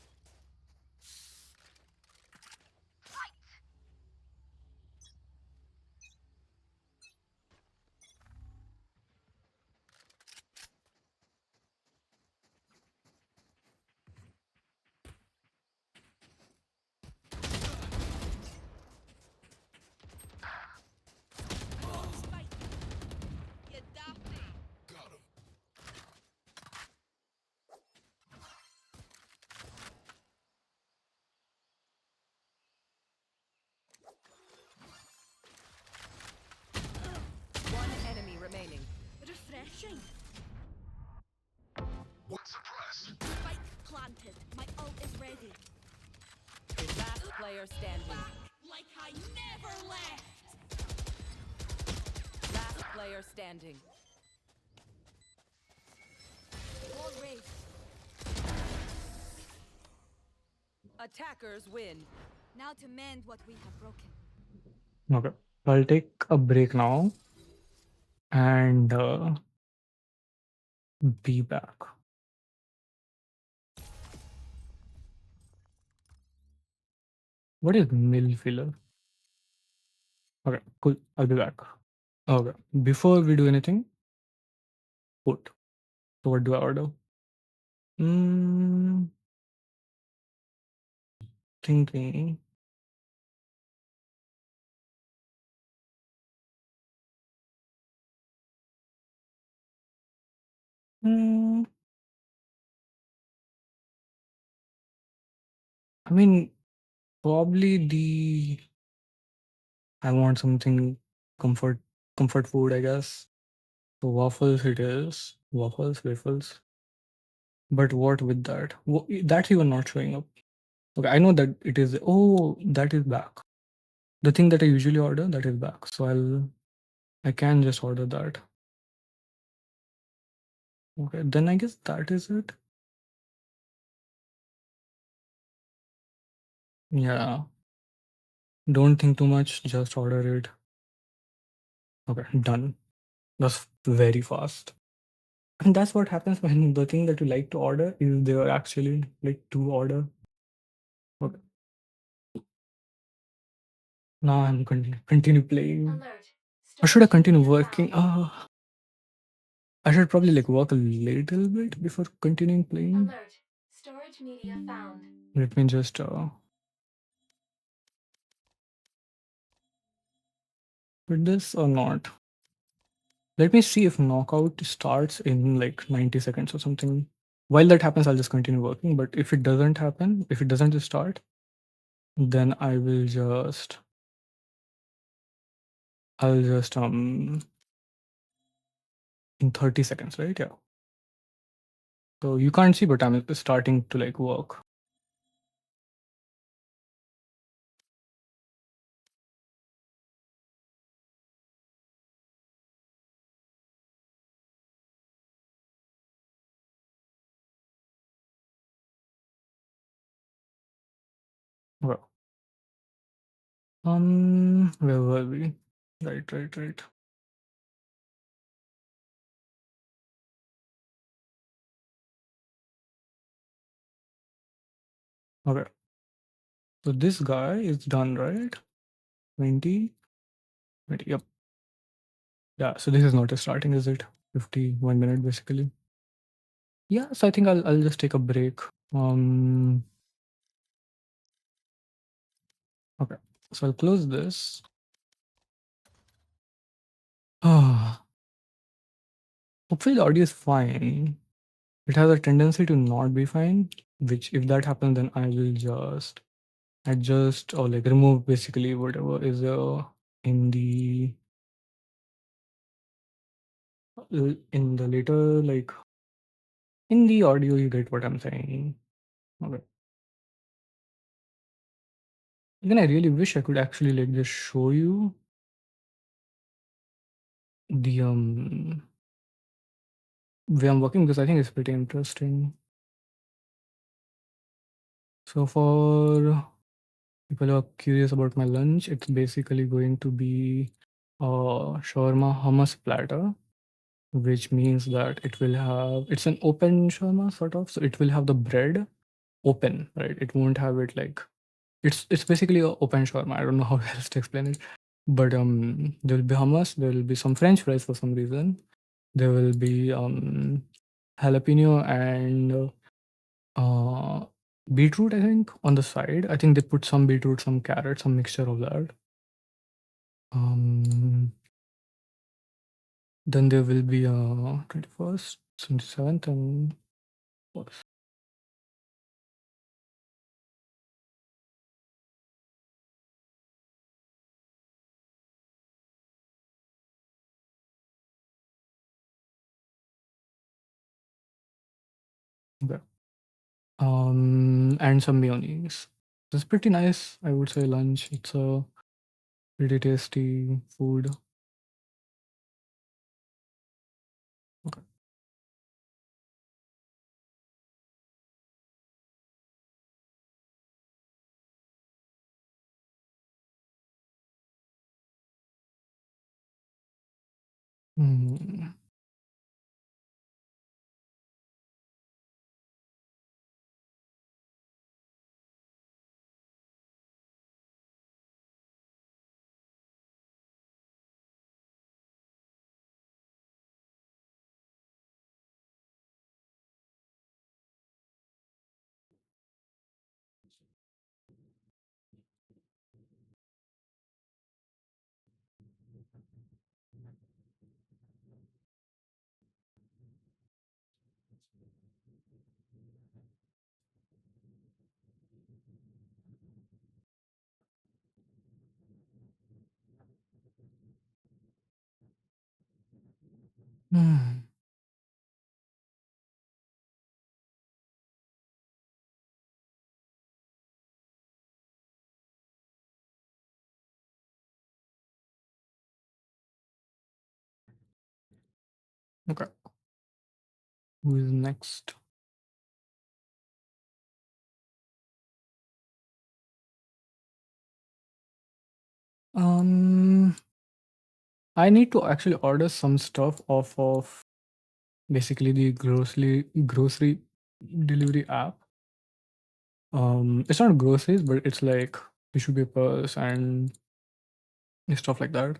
spike. You daft. Got him. One enemy remaining. Refreshing. What's the press? Spike planted. My ult is ready. Last player standing. Like I never left. Last player standing. War race. Attackers win. Now to mend what we have broken. Okay, I'll take a break now and be back. What is mill filler? Okay, cool. I'll be back. Okay, before we do anything, put. So what do I order? Thinking. Mm, I mean, probably the. I want something comfort food, I guess. So waffles it is. Waffles. But what with that? That's even not showing up. Okay, I know that it is. Oh, that is back. The thing that I usually order, that is back. So I can just order that. Okay, then I guess that is it. Yeah. Don't think too much, just order it. Okay, done. That's very fast. And that's what happens when the thing that you like to order is there actually like to order. Okay. Now I'm continue playing. Alert. Or should I Storage continue unit working? found. I should probably like work a little bit before continuing playing. Alert. Storage media found. Let me just put this or not. Let me see if knockout starts in like 90 seconds or something. While that happens, I'll just continue working. But if it doesn't happen, if it doesn't start, then I'll just in 30 seconds, right? Yeah. So you can't see, but I'm starting to like work. Well, where were we? Right. Okay. So this guy is done, right? 20, 20. Yep. Yeah. So this is not a starting, is it? 51 minute basically. Yeah. So I think I'll just take a break. Okay. So I'll close this. Ah. Hopefully the audio is fine. It has a tendency to not be fine, which if that happens, then I will just adjust or like remove basically whatever is in the in the later like in the audio. You get what I'm saying. Okay. Then I really wish I could actually like just show you the way I'm working, because I think it's pretty interesting. So for people who are curious about my lunch, it's basically going to be a shawarma hummus platter, which means that it's an open shawarma sort of, so it will have the bread open, right? It won't have it like it's basically a open shawarma. I don't know how else to explain it, but there will be hummus, there will be some French fries for some reason, there will be jalapeno and beetroot, I think, on the side. I think they put some beetroot, some carrot, some mixture of that. Then there will be 21st, 27th, and what? Okay. And some mayonnaise. It's pretty nice, I would say, lunch. It's a pretty tasty food. Okay. Hmm. Hmm. Okay. Who is next? Um, I need to actually order some stuff off of basically the grocery delivery app. It's not groceries, but it's like tissue papers and stuff like that.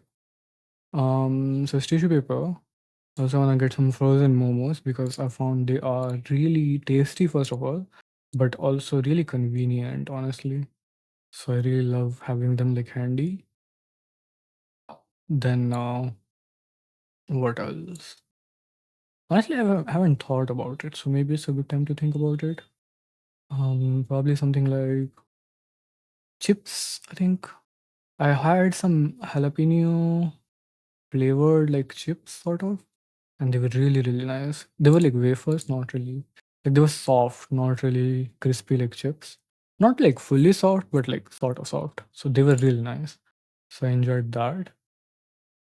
So it's tissue paper. I also want to get some frozen momos because I found they are really tasty, first of all, but also really convenient, honestly. So I really love having them like handy. Then what else? Honestly, I haven't thought about it, so maybe it's a good time to think about it. Probably something like chips, I think. I had some jalapeno flavored like chips, sort of, and they were really, really nice. They were like wafers, not really. Like they were soft, not really crispy like chips. Not like fully soft, but like sort of soft. So they were really nice. So I enjoyed that.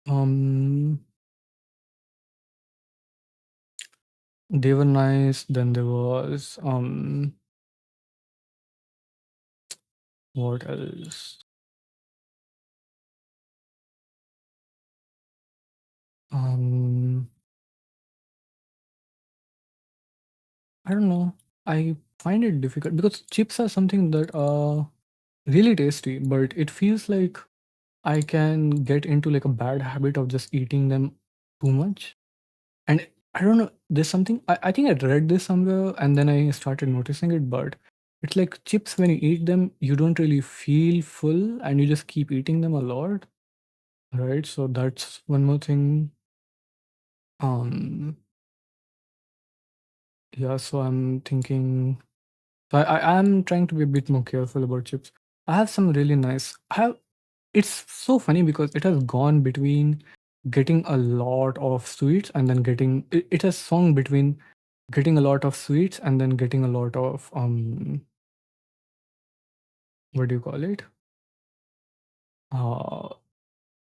Um, they were nice. Then there was what else? Um, I don't know. I find it difficult because chips are something that are really tasty, but it feels like I can get into like a bad habit of just eating them too much. And I don't know, there's something I think I read this somewhere and then I started noticing it, but it's like chips when you eat them, you don't really feel full and you just keep eating them a lot. Right. So that's one more thing. Um yeah, so I'm thinking so I'm trying to be a bit more careful about chips. I have some really nice I have it's so funny because it has gone between getting a lot of sweets and then it has swung between getting a lot of sweets and then getting a lot of what do you call it? Uh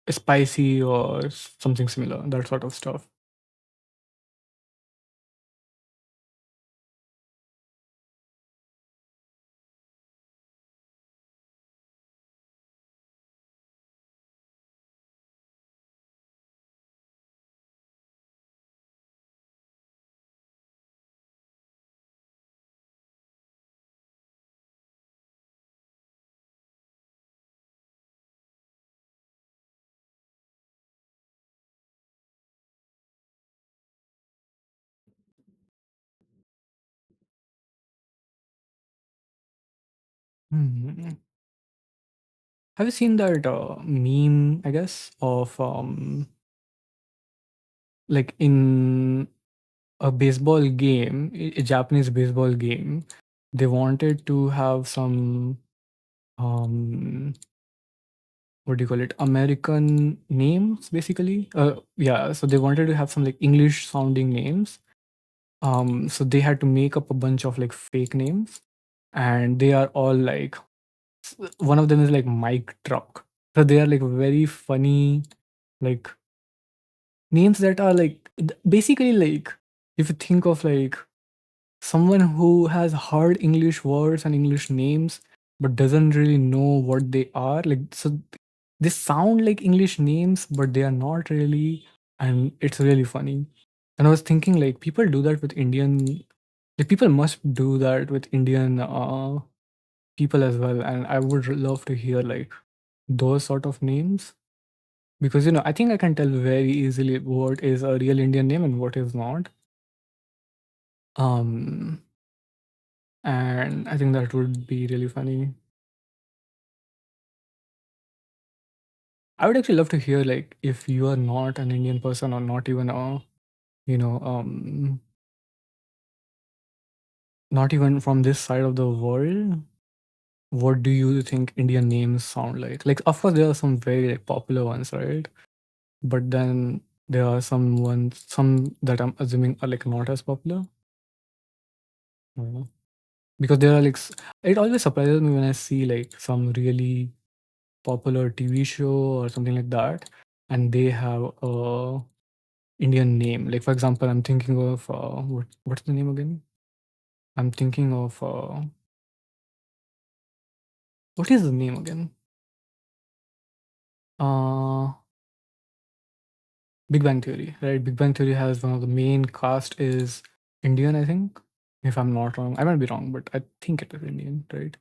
Spicy or something similar, that sort of stuff. Hmm. Have you seen that meme, I guess, of like in a baseball game, a Japanese baseball game, they wanted to have some um what do you call it, American names basically. Yeah, so they wanted to have some like English sounding names. So they had to make up a bunch of like fake names, and they are all like one of them is like Mike Truck. So they are like very funny, like names that are like basically like if you think of like someone who has hard English words and English names but doesn't really know what they are. Like so they sound like English names, but they are not really, and it's really funny. And I was thinking like people do that with Indian like people must do that with Indian people as well. And I would love to hear like those sort of names. Because I think I can tell very easily what is a real Indian name and what is not. Um and I think that would be really funny. I would actually love to hear like if you are not an Indian person or not even a you know not even from this side of the world, what do you think Indian names sound like? Like of course there are some very like popular ones, right? But then there are some that I'm assuming are like not as popular. Because there are like it always surprises me when I see like some really popular TV show or something like that, and they have a Indian name. Like for example, I'm thinking of what's the name again? I'm thinking of what is the name again? Uh, Big Bang Theory, right? Big Bang Theory has one of the main cast is Indian, I think. If I'm not wrong, I might be wrong, but I think it is Indian, right?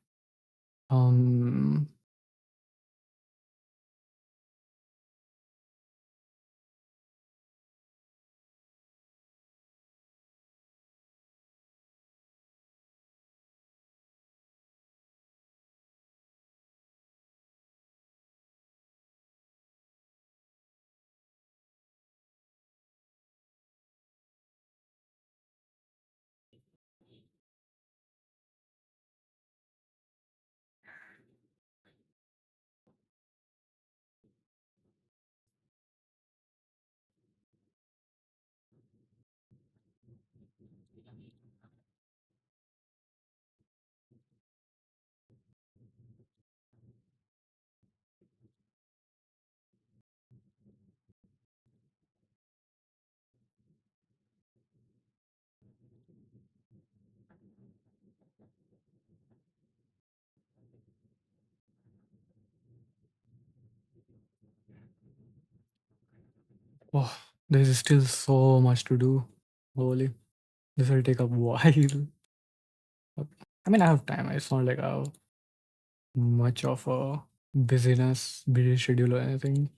Um, Oh, there's still so much to do. Holy, this will take a while. I mean, I have time. It's not like I have much of a busy schedule or anything.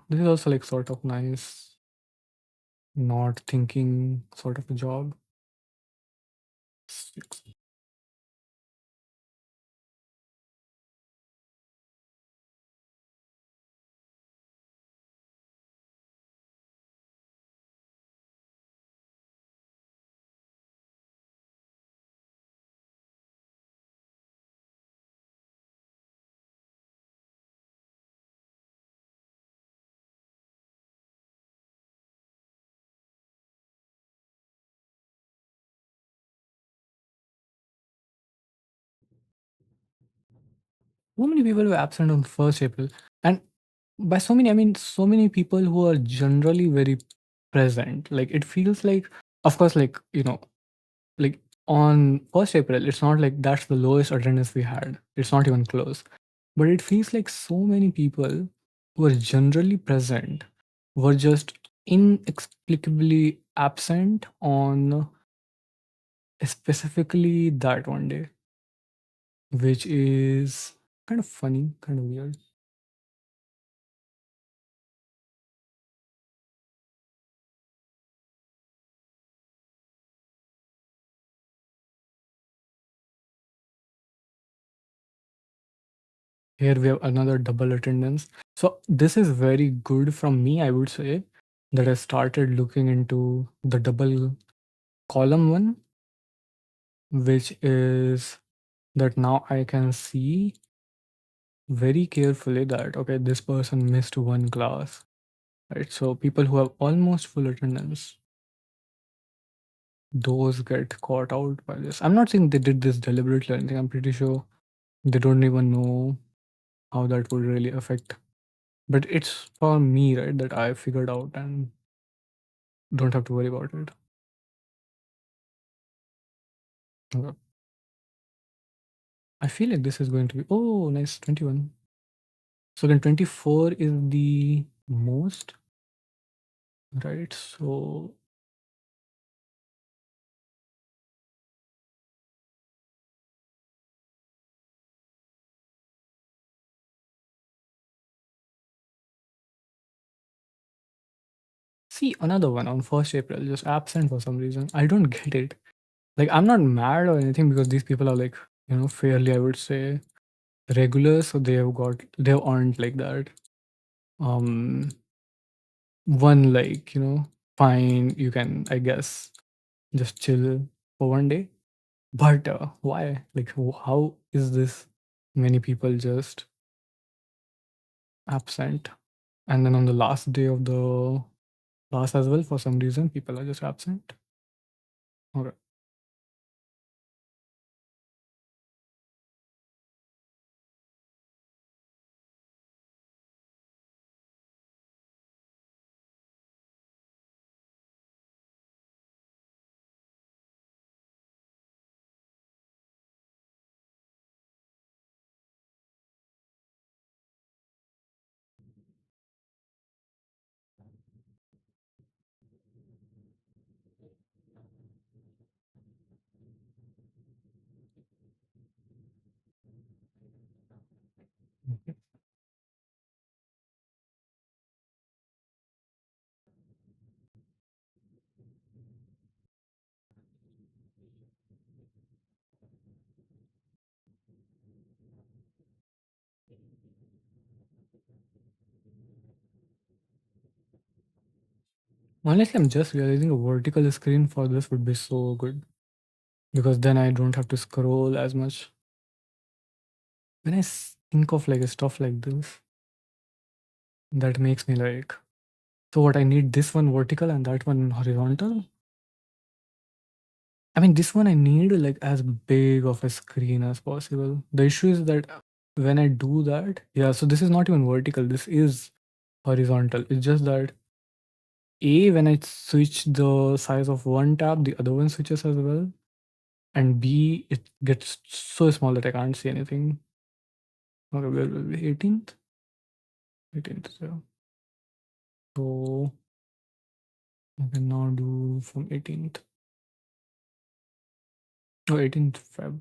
This is also like sort of nice, not thinking sort of a job. Six. So many people were absent on 1st April. And by so many, I mean so many people who are generally very present. Like it feels like, of course, like, like on 1st April, it's not like that's the lowest attendance we had. It's not even close. But it feels like so many people who are generally present were just inexplicably absent on specifically that one day, which is kind of funny, kind of weird. Here we have another double attendance. So this is very good from me, I would say, that I started looking into the double column one, which is that now I can see very carefully that, okay, this person missed one class, right? So people who have almost full attendance, those get caught out by this. I'm not saying they did this deliberately or anything. I'm pretty sure they don't even know how that would really affect. But it's for me, right, that I figured out and don't have to worry about it. Okay. I feel like this is going to be, oh, nice, 21. So then 24 is the most, right? So see another one on 1st April, just absent for some reason. I don't get it. Like I'm not mad or anything because these people are like, fairly, I would say, regular. So they've earned like that. Um One, like, fine, you can, I guess, just chill for one day. But why? Like, how is this many people just absent? And then on the last day of the class as well, for some reason, people are just absent. Okay. Honestly, I'm just realizing a vertical screen for this would be so good because then I don't have to scroll as much. When I think of like stuff like this, that makes me like, so what, I need this one vertical and that one horizontal? I mean, this one I need like as big of a screen as possible. The issue is that when I do that, yeah, so this is not even vertical, this is horizontal. It's just that A, when I switch the size of one tab, the other one switches as well. And B, it gets so small that I can't see anything. Okay, where will be 18th? 18th, yeah. So I can now do from 18th. Oh, 18th Feb.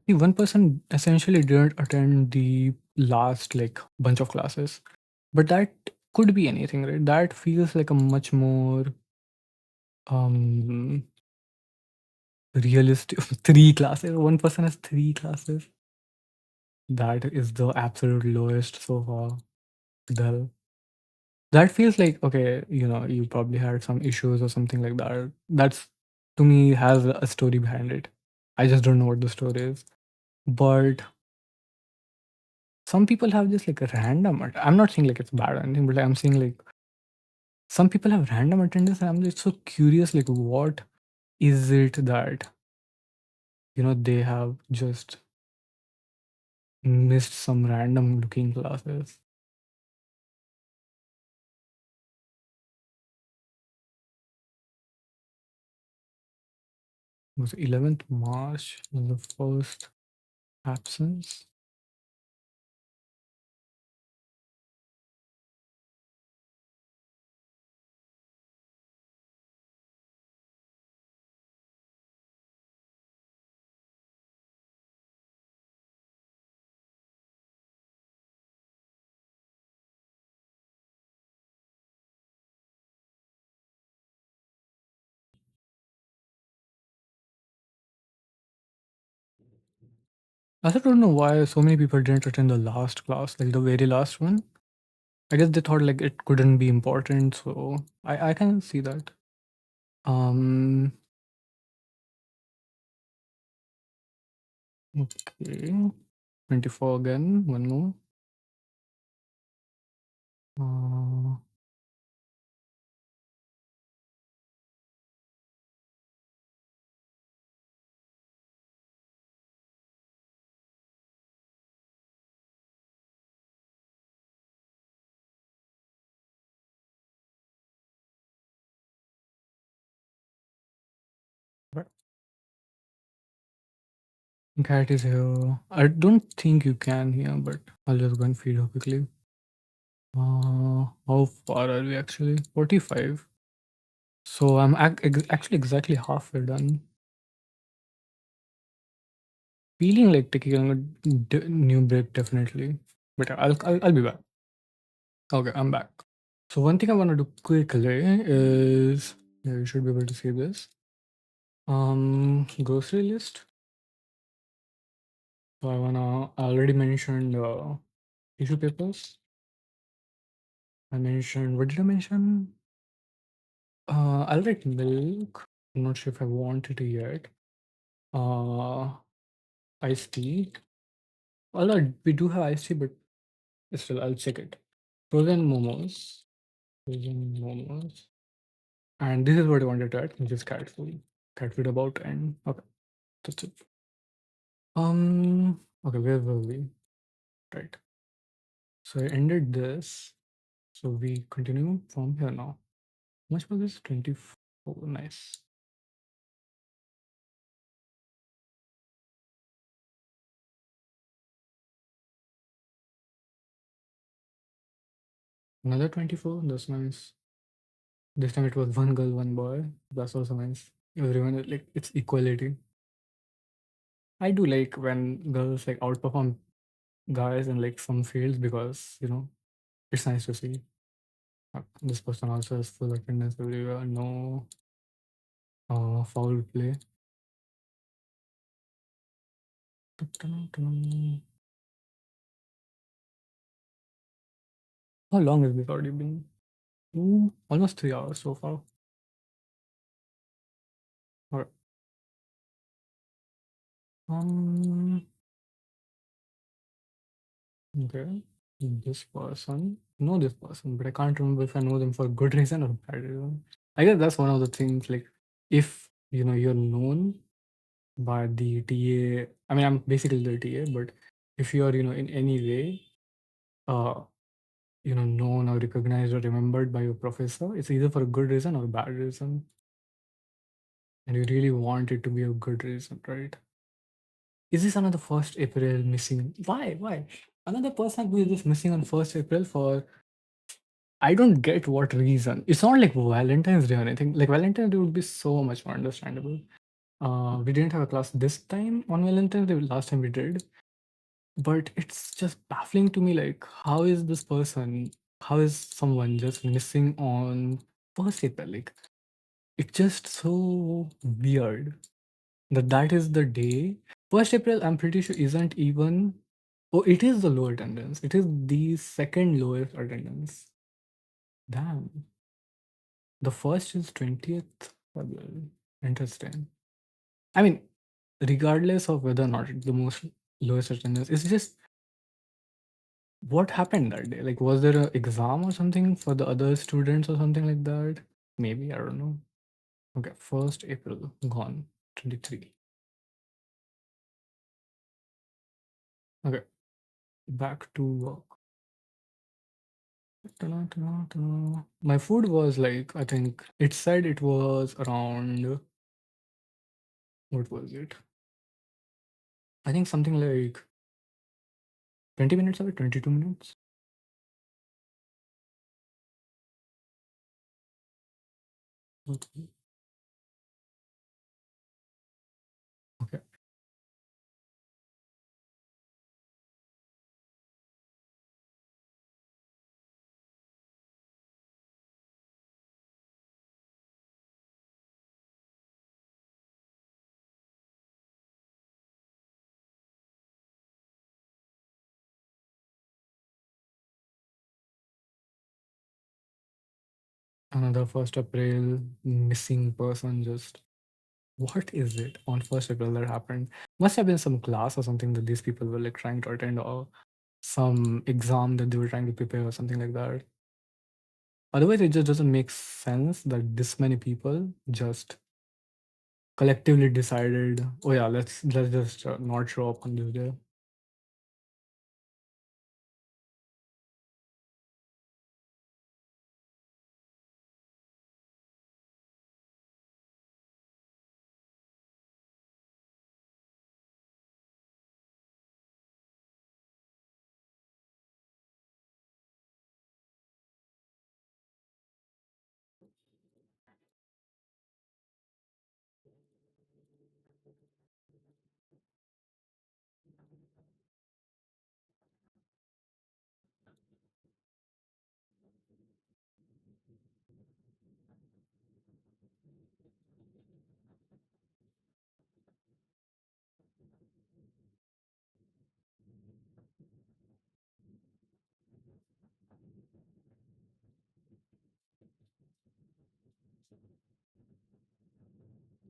See, one person essentially didn't attend the last like bunch of classes, but that could be anything, right? That feels like a much more um realistic. Three classes. One person has three classes. That is the absolute lowest so far. Dull. That feels like okay, you probably had some issues or something like that. That's to me has a story behind it. I just don't know what the story is. But some people have just like a random I'm not saying like it's bad or anything, but I'm saying like some people have random attendance and I'm just so curious like what is it that they have just missed some random looking classes. It was 11th March was the first absence. I also don't know why so many people didn't attend the last class, like the very last one. I guess they thought like it couldn't be important, so I can see that. Um okay. 24 again, one more. Uh, but cat is here. I don't think you can here, but I'll just go and feed her quickly. How far are we actually? 45. So I'm actually exactly halfway done. Feeling like taking a new break definitely, but I'll be back. Okay, I'm back. So one thing I want to do quickly is you should be able to see this. Grocery list. So I already mentioned tissue papers. I mentioned what did I mention? I'll write milk. I'm not sure if I want it yet. Uh, iced tea. Although we do have iced tea, but still I'll check it. Frozen momos. Frozen momos. And this is what I wanted to add, which is cat food. Cat food about and okay, that's it. Okay, where were we? Right. So I ended this. So we continue from here now. How much was this? 24. Nice. Another 24. That's nice. This time it was one girl, one boy. That's also nice. Everyone is like it's equality. I do like when girls like outperform guys in like some fields because it's nice to see. This person also has full attendance everywhere. No foul play. How long has this already been? Almost 3 hours so far. Alright. Um. Okay. This person, know this person, but I can't remember if I know them for good reason or bad reason. I guess that's one of the things. Like, if you're known by the TA. I mean, I'm basically the TA, but if you're in any way, uh, known or recognized or remembered by your professor, it's either for a good reason or a bad reason, and you really want it to be a good reason, right? Is this another first April missing? Why? Why? Another person who is just missing on first April for I don't get what reason. It's not like Valentine's Day or anything. Like Valentine's Day would be so much more understandable. We didn't have a class this time on Valentine's Day. Last time we did, but it's just baffling to me. Like, how is this person? How is someone just missing on first April? Like, it's just so weird that is the day. First April, I'm pretty sure isn't even. Oh, it is the low attendance. It is the second lowest attendance. Damn. The first is 20th February. Interesting. I mean, regardless of whether or not it's the most lowest attendance, it's just what happened that day. Like, was there an exam or something for the other students or something like that? Maybe, I don't know. Okay, 1st April, gone. 23. Okay, back to work. Ta-da, ta-da, ta-da. My food was like, I think it said it was around, what was it? I think something like 20 minutes away, 22 minutes. Okay. Okay. Another 1st April missing person. Just what is it on 1st April that happened? Must have been some class or something that these people were like trying to attend, or some exam that they were trying to prepare or something like that. Otherwise, it just doesn't make sense that this many people just collectively decided, oh yeah, let's just not show up on this day.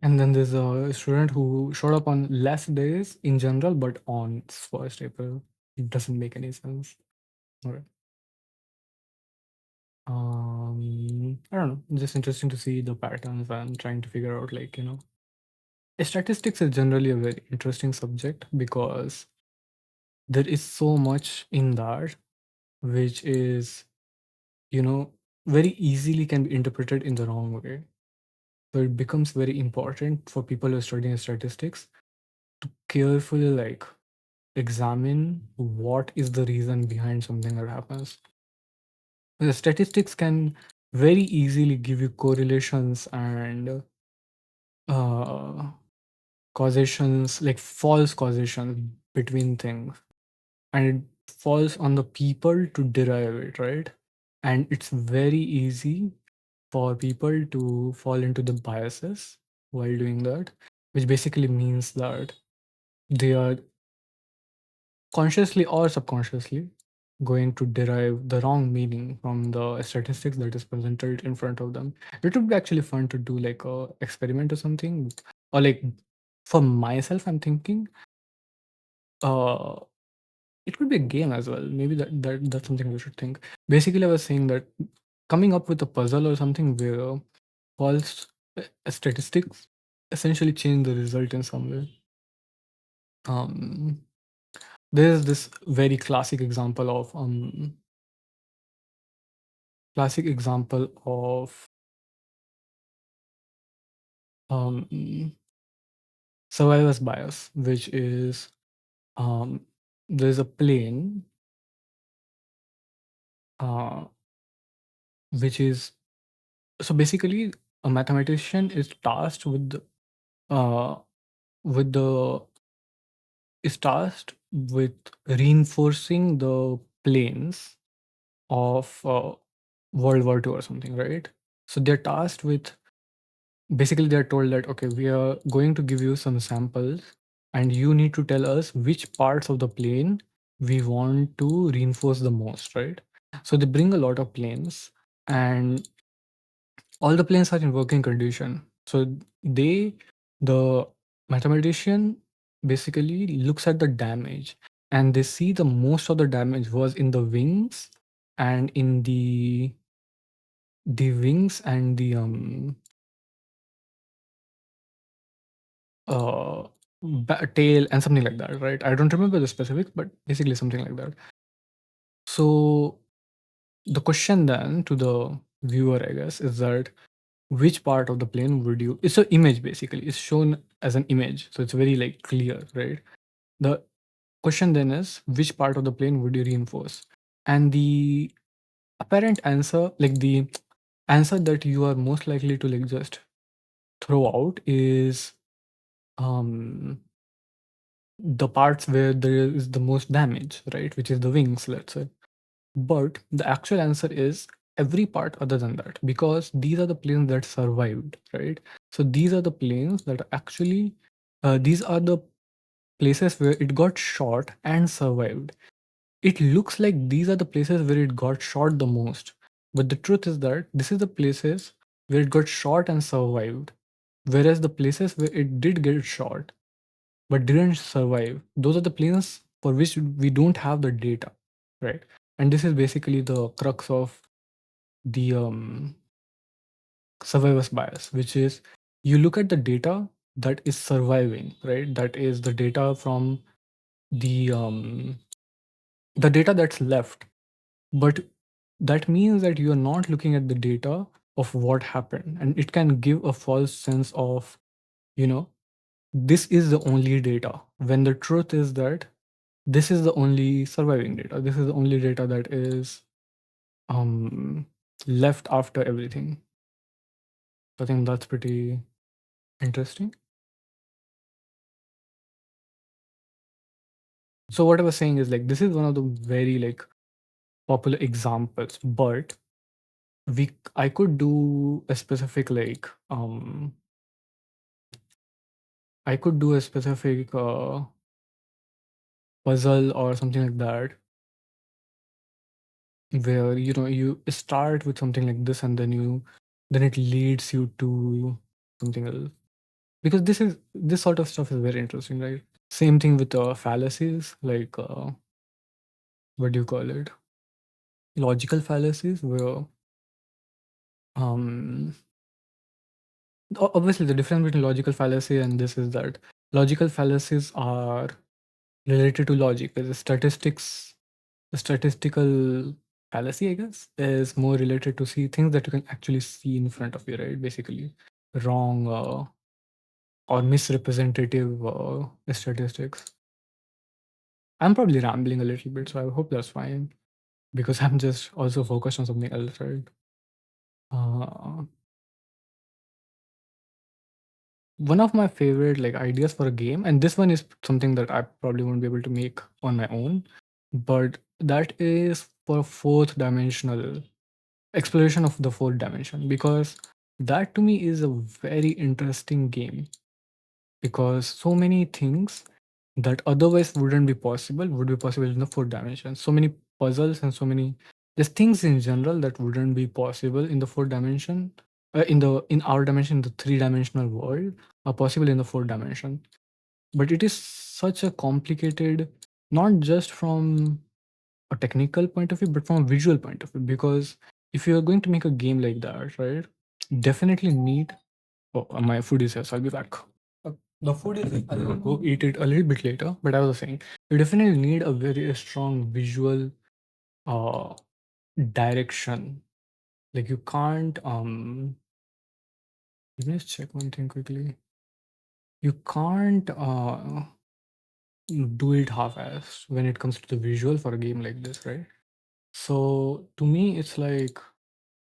And then there's a student who showed up on less days in general, but on 1st April. It doesn't make any sense. Okay. I don't know. Just interesting to see the patterns and trying to figure out, like, statistics is generally a very interesting subject because there is so much in that which is, you know, very easily can be interpreted in the wrong way. So it becomes very important for people who are studying statistics to carefully like examine what is the reason behind something that happens. The statistics can very easily give you correlations and uh, causations, like false causations between things, and it falls on the people to derive it, right? And it's very easy for people to fall into the biases while doing that, which basically means that they are consciously or subconsciously going to derive the wrong meaning from the statistics that is presented in front of them. It would be actually fun to do like a experiment or something, or like for myself, I'm thinking it could be a game as well. Maybe that's something we should think. Basically, I was saying that coming up with a puzzle or something where false statistics essentially change the result in some way. Um, there's this very classic example of um, survivor's bias, which is um, there's a plane uh, which is so basically a mathematician is tasked uh, with the is tasked with reinforcing the planes of World War II or something, right? So they're tasked with basically they're told that okay, we are going to give you some samples and you need to tell us which parts of the plane we want to reinforce the most, right? So they bring a lot of planes and all the planes are in working condition. So the mathematician basically looks at the damage and they see the most of the damage was in the wings and in the wings and the uh tail and something like that, right? I don't remember the specifics, but basically something like that. So the question then to the viewer, I guess, is that which part of the plane would you it's an image basically, it's shown as an image, so it's very like clear, right? The question then is which part of the plane would you reinforce, and the apparent answer, like the answer that you are most likely to like just throw out is um the parts where there is the most damage, right, which is the wings, let's say. But the actual answer is every part other than that, because these are the planes that survived, right? So these are the planes that actually, these are the places where it got shot and survived. It looks like these are the places where it got shot the most. But the truth is that this is the places where it got shot and survived. Whereas the places where it did get shot but didn't survive, those are the planes for which we don't have the data, right? And this is basically the crux of the survivor's bias, which is you look at the data that is surviving, right? That is the data from the the data that's left. But that means that you are not looking at the data of what happened, and it can give a false sense of, you know, this is the only data, when the truth is that this is the only surviving data. This is the only data that is um left after everything. I think that's pretty interesting. So what I was saying is like this is one of the very like popular examples, but we I could do a specific like I could do a specific puzzle or something like that, where you know you start with something like this and then it leads you to something else, because this sort of stuff is very interesting, right? Same thing with fallacies, like what do you call it, logical fallacies, where um obviously the difference between logical fallacy and this is that logical fallacies are related to logic. The statistics, the statistical fallacy, I guess, is more related to see things that you can actually see in front of you, right? Basically, wrong or misrepresentative statistics. I'm probably rambling a little bit, so I hope that's fine because I'm just also focused on something else, right? Uh, one of my favorite like ideas for a game, and this one is something that I probably won't be able to make on my own, but that is for fourth dimensional exploration of the fourth dimension, because that to me is a very interesting game, because so many things that otherwise wouldn't be possible would be possible in the fourth dimension. So many puzzles and so many there's things in general that wouldn't be possible in the fourth dimension, in our dimension, the three-dimensional world, are possible in the fourth dimension. But it is such a complicated not just from a technical point of view, but from a visual point of view. Because if you are going to make a game like that, right, definitely need. Oh, my food is here, so I'll be back. The food is. I'll go eat it a little bit later. But I was saying, you definitely need a very strong visual uh, direction. Like you can't. Let me just check one thing quickly. You can't do it half-assed when it comes to the visual for a game like this, right? So to me, it's like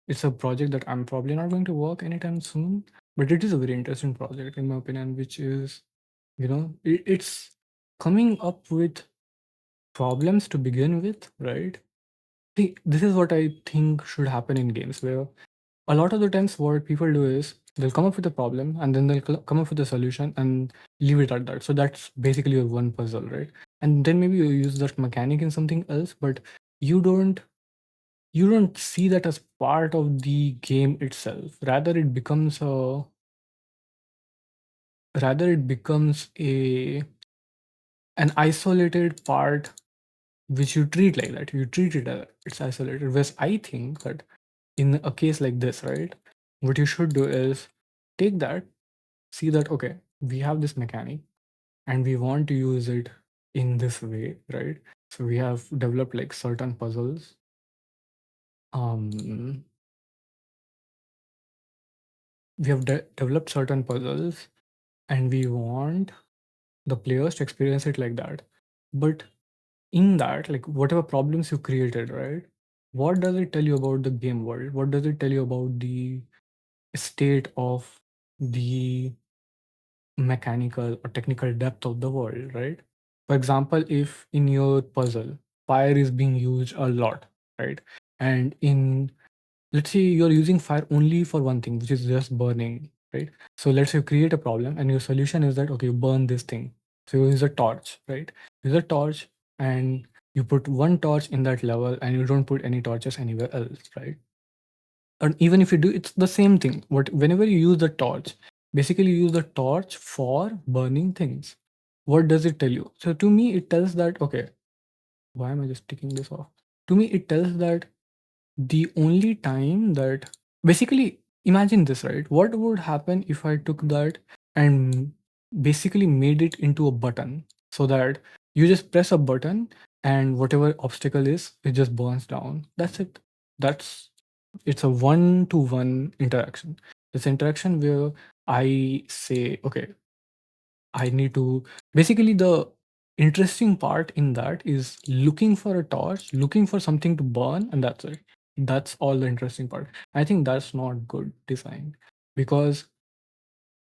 it's a project that I'm probably not going to work anytime soon, but it is a very interesting project in my opinion, which is, it's coming up with problems to begin with, right? See, this is what I think should happen in games, where a lot of the times what people do is they'll come up with a problem and then they'll come up with a solution and leave it at that. So that's basically your one puzzle, right? And then maybe you use that mechanic in something else, but you don't you don't see that as part of the game itself. Rather it becomes a an isolated part which you treat like that. You treat it as it's isolated. Whereas I think that in a case like this, right, what you should do is take that, see that, okay, we have this mechanic and we want to use it in this way, right? So we have developed like certain puzzles. Um, we have developed certain puzzles and we want the players to experience it like that. But in that, like whatever problems you created, right? What does it tell you about the game world? What does it tell you about the state of the mechanical or technical depth of the world, right? For example, if in your puzzle fire is being used a lot, right? And in, let's say you're using fire only for one thing, which is just burning, right? So let's say you create a problem and your solution is that, okay, you burn this thing. So you use a torch, right? Use a torch and you put one torch in that level and you don't put any torches anywhere else, right? And even if you do, it's the same thing. Whenever you use the torch, basically you use the torch for burning things. What does it tell you? So to me, it tells that, okay, why am I just ticking this off? To me, it tells that the only time that, basically, imagine this, right? What would happen if I took that and basically made it into a button, so that you just press a button and whatever obstacle is, it just burns down. That's it. That's It's a one-to-one interaction. It's interaction where I say, okay, I need to, basically, the interesting part in that is looking for a torch, looking for something to burn, and that's it. That's all the interesting part. I think that's not good design, because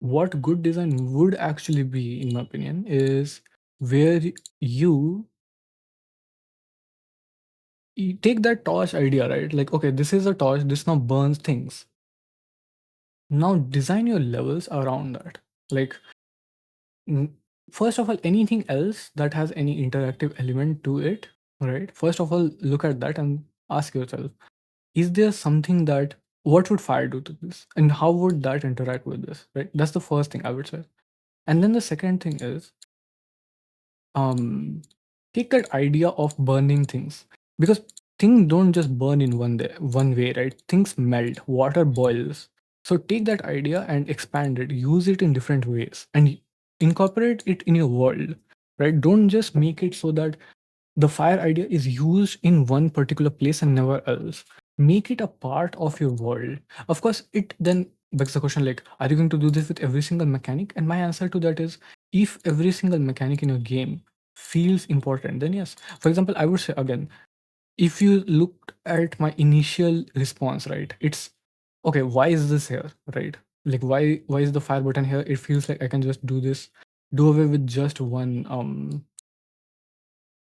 what good design would actually be, in my opinion, is where you take that torch idea, right? Like, okay, this is a torch, this now burns things. Now design your levels around that. Like, mm, first of all, anything else that has any interactive element to it, right? First of all, look at that and ask yourself, is there something that, what would fire do to this? And how would that interact with this, right? That's the first thing I would say. And then the second thing is, um take that idea of burning things, because things don't just burn in one way, right? Things melt, water boils. So take that idea and expand it, use it in different ways, and incorporate it in your world, right? Don't just make it so that the fire idea is used in one particular place and never else. Make it a part of your world. Of course, it then begs the question, like, are you going to do this with every single mechanic? And my answer to that is, if every single mechanic in your game feels important, then yes. For example, I would say again, if you looked at my initial response, right, it's okay, why is this here, right? Like, why is the fire button here? It feels like I can just do away with just one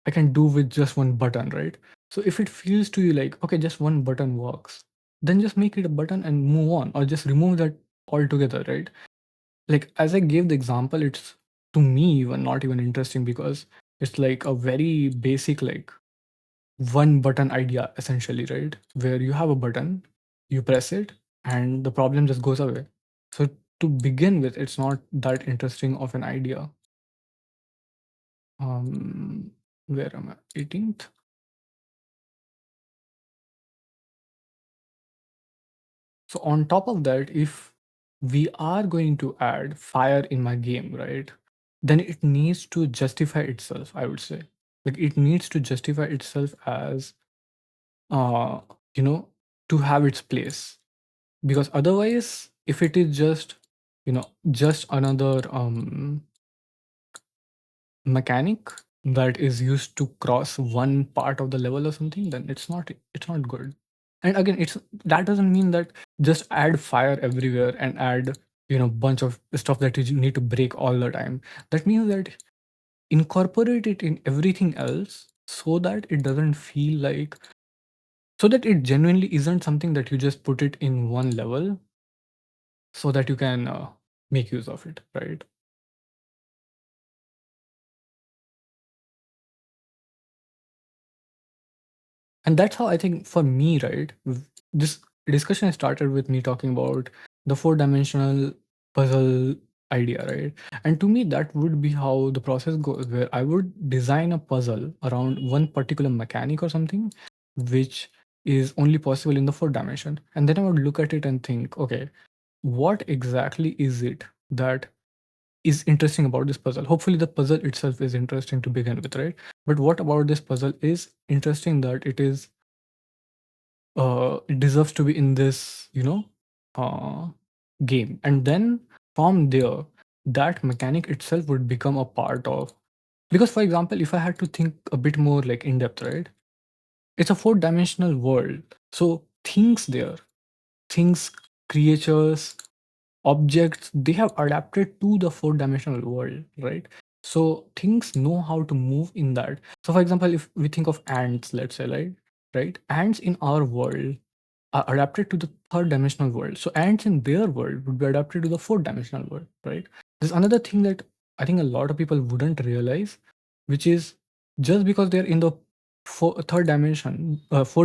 I can do with just one button, right? So if it feels to you like, okay, just one button works, then just make it a button and move on, or just remove that altogether, right? Like, as I gave the example, it's, to me, even not even interesting, because it's like a very basic, like, one button idea essentially, right? Where you have a button, you press it, and the problem just goes away. So to begin with, it's not that interesting of an idea. Where am I? 18th. So on top of that, if we are going to add fire in my game, right, then it needs to justify itself, I would say. Like it needs to justify itself as, uh, you know, to have its place. Because otherwise, if it is just, just another mechanic that is used to cross one part of the level or something, then it's not good. And again, it's that doesn't mean that just add fire everywhere and add bunch of stuff that you need to break all the time. That means that incorporate it in everything else so that it doesn't feel like, so that it genuinely isn't something that you just put it in one level so that you can make use of it, right? And that's how I think for me, right? This discussion started with me talking about the four-dimensional puzzle idea, right? And to me, that would be how the process goes, where I would design a puzzle around one particular mechanic or something, which is only possible in the fourth dimension. And then I would look at it and think, okay, what exactly is it that is interesting about this puzzle? Hopefully, the puzzle itself is interesting to begin with, right? But what about this puzzle is interesting that it deserves to be in this uh, game? And then from there, that mechanic itself would become a part of, because for example, if I had to think a bit more like in depth, right, it's a four dimensional world, so things, creatures, objects, they have adapted to the four dimensional world, right? So things know how to move in that. So for example, if we think of ants, let's say, right, ants in our world are adapted to the third dimensional world. So ants in their world would be adapted to the fourth dimensional world, right? There's another thing that I think a lot of people wouldn't realize, which is just because they're in the fourth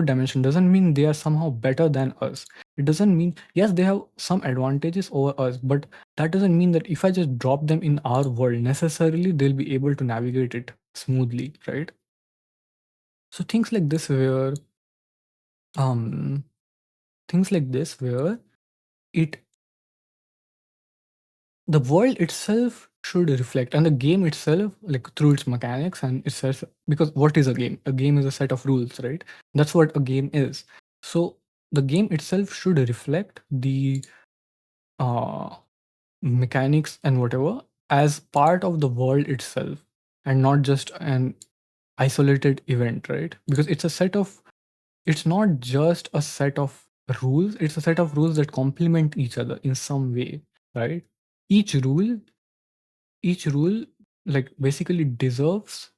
dimension doesn't mean they are somehow better than us. It doesn't mean, yes, they have some advantages over us, but that doesn't mean that if I just drop them in our world, necessarily they'll be able to navigate it smoothly, right? So um things like this where it the world itself should reflect, and the game itself, like through its mechanics and itself, because what is a game is a set of rules, right? That's what a game is. So the game itself should reflect the uh, mechanics and whatever as part of the world itself, and not just an isolated event, right? Because it's not just a set of rules, it's a set of rules that complement each other in some way, right? each rule each rule like basically deserves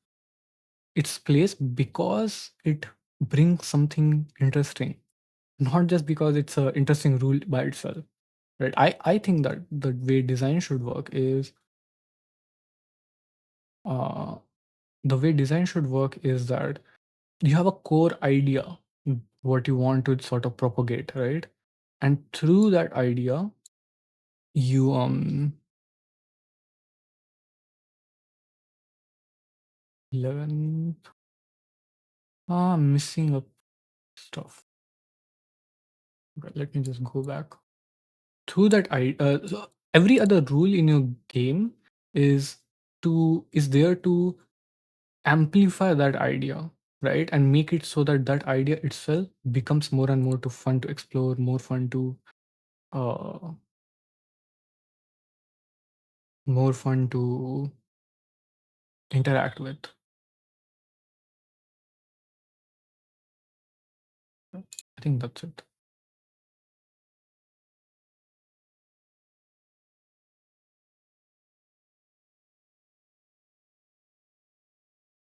its place because it brings something interesting, not just because it's a interesting rule by itself, right? I think that the way design should work is uh the way design should work is that you have a core idea, what you want to sort of propagate, right? And through that idea, you 11 I'm missing up stuff. Okay, let me just go back through that. So every other rule in your game is is there to amplify that idea, right, and make it so that that idea itself becomes more and more to fun to explore, uh more fun to interact with. I think that's it.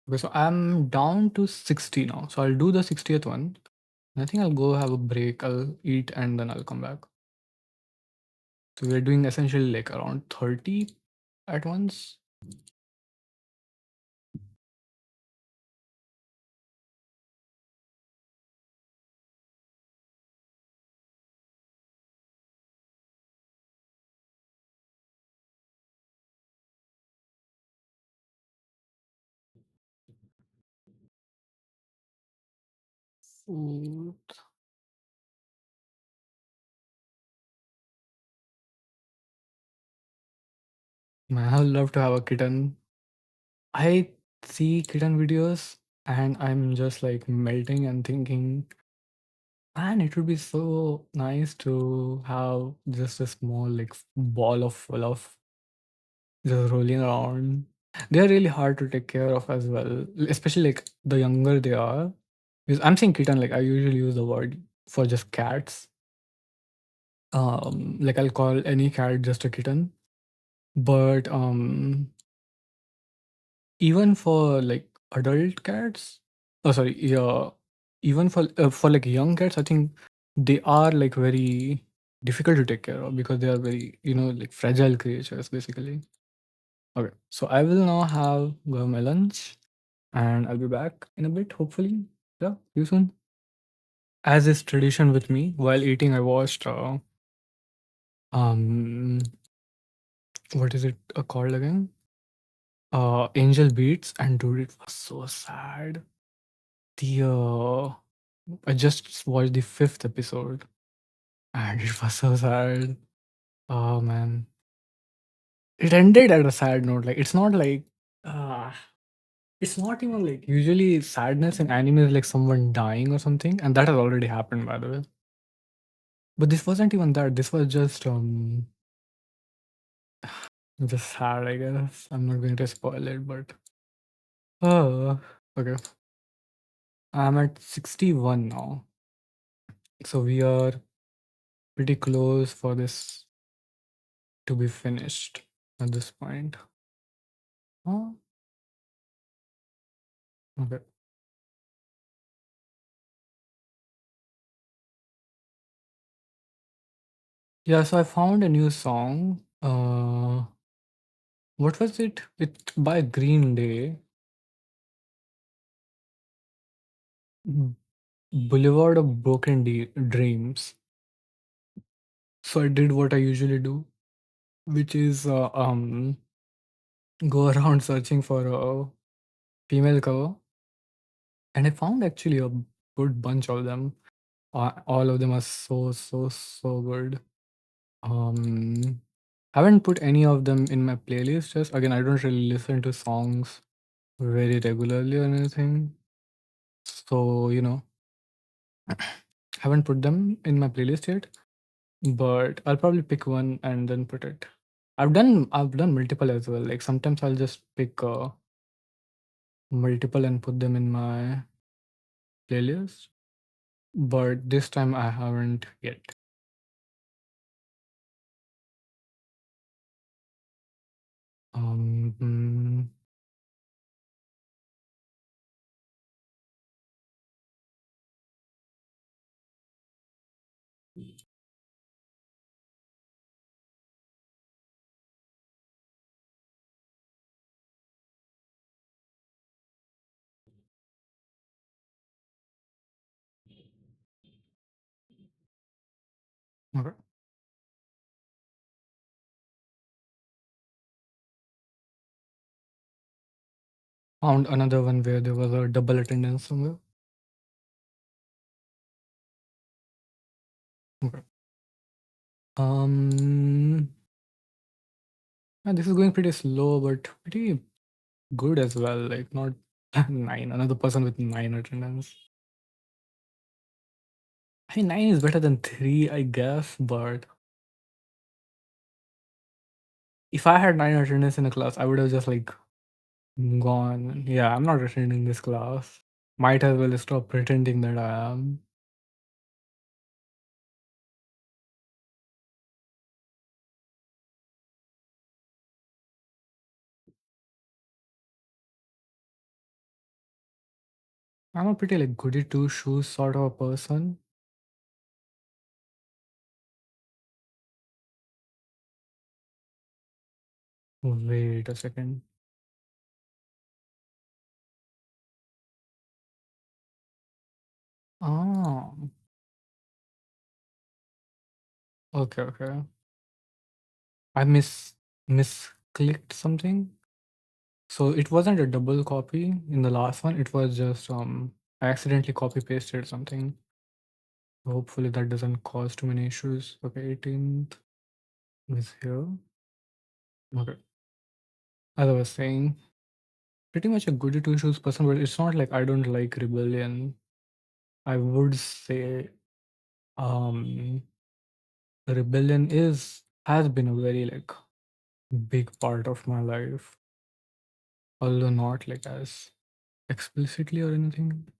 Okay, so I'm down to 60 now, so I'll do the 60th one. I think I'll go have a break, I'll eat, and then I'll come back. So we're doing essentially like around 30 at once. Ooh. Man, I would love to have a kitten. I see kitten videos and I'm just like melting and thinking, man, it would be so nice to have just a small like ball of full of just rolling around. They are really hard to take care of as well, especially like the younger they are. Because I'm saying kitten, like I usually use the word for just cats. Like I'll call any cat just a kitten. But even for like adult cats, oh sorry, yeah, even for like young cats, I think they are like very difficult to take care of because they are very like fragile creatures basically. Okay, so I will now have my lunch, and I'll be back in a bit, hopefully. Yeah, see you soon. As is tradition with me, while eating, I watched um what is it called again? Angel Beats, and dude, it was so sad. The I just watched the fifth episode, and it was so sad. Oh man, it ended at a sad note. Like it's not like uh, it's not even like usually sadness in anime is like someone dying or something, and that has already happened by the way. But this wasn't even that. This was just sad, I guess. I'm not going to spoil it, but okay. I'm at 61 now. So we are pretty close for this to be finished at this point. Oh, okay. Yeah, so I found a new song. What was it? It by Green Day. Boulevard of Broken Dreams. So I did what I usually do, which is go around searching for a female cover, and I found actually a good bunch of them. All of them are so good. Haven't put any of them in my playlist. Just again, I don't really listen to songs very regularly or anything, so haven't put them in my playlist yet. But I'll probably pick one and then put it. I've done multiple as well. Like sometimes I'll just pick multiple and put them in my playlist. But this time I haven't yet. Hmm. Okay. Found another one where there was a double attendance somewhere. Okay. Yeah, this is going pretty slow, but pretty good as well. Like not 9. Another person with 9 attendance. I mean, 9 is better than 3, I guess. But if I had 9 attendance in a class, I would have just like gone. Yeah, I'm not attending this class. Might as well stop pretending that I am. I'm a pretty like goody two shoes sort of a person. Wait a second. Oh, okay, okay. I misclicked something. So it wasn't a double copy in the last one. It was just I accidentally copy pasted something. Hopefully that doesn't cause too many issues. Okay, 18th is here. Okay. As I was saying, pretty much a goody two shoes person, but it's not like I don't like rebellion. I would say um rebellion has been a very like big part of my life, although not like as explicitly or anything.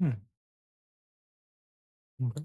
Hmm. Okay.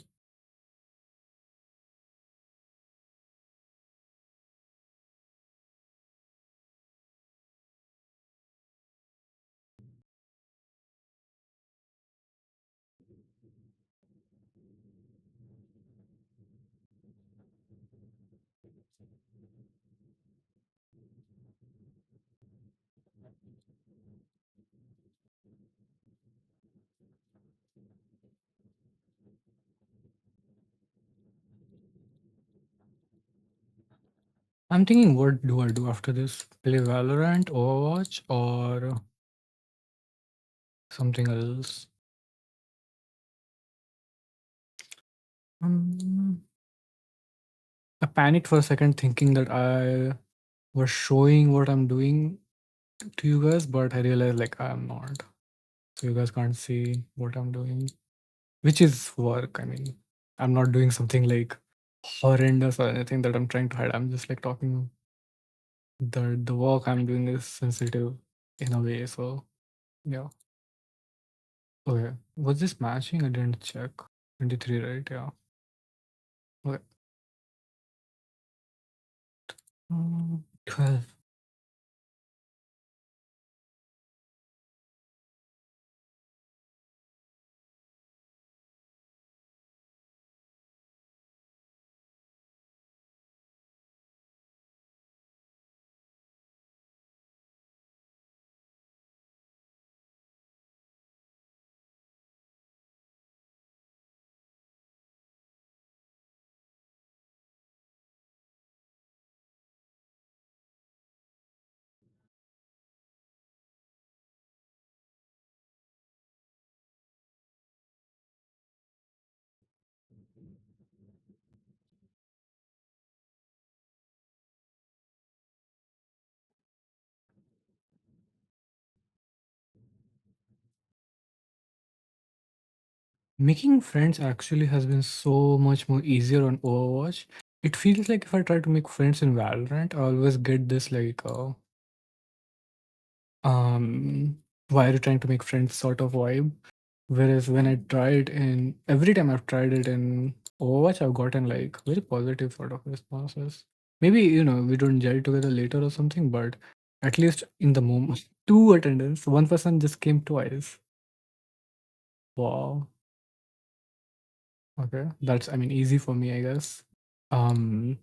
I'm thinking, what do I do after this? Play Valorant, Overwatch, or something else? Um, I panicked for a second, thinking that I was showing what I'm doing to you guys, but I realized like I'm not. So you guys can't see what I'm doing, which is work. I mean, I'm not doing something like horrendous or anything that I'm trying to hide. I'm just like talking. The work I'm doing is sensitive in a way. So yeah. Okay. Was this matching? I didn't check. 23, right? Yeah. Okay. 12. Making friends actually has been so much more easier on Overwatch. It feels like if I try to make friends in Valorant, I always get this like why are you trying to make friends sort of vibe. Whereas when I tried in every time I've tried it in Overwatch, I've gotten like very positive sort of responses. Maybe, we don't gel together later or something, but at least in the moment, two attendance, one person just came twice. Wow. Okay. That's, I mean, easy for me, I guess. Um,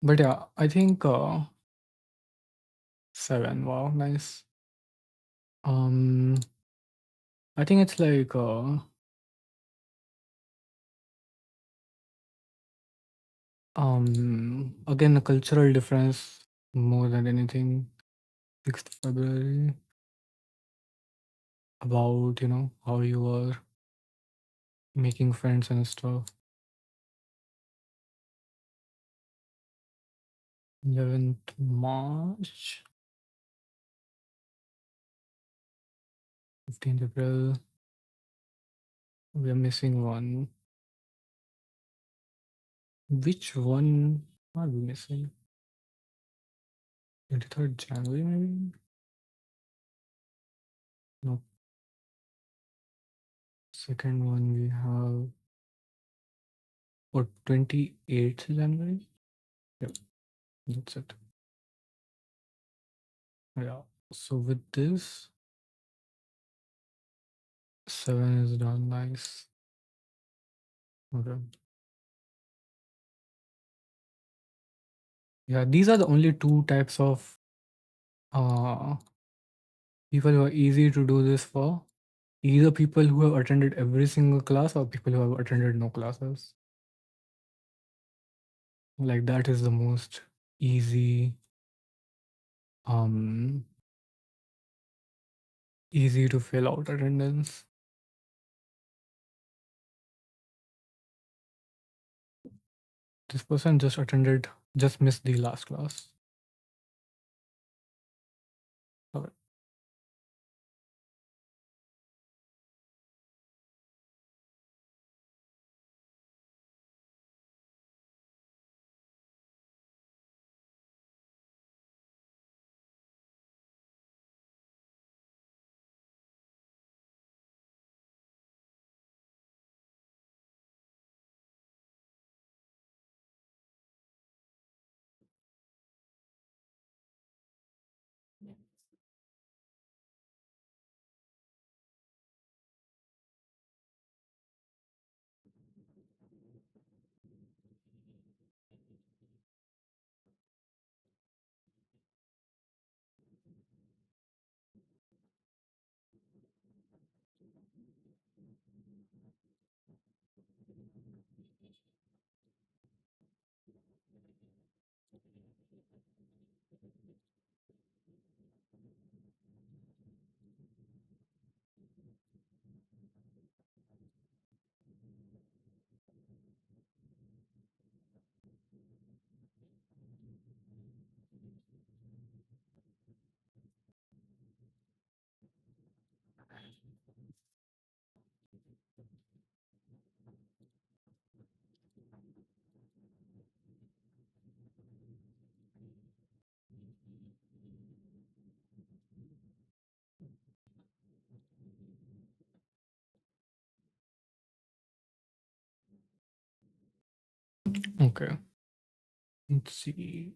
but yeah, I think 7. Wow, nice. Um, I think it's like again a cultural difference more than anything. 6th February, about how you were. making friends and stuff. 11th March, 15th April. We are missing one. Which one are we missing? 23rd January, maybe? No. Second one we have. Or 28th January? Yep, that's it. Yeah. So with this, 7 is done. Nice. Okay. Yeah, these are the only two types of uh people who are easy to do this for. Either people who have attended every single class or people who have attended no classes. Like that is the most easy um easy to fill out attendance. This person just missed the last class. Okay. Okay. Let's see.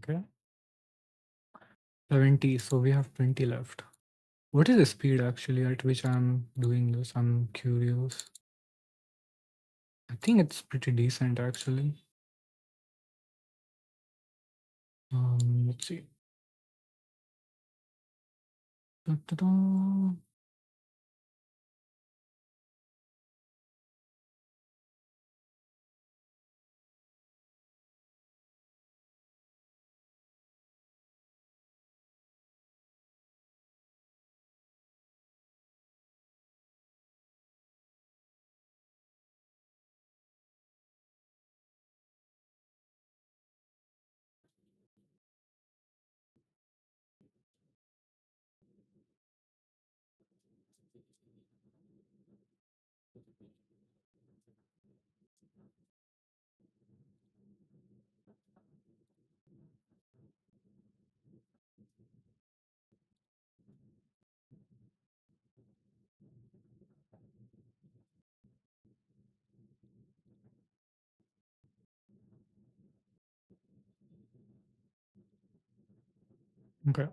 Okay. 70. So we have 20 left. What is the speed actually at which I'm doing this? I'm curious. I think it's pretty decent actually. Let's see. Da-da-da. Okay.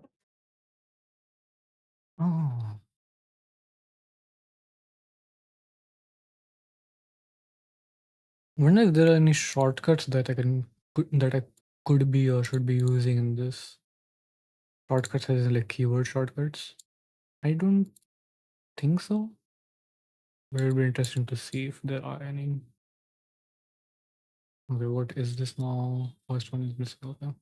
Oh. Wonder if there are any shortcuts that I could be or should be using in this. Shortcuts as in like keyword shortcuts. I don't think so. But it'll be interesting to see if there are any. Okay, what is this now? First one is missing. Okay.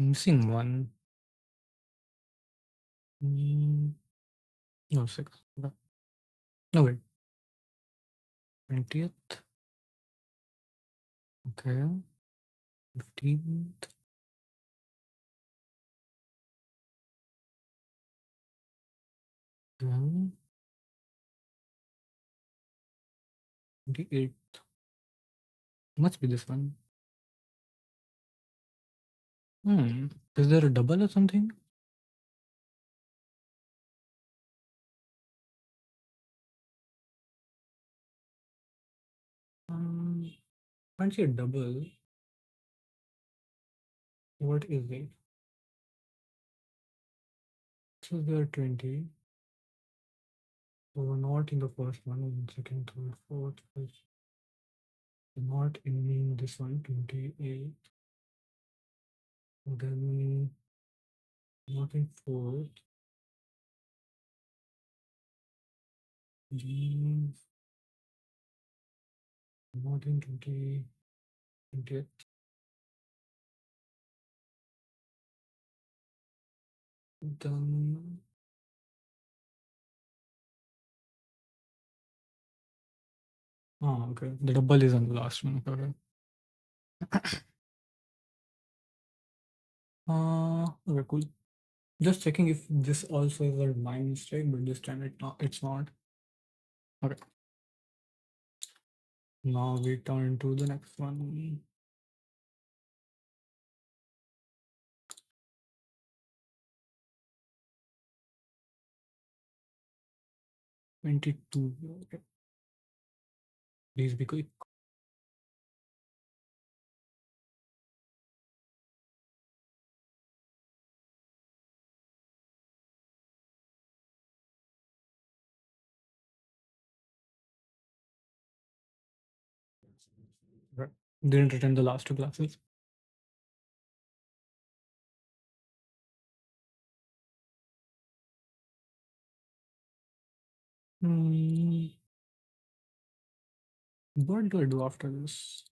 Missing one. Mm, no, six. Okay. No, wait. 20th. Okay. 15th. Then 28th. Must be this one. Is there a double or something? Can't see a double. What is it? So there are 20. So we're not in the first one, in second, third, fourth, fifth. Not in this one, 28. Then not in fourth. Then not in 20th. Then okay. The double is on the last one. Okay. Okay, cool. Just checking if this also is a my mistake, but this time it's not. Okay. Now we turn to the next one. 22. Okay. Please be quick. Right. Didn't attend the last two classes. What do I do after this?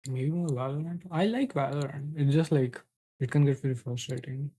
Maybe more Valorant. I like Valorant. It's just like it can get very frustrating.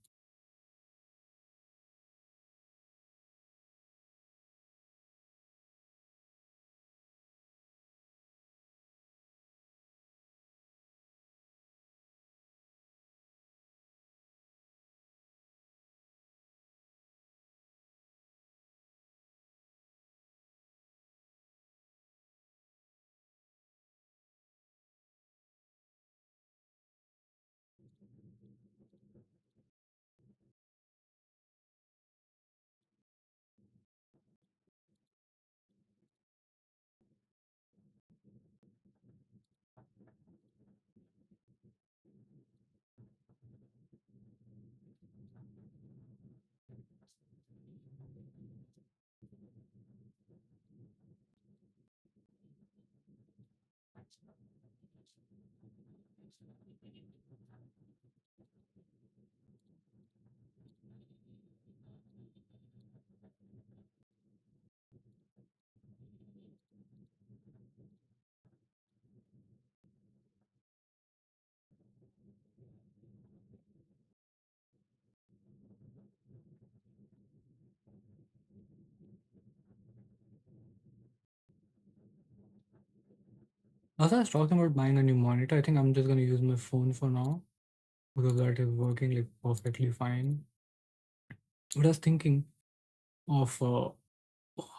As I was talking about buying a new monitor, I think I'm just gonna use my phone for now because that is working like perfectly fine. But I was thinking of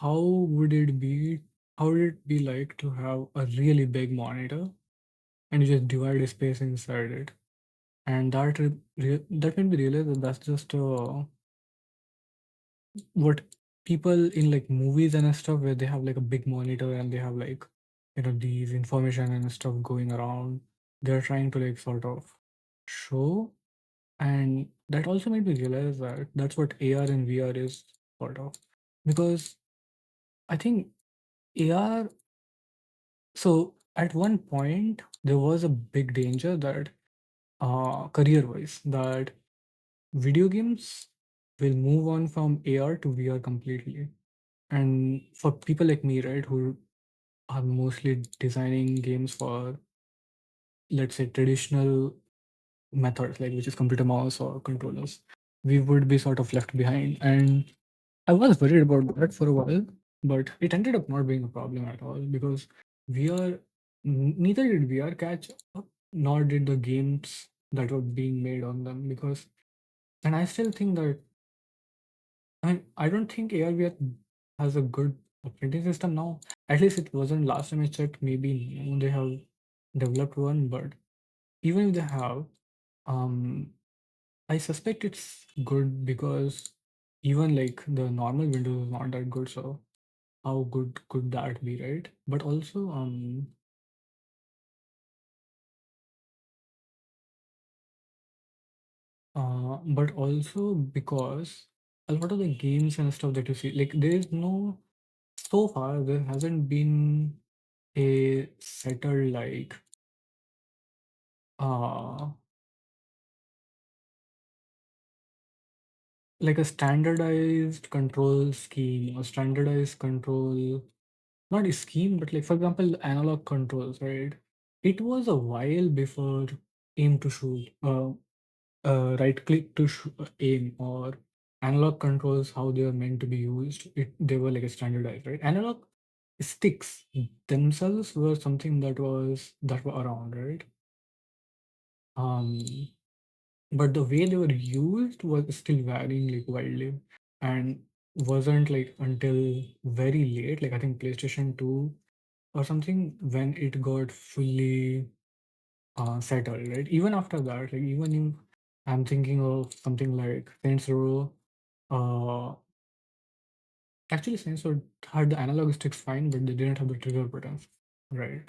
how would it be how would it be like to have a really big monitor and you just divide the space inside it, and that made me realize that that's just what people in like movies and stuff where they have like a big monitor and they have like these information and stuff going around, they're trying to like sort of show. And that also made me realize that that's what AR and VR is sort of, because I think AR, so at one point there was a big danger that career wise that video games will move on from AR to VR completely. And for people like me, right, who are mostly designing games for, let's say, traditional methods, like which is computer mouse or controllers, we would be sort of left behind. And I was worried about that for a while, but it ended up not being a problem at all because VR, neither did VR catch up, nor did the games that were being made on them. Because, and I still think that, I mean, I don't think AR/VR has a good operating system now. At least it wasn't last time I checked. Maybe now they have developed one, but even if they have, um, I suspect it's good because even like the normal Windows is not that good. So how good could that be, right? But also, because a lot of the games and stuff that you see, like there is no, so far there hasn't been a settled uh like a standardized control scheme or standardized control, not a scheme, but like for example analog controls, right? It was a while before aim to shoot, right click to aim, or analog controls, how they were meant to be used, they were like a standardized, right? Analog sticks themselves were something that were around, right? um but the way they were used was still varying like wildly, and wasn't like until very late, like I think PlayStation 2 or something, when it got fully settled, right? Even after that, like even if I'm thinking of something like Saints Row, uh actually Saints Row had the analog sticks fine, but they didn't have the trigger buttons, right?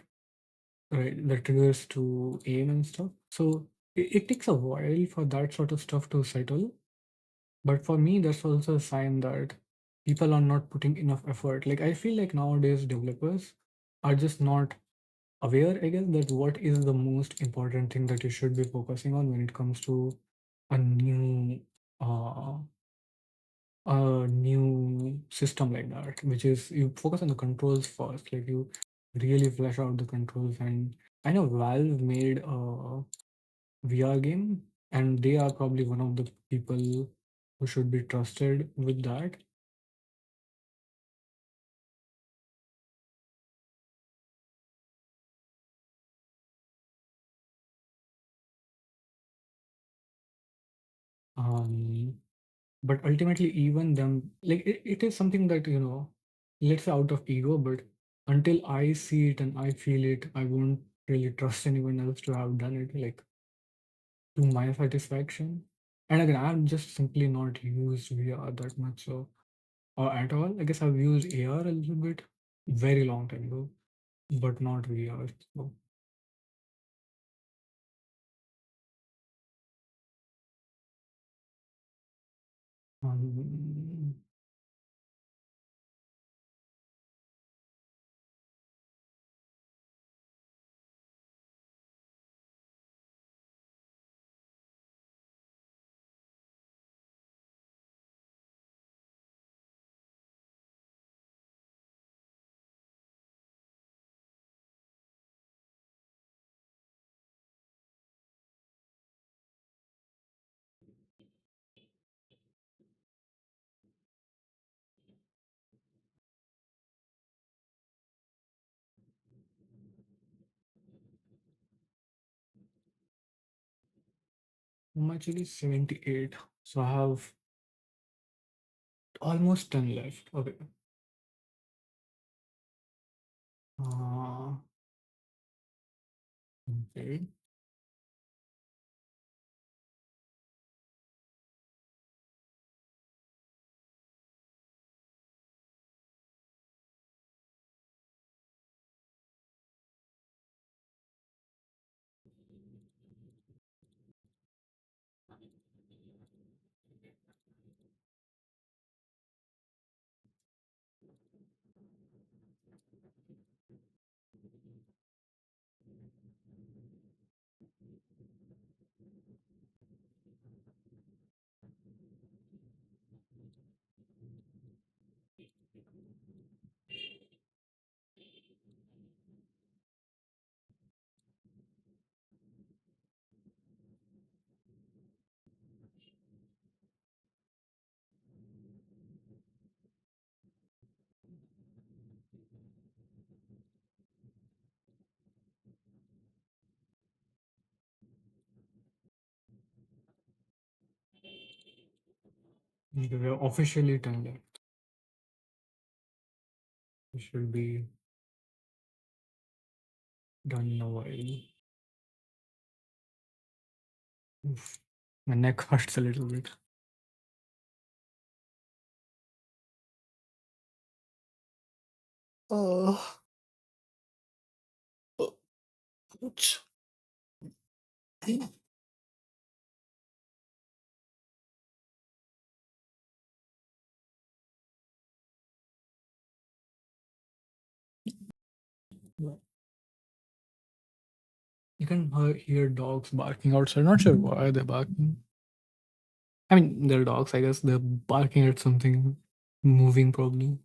Right, the triggers to aim and stuff. So it takes a while for that sort of stuff to settle. But for me, that's also a sign that people are not putting enough effort. Like I feel like nowadays developers are just not aware, I guess, that what is the most important thing that you should be focusing on when it comes to a uh, new system like that, which is you focus on the controls first. Like you really flesh out the controls. And I know Valve made a VR game, and they are probably one of the people who should be trusted with that. Um, but ultimately, even them, like it is something that, let's say out of ego, but until I see it and I feel it, I won't really trust anyone else to have done it like to my satisfaction. And again, I've just simply not used VR that much, so or at all. I guess I've used AR a little bit, very long time ago, but not VR. So um, My chill is 78. So I have almost 10 left. Okay. Uh, okay. Okay, we are officially 10 left. We should be done in a while. Oof. My neck hurts a little bit. Oh. Ouch. You can hear dogs barking outside. Not sure why they're barking. I mean, they're dogs, I guess. They're barking at something moving, probably.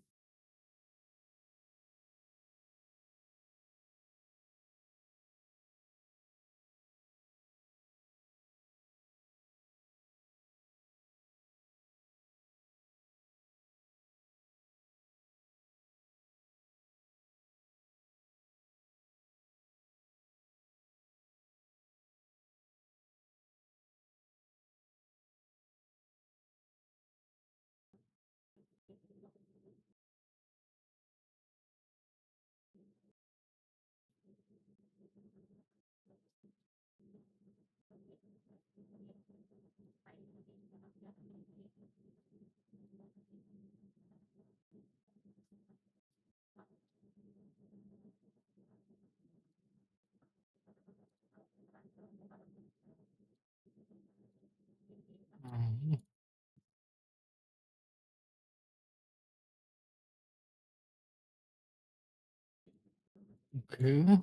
Mhm. Okay.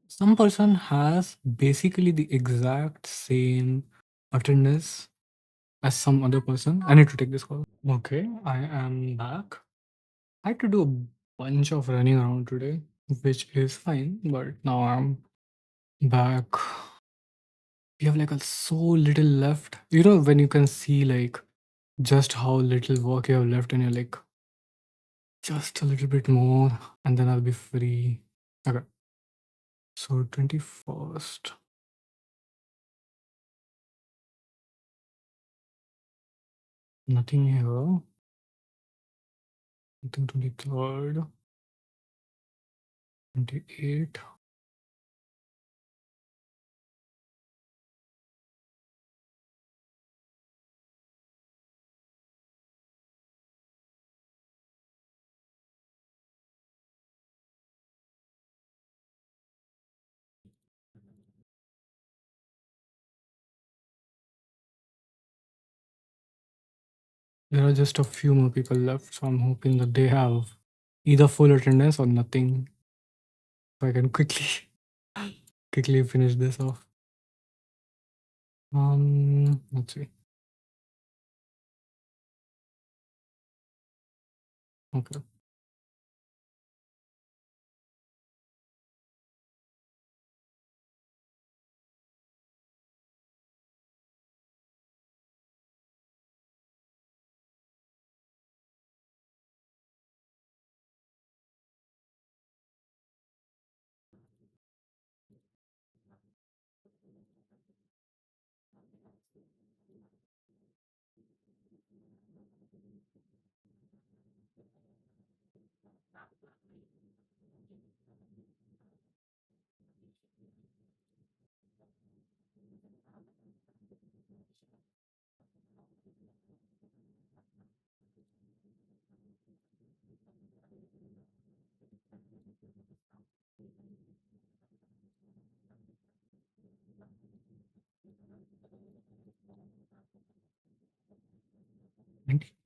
Some person has basically the exact same attendance as some other person. I need to take this call. Okay, I am back. I had to do a bunch of running around today, which is fine, but now I'm back. We have like so little left. You know, when you can see like just how little work you have left, and you're like, just a little bit more, and then I'll be free. Okay. So 21st. Nothing here. Nothing 23rd. 28. There are just a few more people left, so I'm hoping that they have either full attendance or nothing. So I can quickly finish this off. Let's see. Okay.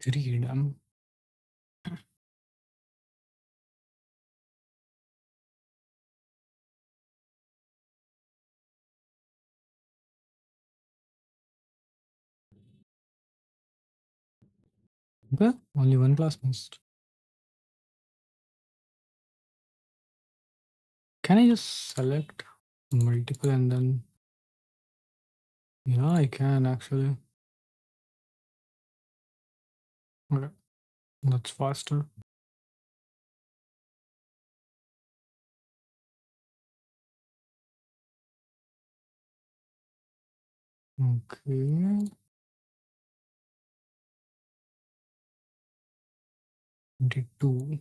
Three. Damn. Okay. Only one class missed. Can I just select multiple and then? Yeah, I can actually. Okay. That's faster. Okay. 22.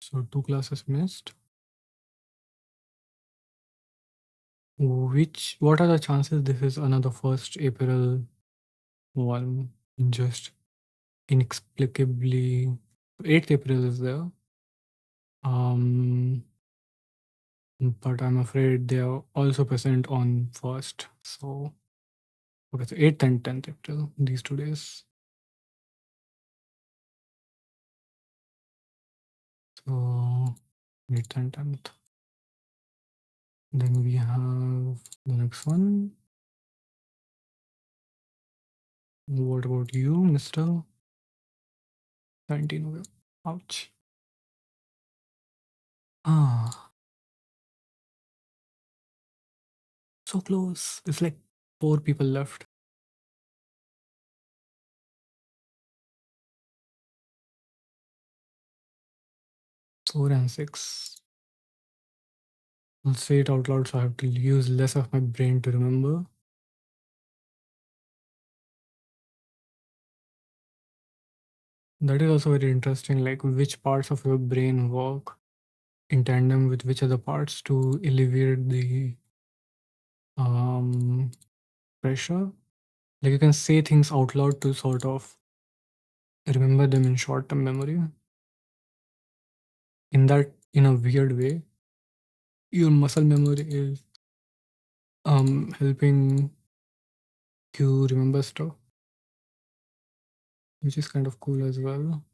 So 2 classes missed. What are the chances this is another 1st April one? Just inexplicably, 8th April is there. But I'm afraid they are also present on 1st. So, okay, so 8th and 10th April, these 2 days. So, 8th and 10th. Then we have the next one. What about you, Mr. 17? Okay. Ouch. Ah, so close. It's like 4 people left. 4 and 6. I'll say it out loud so I have to use less of my brain to remember. That is also very interesting, like which parts of your brain work in tandem with which other parts to alleviate the pressure. Like you can say things out loud to sort of remember them in short-term memory. In a weird way, your muscle memory is helping you remember stuff, which is kind of cool as well.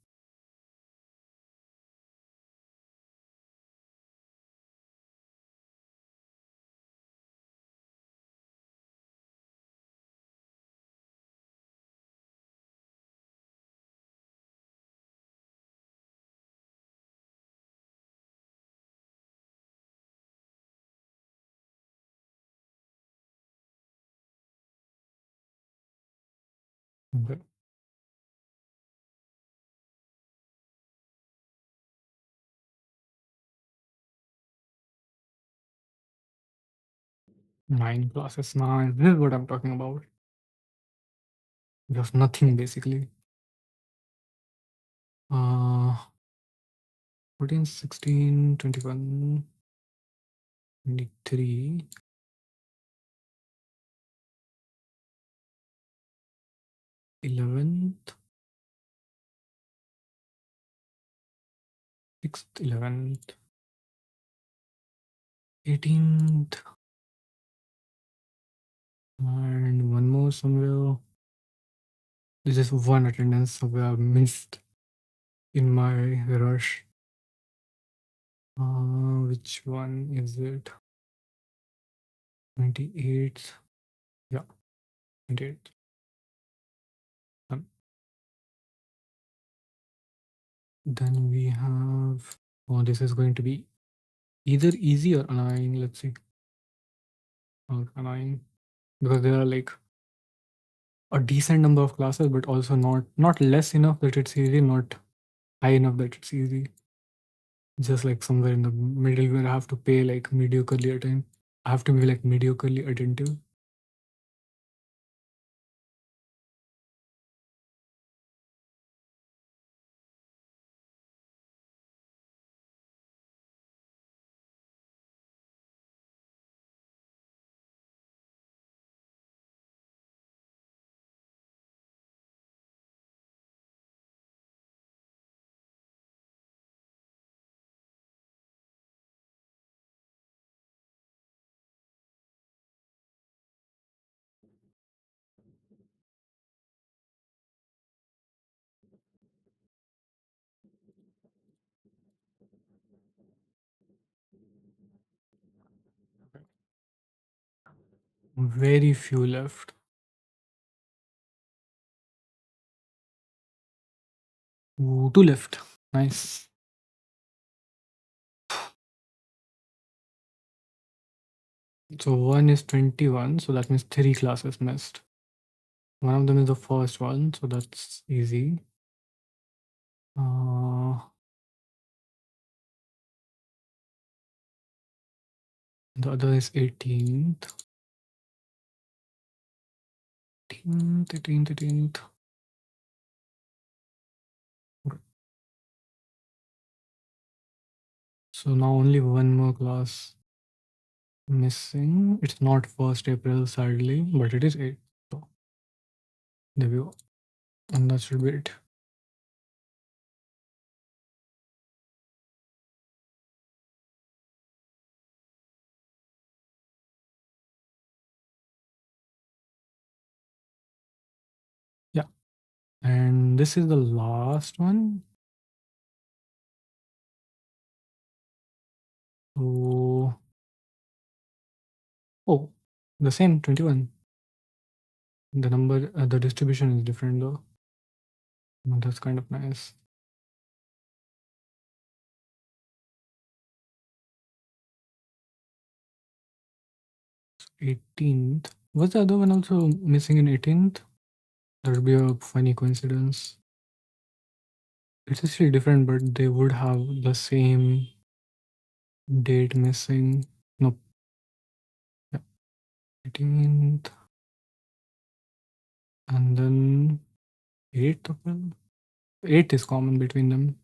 Okay. Nine classes. Nine. This is what I'm talking about. Just nothing basically. 14, 16, 21, 23, 11th, 6th, 11th, 18th, and one more somewhere. There's just one attendance somewhere I missed in my rush. Which one is it? 28th. Yeah, 28th. Then we have. Oh, this is going to be either easy or annoying. Let's see. Or annoying because there are like a decent number of classes, but also not less enough that it's easy, not high enough that it's easy. Just like somewhere in the middle where I have to pay like mediocrely attention. I have to be like mediocrely attentive. Very few left. Ooh, two left. Nice. So one is 21, so that means three classes missed. One of them is the first one, so that's easy. The other is 18th. 18th, 18th, 18th. Okay. So now only one more class missing. It's not 1st April, sadly, but it is 8th. So there we go. And that should be it. Yeah. And this is the last one. So, oh, the same 21. The number, the distribution is different though. That's kind of nice. 18th. Was the other one also missing in 18th? That would be a funny coincidence. It's still different, but they would have the same date missing. Nope. Yeah. 18th. And then 8th April. 8 is common between them.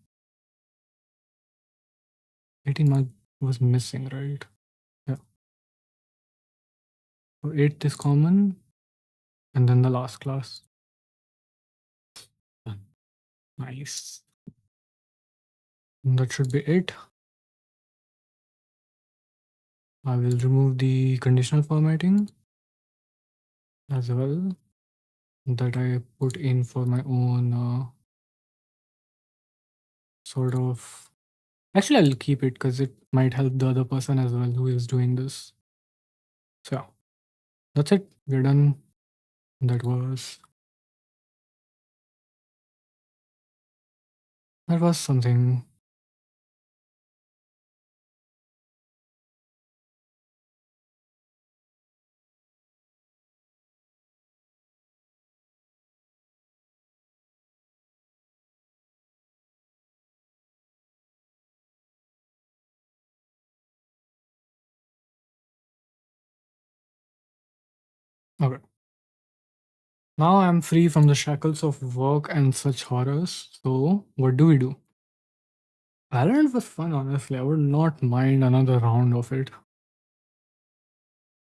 18 was missing, right? Yeah. So 8th is common. And then the last class. Done. Nice. And that should be it. I will remove the conditional formatting as well that I put in for my own sort of. Actually, I'll keep it because it might help the other person as well who is doing this. So, yeah, that's it. We're done. That was something. Okay. Now I'm free from the shackles of work and such horrors. So what do we do? Valorant was fun, honestly. I would not mind another round of it.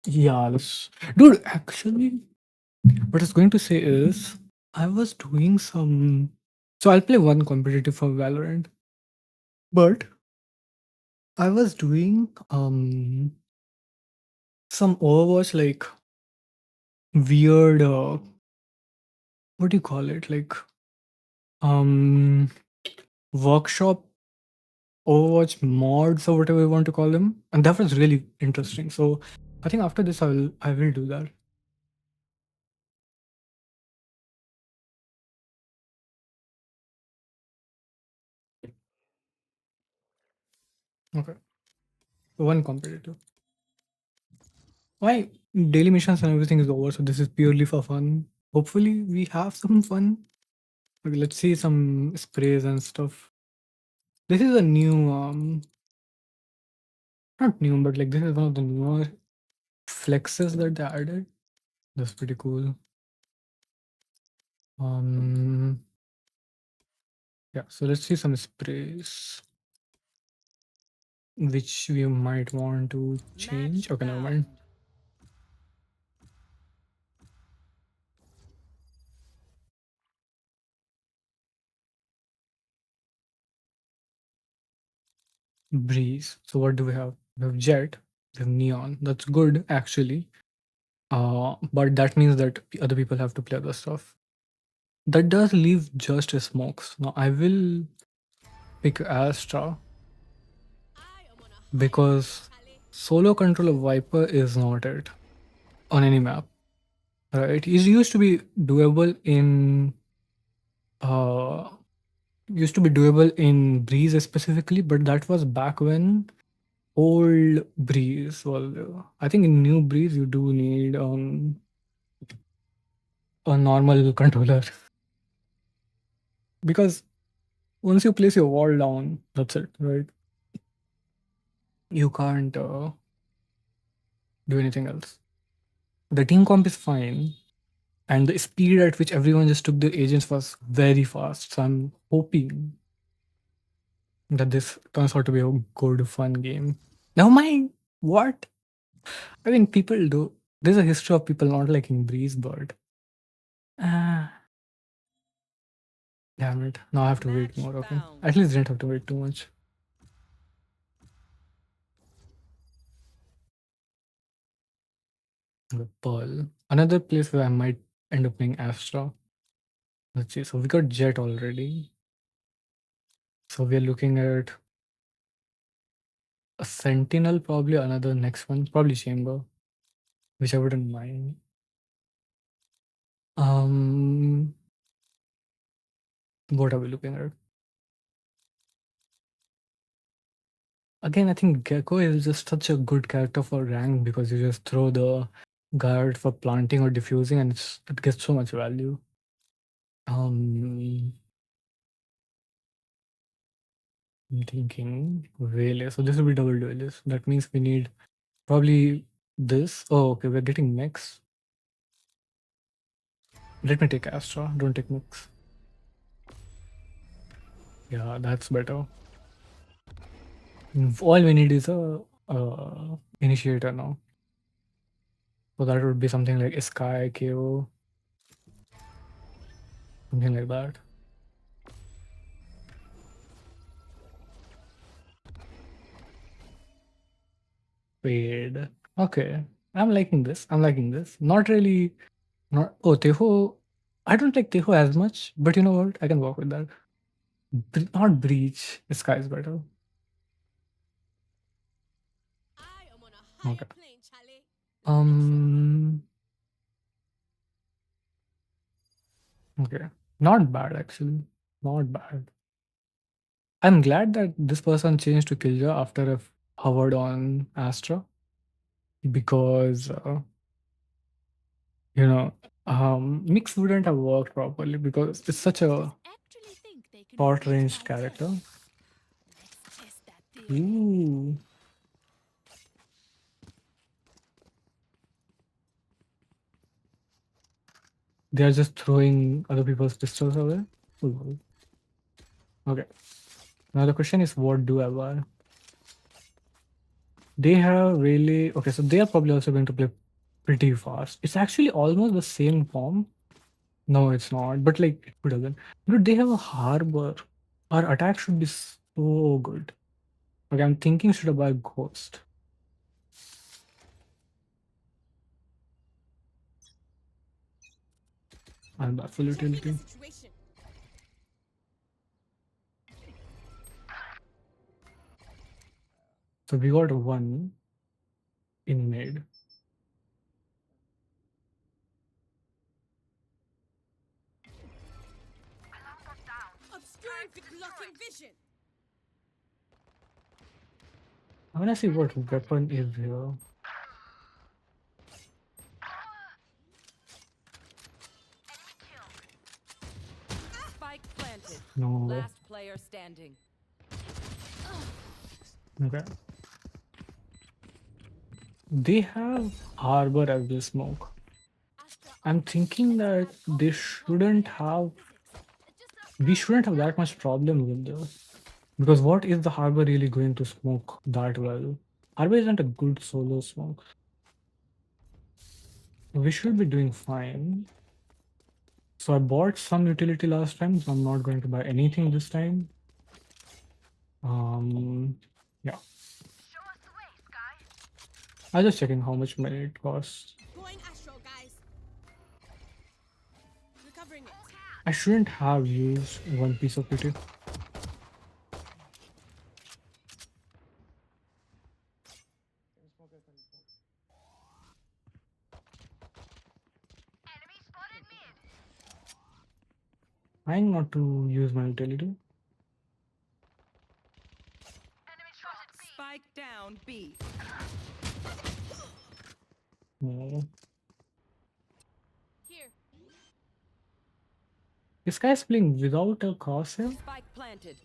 Yeah, let's. Dude, actually, what I was going to say is I was doing some. So I'll play one competitive for Valorant, but I was doing some Overwatch like weird what do you call it? Like um workshop Overwatch mods or whatever you want to call them. And that was really interesting. So I think after this I will do that. Okay. One competitive. My daily missions and everything is over, so this is purely for fun. Hopefully we have some fun. Okay, let's see some sprays and stuff. This is a new not new, but like this is one of the newer flexes that they added. That's pretty cool. Um yeah, so let's see some sprays which we might want to change. Okay, never mind. Breeze. So what do we have? We have jet, we have neon. That's good actually. But that means that other people have to play other stuff. That does leave just smokes. Now I will pick Astra because solo control of Viper is not it on any map. Right? It used to be doable in uh Breeze specifically, but that was back when old Breeze was there. I think in new Breeze you do need a normal controller because once you place your wall down, that's it, right? You can't do anything else. The team comp is fine, and the speed at which everyone just took the agents was very fast. So I'm hoping that this turns out to be a good, fun game. Never mind. What? I mean, people do. There's a history of people not liking Breeze, but ah, damn it. Now I have to wait more. Okay, at least didn't have to wait too much. The Pearl. Another place where I might end up playing Astra. Let's see. So we got Jet already. So we are looking at a Sentinel, probably another next one, probably Chamber, which I wouldn't mind. Um, what are we looking at? Again, I think Gecko is just such a good character for rank because you just throw the guard for planting or diffusing, and it gets so much value. I'm thinking Vele. So this will be double duelist. That means we need probably this. Oh, okay, we're getting mix. Let me take Astra. Don't take mix. Yeah, that's better. All we need is a initiator now. So that would be something like Sky, KO, something like that. Fade. Okay. I'm liking this. I'm liking this. Not really. Not. Oh, Teho. I don't like Teho as much, but you know what? I can work with that. Not Breach. Sky is better. Okay. Um. Okay. Not bad actually. Not bad. I'm glad that this person changed to Killjoy after I've hovered on Astra because you know mix wouldn't have worked properly because it's such a short ranged character. Ooh. They are just throwing other people's pistols away. Ooh. Okay. Now the question is, what do I buy? They have really okay. So they are probably also going to play pretty fast. It's actually almost the same form. No, it's not. But like, who doesn't? Dude, they have a harbor. Our attack should be so good. Okay, I'm thinking, should I buy Ghost? I'll buy full utility. So we got one in mid. Obscuring blocking vision. I wanna see what weapon is here. Spike planted. No. Last player standing. Okay. They have harbor as the smoke. I'm thinking that they shouldn't have. We shouldn't have that much problem with this. Because what is the harbor really going to smoke that well? Harbor isn't a good solo smoke. We should be doing fine. So I bought some utility last time, so I'm not going to buy anything this time. Yeah. I'm just checking how much money it costs. Going astral, guys. Recovering it. I shouldn't have used one piece of utility. Trying not to use my utility. Spike down B. No. Here. This guy's playing without a crosshair. Spike planted.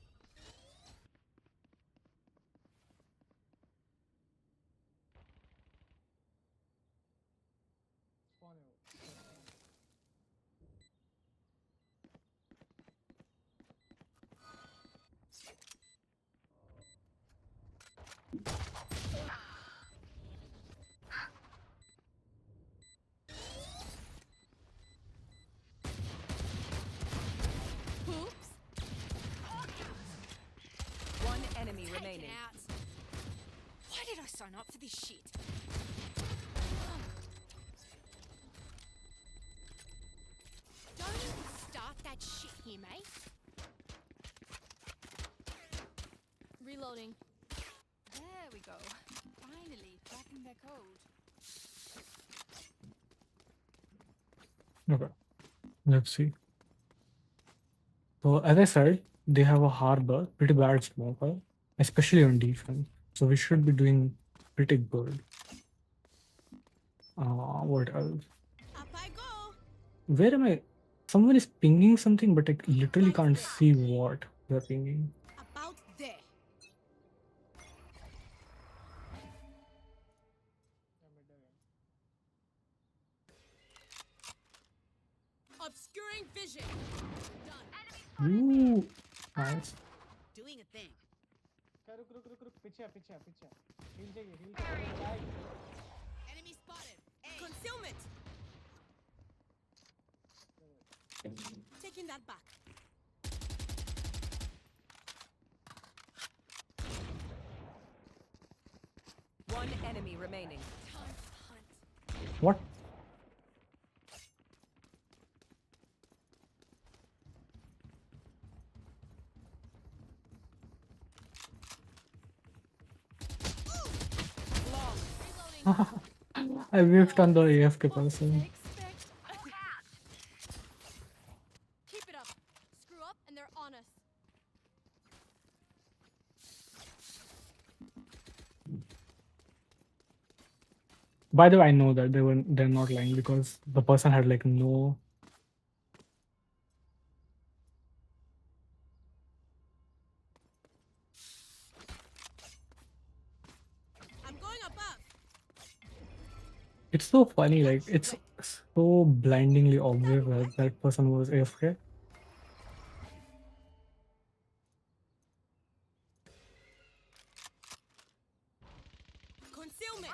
Oops. One enemy remaining. Why did I sign up for this shit? Don't even start that shit here, mate. Reloading. There we go. Finally, cracking their code. Okay. Let's see. So as I said, they have a harbor, pretty bad smoker, especially on defense. So we should be doing pretty good. What else? Up I go. Where am I? Someone is pinging something, but I literally can't see what they're pinging. About there. Obscuring vision. Done. Ooh, nice. Doing a thing. Enemy spotted. Concealment. Taking that back. One enemy remaining. What? I whiffed on the AFK person. Keep it up. Screw up and they're on us. By the way, I know that they're not lying because the person had like no. I'm going above. It's so funny, like it's so blindingly obvious that that person was AFK. Concealment.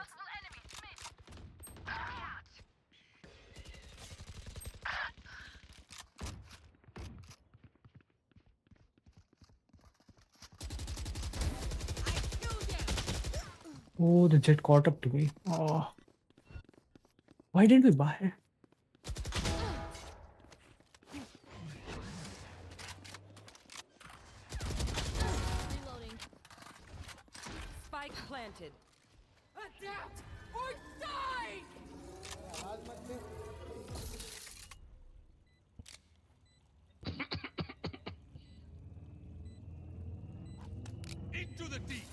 Oh, the jet caught up to me. Oh, why didn't we buy? Reloading. Spike planted. Adapt or die! Into the deep.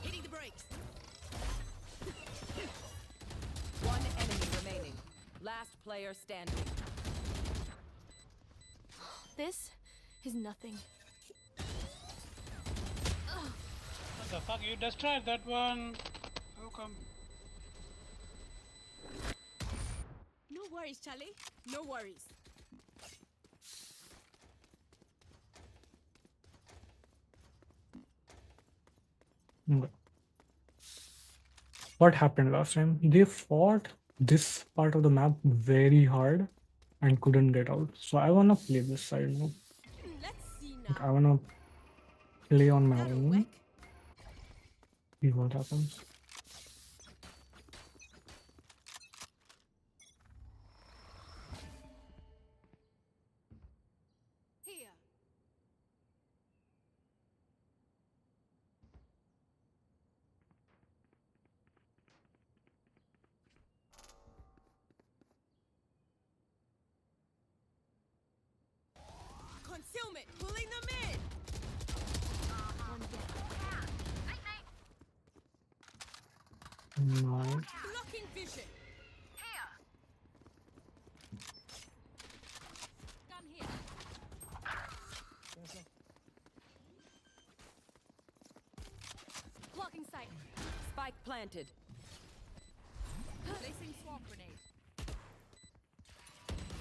Hitting the brakes. One enemy remaining. Last player standing. This is nothing. What the fuck? You destroyed that one. How come? No worries, Charlie. No worries. Mm. What happened last time? They fought this part of the map very hard and couldn't get out. So I wanna play this side now. Let's see But I now. wanna play on my That'll own. work. See what happens. Here. Concealment. Pulling them in. One dead. Nice. Blocking vision. Gun here. Blocking sight. Spike planted. Placing swamp grenade.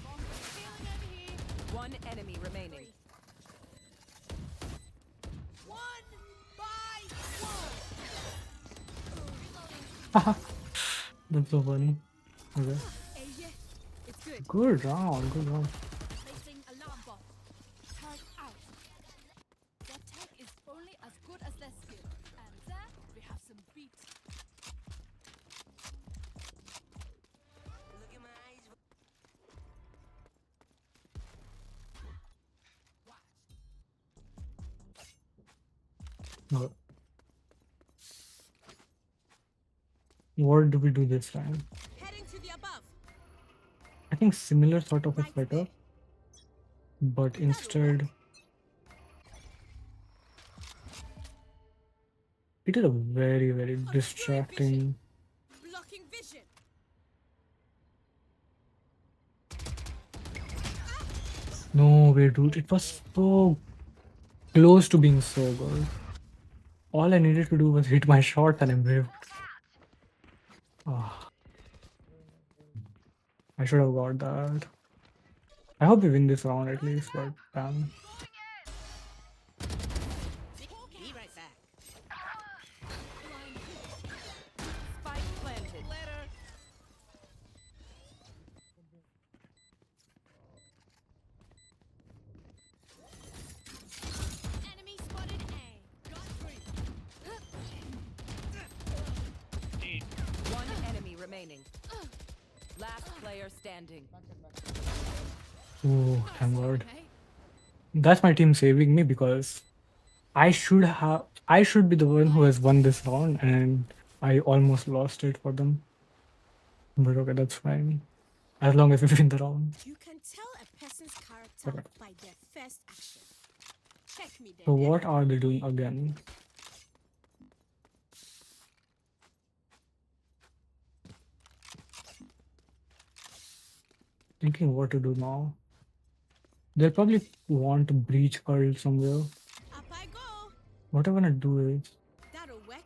Swamp grenade. Healing over here. One enemy remaining. One by one. That's so funny. Okay. Hey, yeah. It's good. Good round, good round. Placing alarm bot. Turret out. Their tech is only as good as their skill. And there we have some beat. Look at my eyes. Okay. What do we do this time? Heading to the above. I think similar sort of is Right better, there. but That'll instead work. it is a very, very Obscuring distracting. vision. Blocking vision. No way, dude. It was so close to being so good. All I needed to do was hit my shot and I braved. Ah, I should have got that. I hope we win this round at least, but damn. Be right back. Spike planted. Later. Enemy spotted A. Got three. Indeed. One enemy remaining. Last player standing. Oh, thank God. That's my team saving me because I should be the one who has won this round and I almost lost it for them. But okay, that's fine. As long as we win the round. You can tell a person's character Okay. by their first action. Check me there. So what are they doing again? Thinking what to do now. They'll probably want to breach curl somewhere. Up I go. What I'm gonna do is That'll work.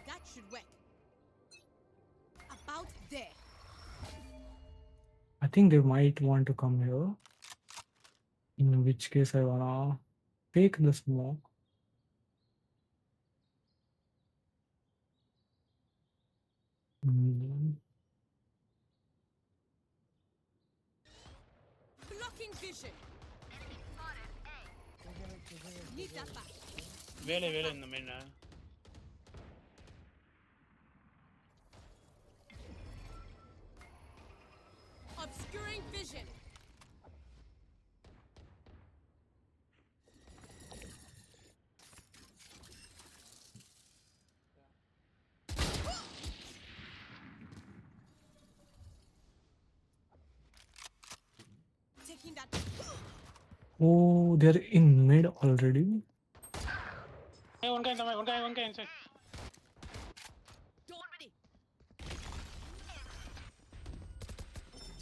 That should work. About there. I think they might want to come here. In which case I wanna take the smoke. Mm, Blocking vision. Need that back. Vele in the main. Obscuring vision. Taking that. Oh, they're in mid already. Hey, one guy inside. Don't ready.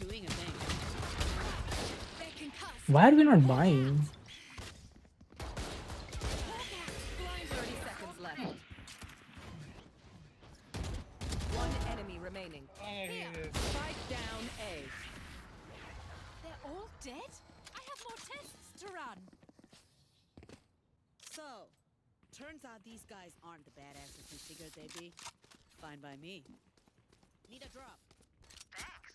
Doing a thing. They can cuss. Why are we not buying? 30 seconds left. One enemy remaining. Spike down A. They're all dead? I have more tests to run. So, turns out these guys aren't the badasses we figured they'd be. Fine by me. Need a drop. Thanks.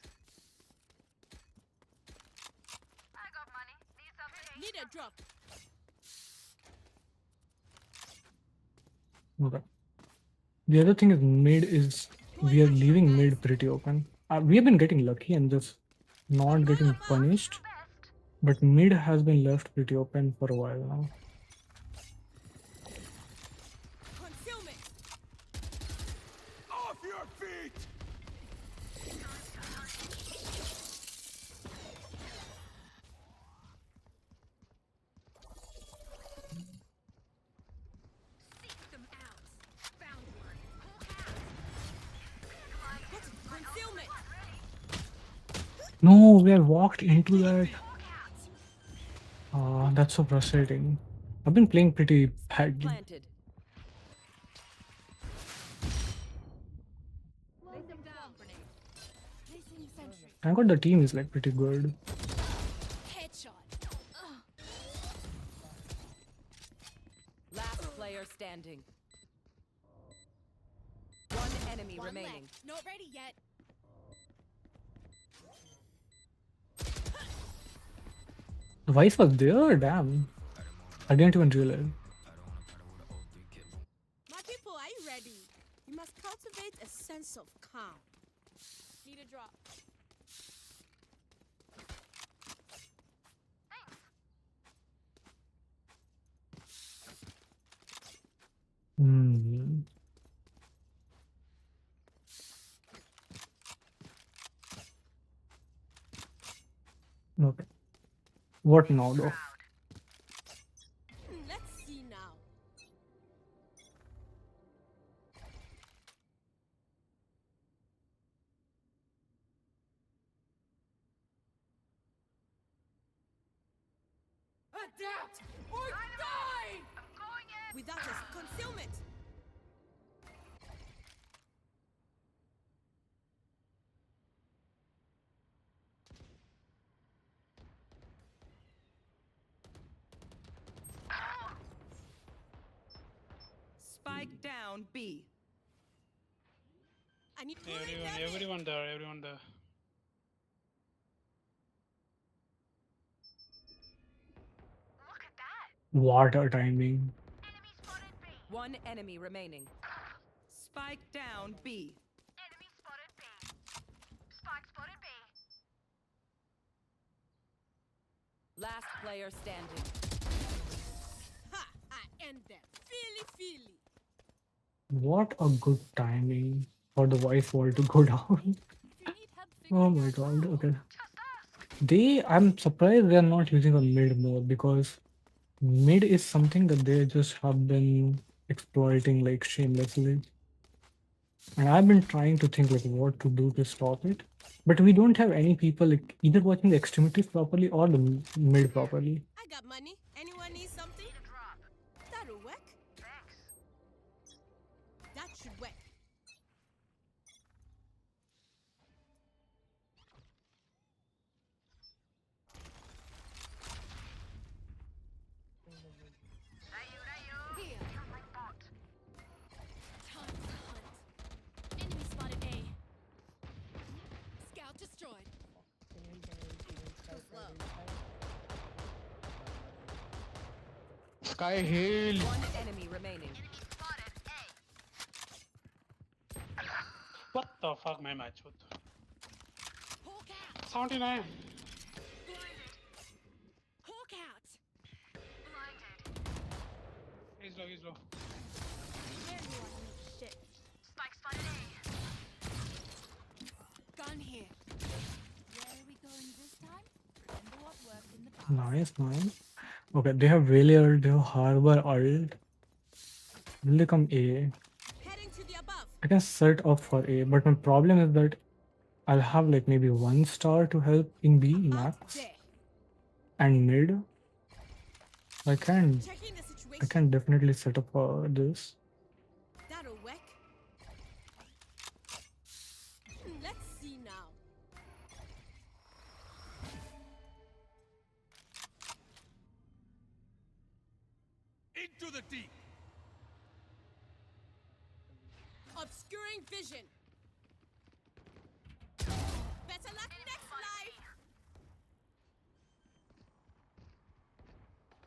I got money. Need something? Need a drop. Okay. The other thing is mid is we are leaving mid pretty open. We have been getting lucky and just not getting punished. But mid has been left pretty open for a while now. Concealment. Off your feet! Seek them out. Found one. Concealment. No, we have walked into that. That's so frustrating. I've been playing pretty badly. Planted. Lay them down, grenade. Placing sentry. I got the team is like pretty good. Headshot. Last player standing. One enemy One remaining. left. Not ready yet. The vice was there? Damn. I didn't even realize. My people, are you ready? You must cultivate a sense of calm. Need a drop. Hmm. Okay. What now though? Let's see now. Adapt or die! Without us, concealment. Spike down B. I need Everyone there. Look at that. What a timing. Enemy spotted B. One enemy remaining. Spike down B. Enemy spotted B. Spike spotted B. Last player standing. Ha! I end them. Feely. What a good timing for the vice wall to go down. Oh my god, okay. I'm surprised they're not using a mid more because mid is something that they just have been exploiting like shamelessly. And I've been trying to think like what to do to stop it. But we don't have any people like either watching the extremities properly or the mid properly. I got money. Anyone need something? That'll work. That should work. Here. Time to hunt. Enemy spotted A. Scout destroyed. Too slow. Sky Hill. One enemy remaining. What the fuck, my match? What the... Hawk out. 79. Hawk out. He's low, he's low. Shit. Spike spotted A. Gun here. Where are we going this time? Remember what worked in the past. Nice, nice. Okay, they have Valley ult, they have Harbor ult. Will they come A? Heading to the above. I can set up for A, but my problem is that I'll have like maybe 1 star to help in B max There. and mid. I can Checking the situation. I can definitely set up for this. That'll work. Let's see now. Into the deep. Obscuring vision. Better luck next life.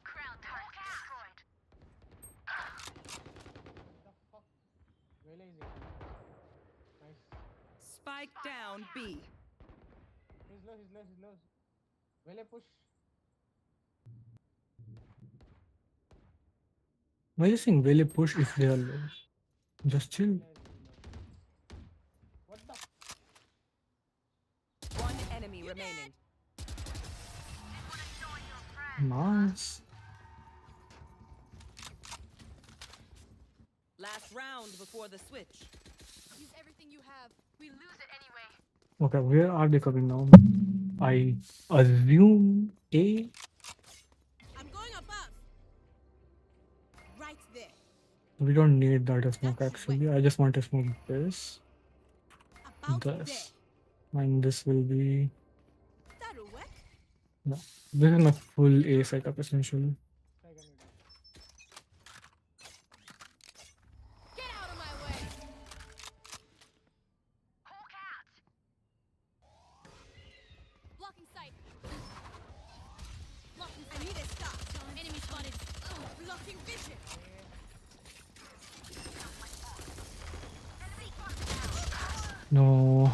Crown turret destroyed. Very easy. Nice. Spike down B. He's low, he's low, he's low. Vele push. Why are you saying Valley push if they are low? Just chill. What the? One enemy remaining. Nice. Last round before the switch. Use everything you have. We lose it anyway. Okay, where are they coming now? I assume A. I'm going above. Right there. We don't need that smoke actually. I just want to smoke this. About This. And this will be. That'll work. No. This is my full A setup essentially. Get out of my way. Hawk out. Blocking sight. Blocking I sight. need a stop. Enemy spotted. Blocking vision. No.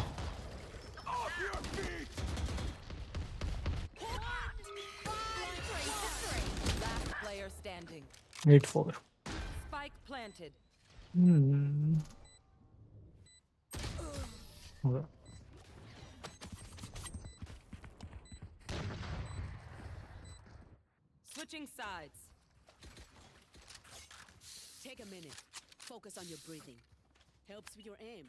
Last player standing. 8-4. Spike planted. Okay. Switching sides. Take a minute. Focus on your breathing. Helps with your aim.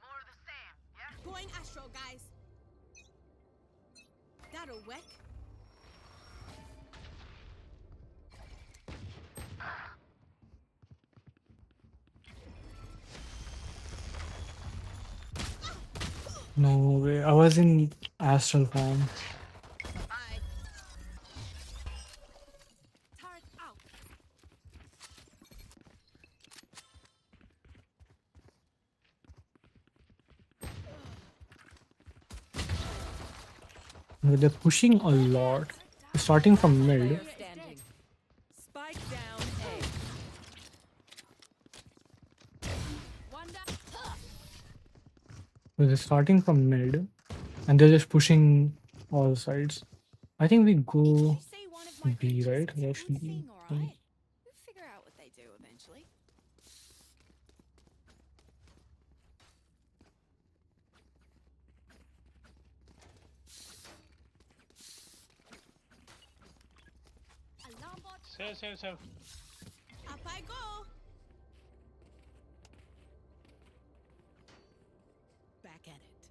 More of the same, yeah? Going astral, guys. That'll work. No way. I was in astral form. Bye. Turret out. They're pushing a lot. Starting from mid. Player standing. Spike down A. One down. So they're starting from mid, and they're just pushing all sides. I think we go Say one of my B, pictures, right? it would Actually, sing, alright? We'll figure out what they do eventually. Alarm bot. Save. Up I go. Back at it.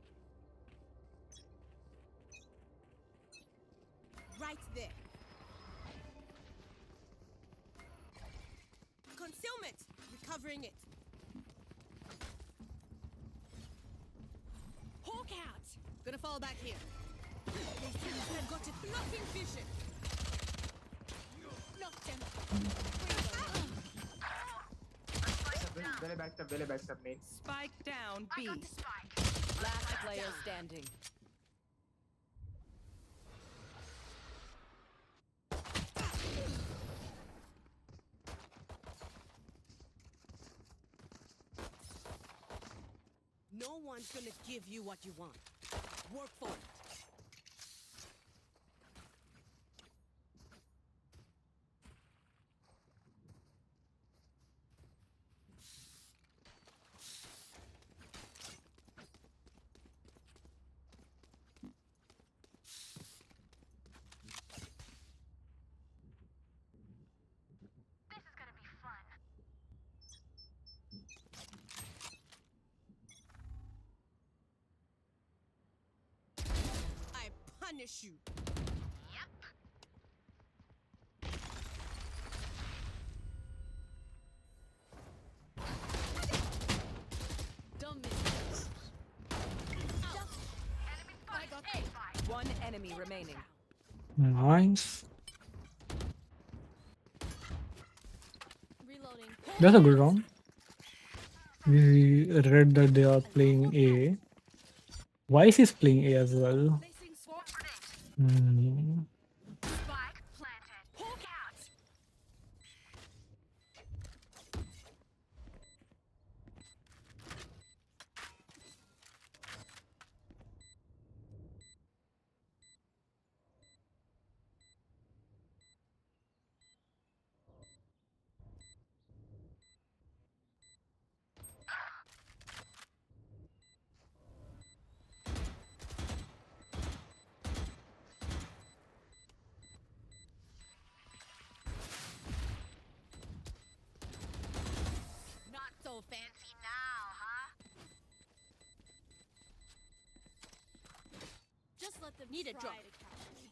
Right there. Concealment. Recovering it. Hawk out. Gonna fall back here. I've got it. Blocking vision. Knock them. Very backstab main. Spike down B. Last player standing. No one's gonna give you what you want. Work for it. This is gonna be fun. I punish you. Yep. Don't miss. Enemy spotted. One enemy remaining. nice. Reloading. That's a good round. We read that they are playing A. Vice is playing A as well. Placing swamp grenade. Hmm. Spike planted. Hawk out. Not so fancy now, huh? Just let them Need a try drop. to catch me.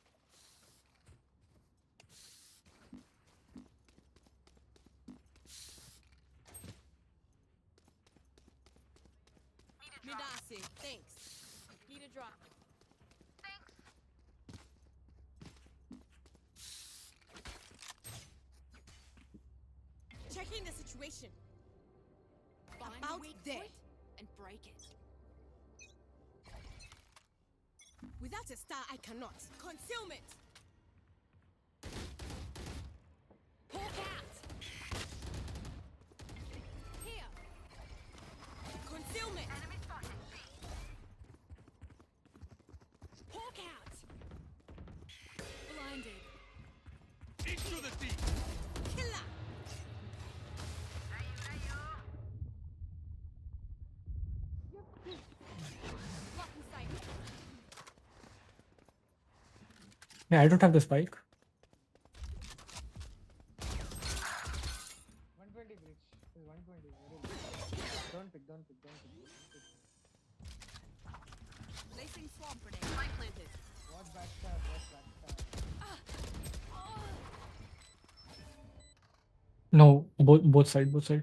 Midasi, thanks. Need a drop. Thanks. Checking the situation. Find About a weak there. point and break it. Without a star, I cannot. Concealment. Hawk out. Here. Concealment. Enemy spotted. B. Hawk out. Blinded. Into the deep. Killer. Blocking sight. Yeah, I don't have the spike. 120 bridge. 120. Very low. Don't pick. Placing swamp grenade. Spike planted. What backstab? No, both side. Open them.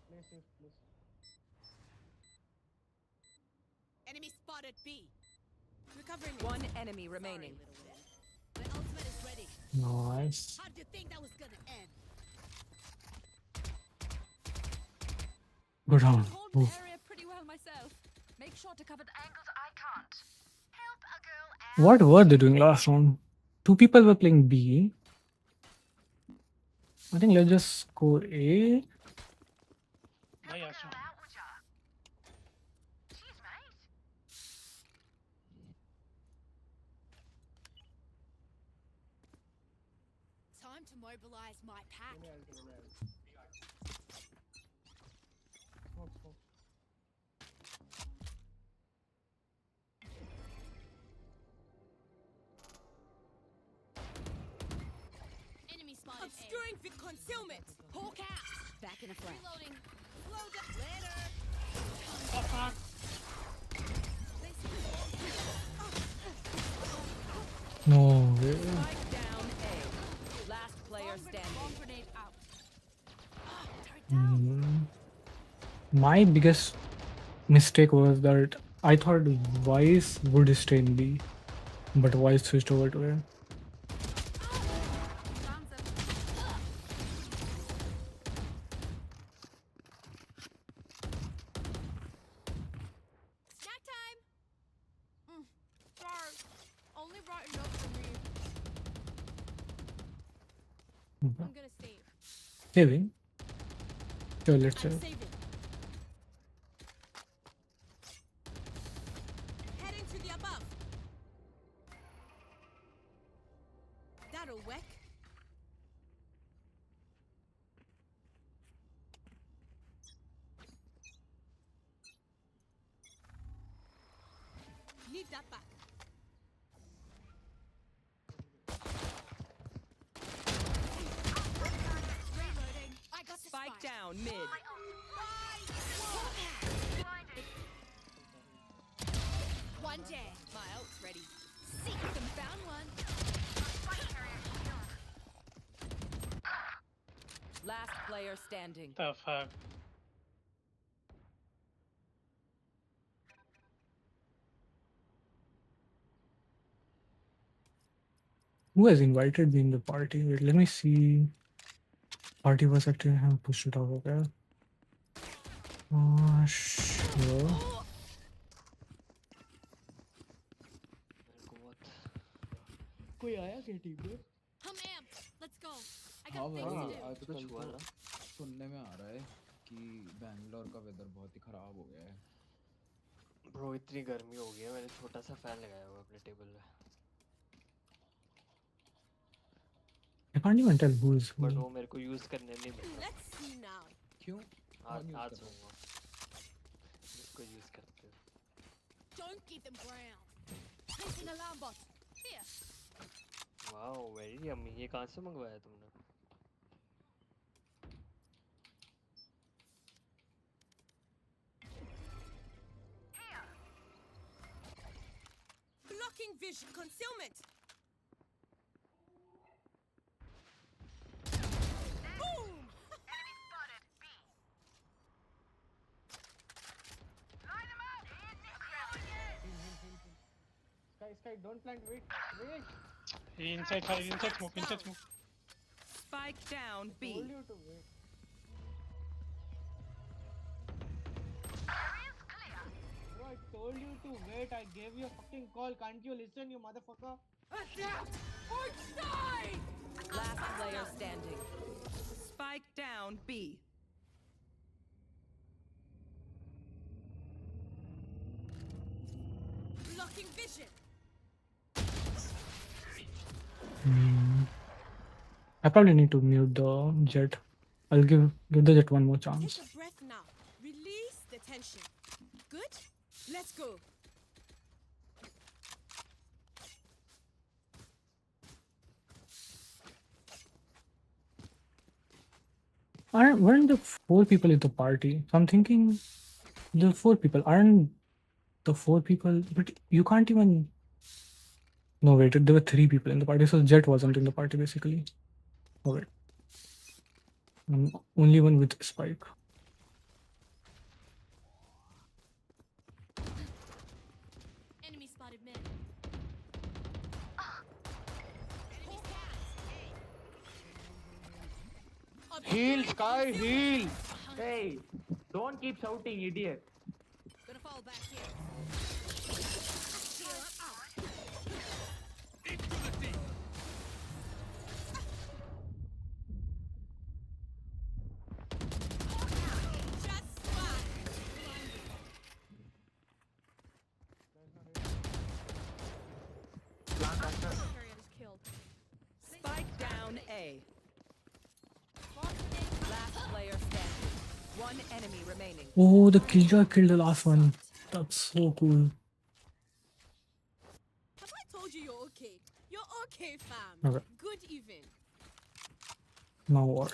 Play safe, please. Enemy spotted B. Recovering it. One enemy remaining. My ultimate is ready. Nice. How'd you think that was gonna end? Good round. Hold the Oof. area pretty well myself. Make sure to cover the Angles I can't. Help a girl out. What were they doing last round? Two people were playing B. I think let's just go A. भाई आसू. out with ya. Jeez, mate. Time to mobilize my pack. Smoke, smoke. Enemy spotted. Obscuring with concealment. Hawk out. Back in a flash. Reloading. Slow down. Later. Oh fuck. No way. Spike down A. Last player standing. Bomb grenade out. My biggest mistake was that I thought Vice would stay in B, but Vice switched over to A. Snack time. Sorry. Only brought a note for me. I'm gonna save. Saving? Sure, let's I'm save. saving. Heading to the above. That'll work. Need that back. Reloading. I got the Spike down mid. One dead. My ult's ready. Seek them. Found one. Last player standing. The fuck. Who has invited me in the party? Wait, let me see. Party was active. I have pushed it off. Okay. Sure. कोई आया क्या team पे? I'm amped. Let's go. I हाँ got things to do. आजकल तो सुनने में आ रहा है कि बैंगलोर का वेदर बहुत ही खराब हो गया है. ब्रो इतनी गर्मी हो गई है, मैंने छोटा सा फैन लगाया हुआ अपने टेबल पे. I can't even tell who's who. But वो मेरे को यूज करने नहीं मिल रहा. Let's see now. क्यों? आज होगा इसको यूज करते हो. Don't give them ground. Placing alarm bot. Here. Wow very yummy. ये कहाँ से मंगवाया तुमने? Blocking vision. Concealment. Boom! Enemy spotted. B. Line them out. Sky, don't plant. Wait. Inside fire, inside smoke, inside smoke. Spike down B. Told you to wait. Bro, I told you to wait. I gave you a fucking call. Can't you listen, you motherfucker? Adapt or die! Last player standing. Spike down B. Blocking vision. I probably need to mute the jet. I'll give the jet one more chance. Take a breath now. Release the tension. Good? Let's go. Weren't the 4 people at the party? So I'm thinking the 4 people aren't the 4 people, but you can't even. No, wait, there were 3 people in the party, so Jet wasn't in the party basically. Oh, wait. Only one with Spike. Enemy spotted mid. Heal, Sky, heal! Hey, don't keep shouting, idiot. Gonna fall back here. Just A. Last player standing. One enemy remaining. Oh, the Killjoy killed the last one. That's so cool. Have I told you you're okay? You're okay, fam. Okay. Good even. Now what?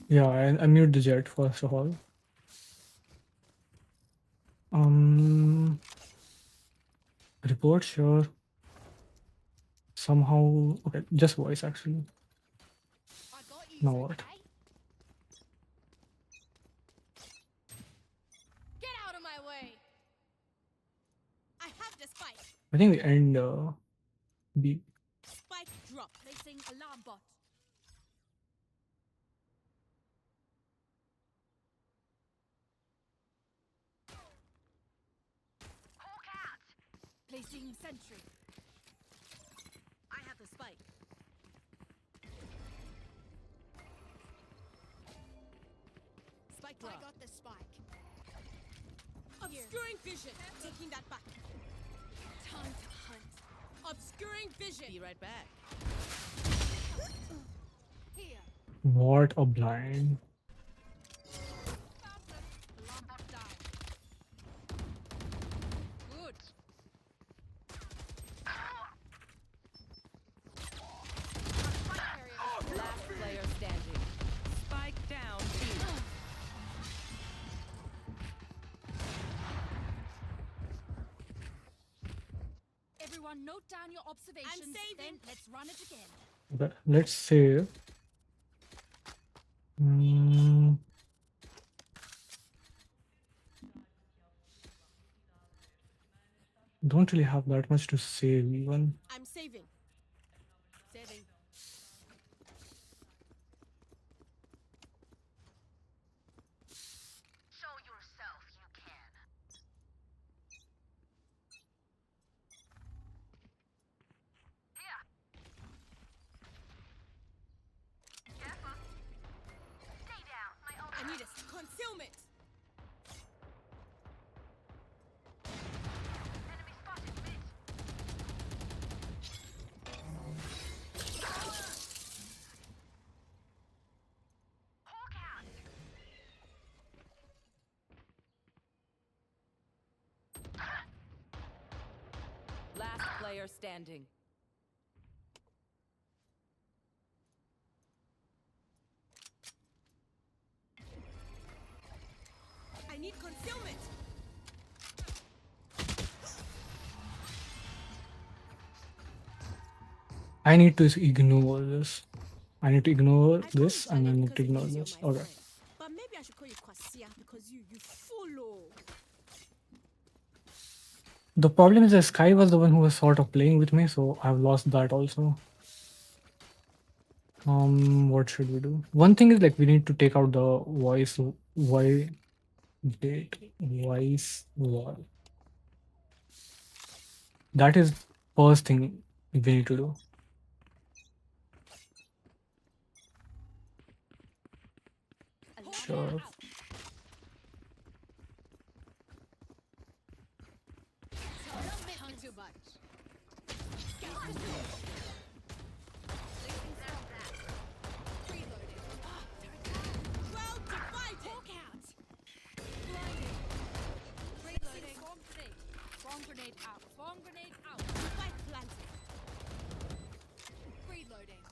Yeah, I mute the jet first of all. Report, sure. Somehow, okay, just voice actually. Now what? Get out of my way. I have the spike. I think we end B. Spike drop. Placing alarm bot. Placing sentry. I have the spike. Spike drop. I got the spike. Obscuring vision. Taking that back. Time to hunt. Obscuring vision. Be right back. Here. What a blind. Alarm bot down. Good. Last player standing. Spike down B. Everyone note down your observations, then let's run it again. Okay, let's say. Don't really have that much to save even. I'm saving. Saving. Show yourself you can. Here. Careful. Stay down. My own. I need a concealment. Enemy spotted mid. Hawk out. Last player standing. I need concealment. I need to ignore this. I need to ignore this and I need to ignore this. Okay. But maybe I should call you Kwasia because you follow. The problem is that Sky was the one who was sort of playing with me, so I've lost that also. What should we do? One thing is like we need to take out the voice wall. That is first thing we need to do. Sure. Don't miss me too much. Well divided. Hawk out. Blinding. Reloading. Swarm grenade. Swarm grenade out. Swarm grenade out. Spike planted. Reloading.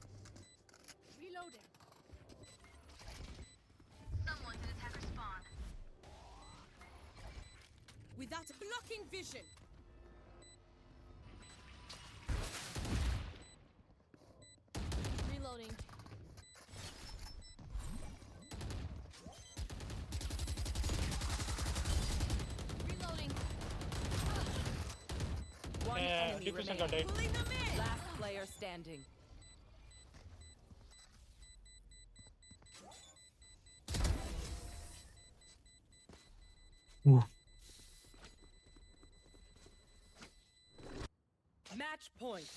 Reloading. Someone's in attacker spawn. Without blocking vision. Reloading. Reloading. One Yeah, enemy 50% got remaining. died. Pulling them in. Last player standing. Ooh. Match point.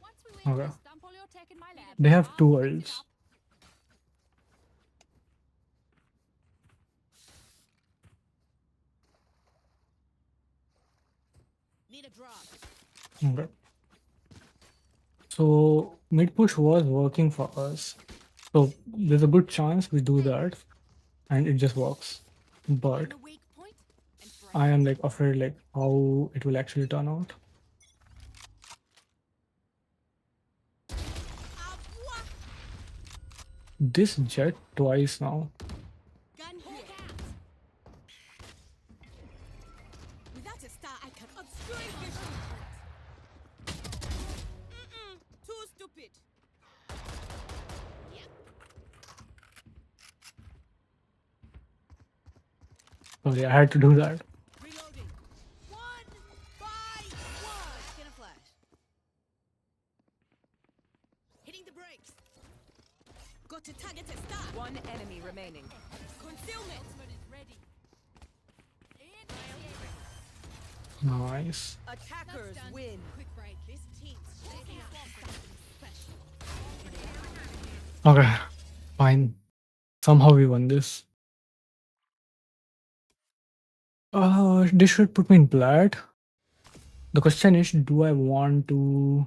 Once we win, Okay. just dump all your tech in my lab. They have I'll two fix it ults. up. Need a drop. Okay. So mid push was working for us. So there's a good chance we do that and it just works. But I am like afraid like how it will actually turn out. This jet twice now. Gun here. Without a star, I can obscuring vision. Too stupid. Sorry, I had to do that. Reloading. One by one. Back in a flash. Hitting the brakes. Got to target a star. One enemy remaining. Concealment. Nice. Attackers win. Quick break. This team's shaking up something special. Okay, fine. Somehow we won this. This should put me in black. The question is, do I want to...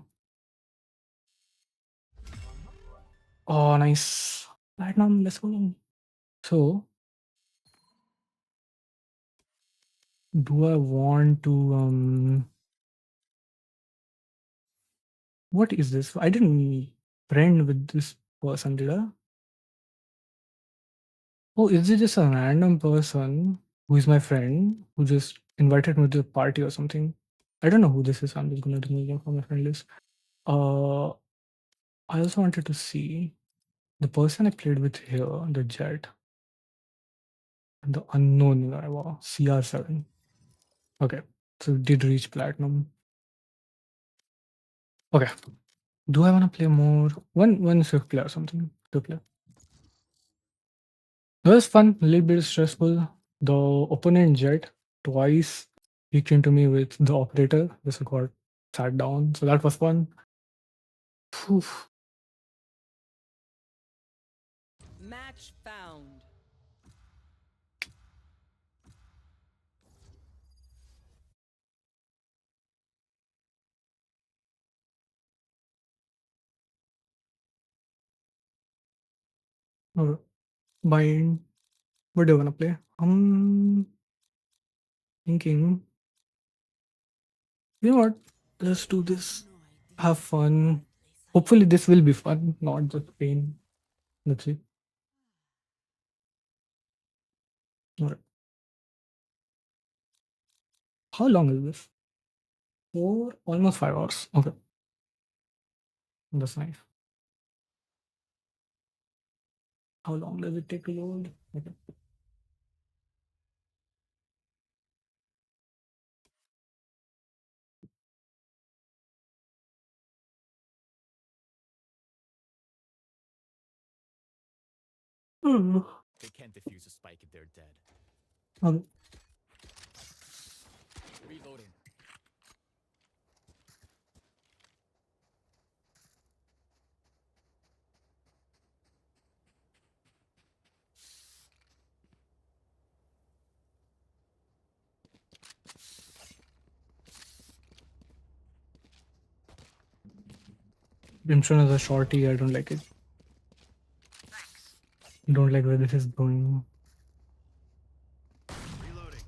Oh, nice. Platinum, let's go. So, do I want to... What is this? I didn't friend with this person, did I? Oh, is it just a random person who is my friend who just invited me to a party or something? I don't know who this is. I'm just gonna remove them from my friend list. I also wanted to see the person I played with here, the Jet, and the unknown arrival, CR7. Okay, so it did reach platinum. Okay, do I want to play more? One swift play or something to play. It was fun, a little bit stressful. The opponent Jet twice peeked into me with the operator. Just got sat down, so that was fun. Phew. Match found. Okay. Bind. What do you want to play? Thinking. You know what? Let's do this. Have fun. Hopefully, this will be fun, not just pain. Let's see. All right. How long is this? Almost 5 hours. Okay, that's nice. How long does it take to load? Okay. They can't defuse a spike if they're dead. Okay. Reloading. Brimstone is a shorty. I don't like it. Don't like where this is going. Reloading.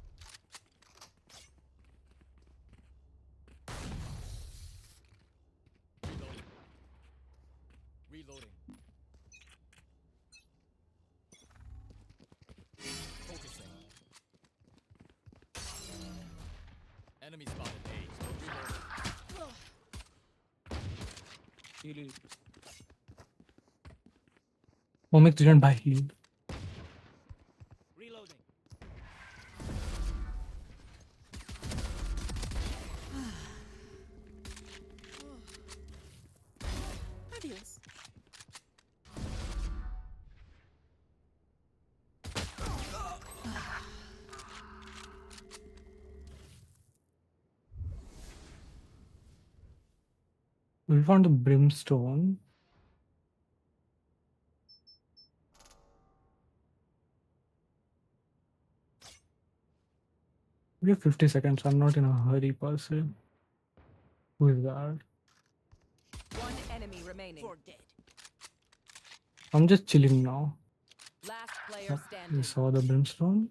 Reloading. Reloading. Focusing. Enemy spotted A. Reloading. Momix didn't buy heal. Reloading. Adios. We found the brimstone. We have 50 seconds. I'm not in a hurry per se. Who is that? One enemy remaining. For dead. I'm just chilling now. Last player You standing. saw the brimstone?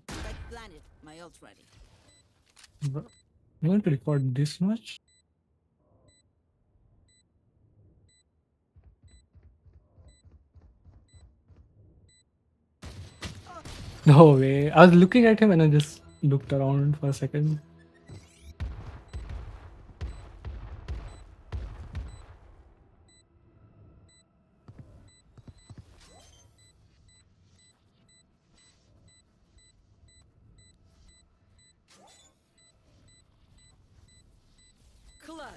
Right planet. My ult ready. But you want to record this much? No way. I was looking at him and I just looked around for a second. Clutch.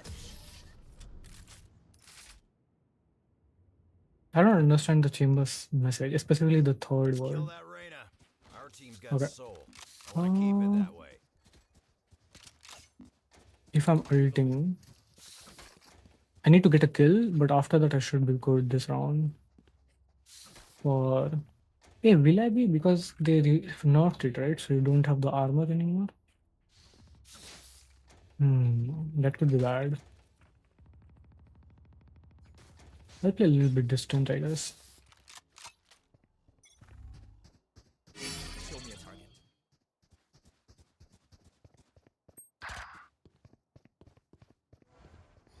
I don't understand the chamber's message, especially the third Kill word. that Reyna. Our team's got Okay. soul. I want to keep it that way. If I'm ulting, I need to get a kill, but after that I should be good this round. Or hey, will I be? Because they nerfed it, right? So you don't have the armor anymore. That could be bad. I'll play a little bit distant, I guess. Show me a target.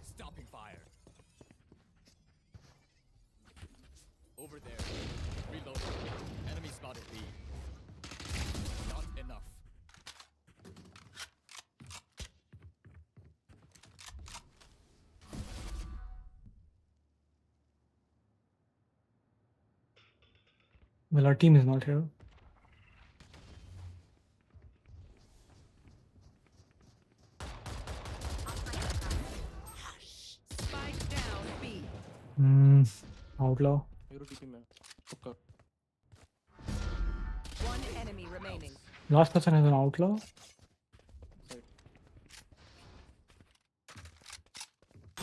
Stopping fire. Over there. Reload. Enemy spotted B. Not enough. Well, our team is not here. Spike down B. Outlaw. One enemy remaining. Last person has an outlaw.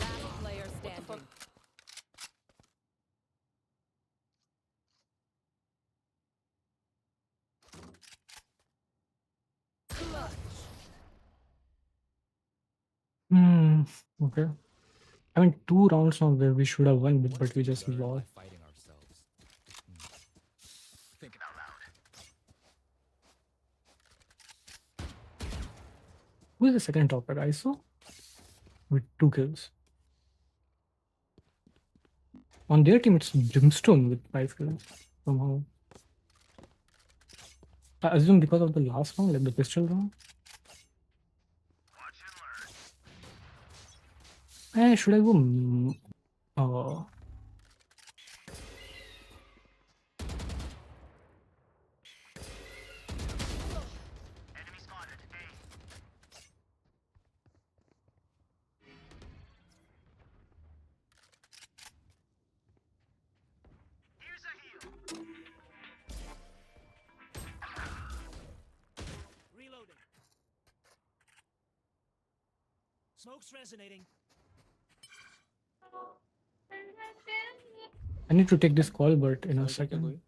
Last player standing. Clutch. Okay. I mean, 2 rounds now where we should have won, but we just lost. Fighting ourselves. Think out loud. Who is the second topper? ISO? With 2 kills. On their team, it's Brimstone with 5 kills. Somehow. I assume because of the last round, like the pistol round. Should I go? Enemy spotted. A. Here's a heal. Reloading. Smoke's resonating. I need to take this call, but in a second.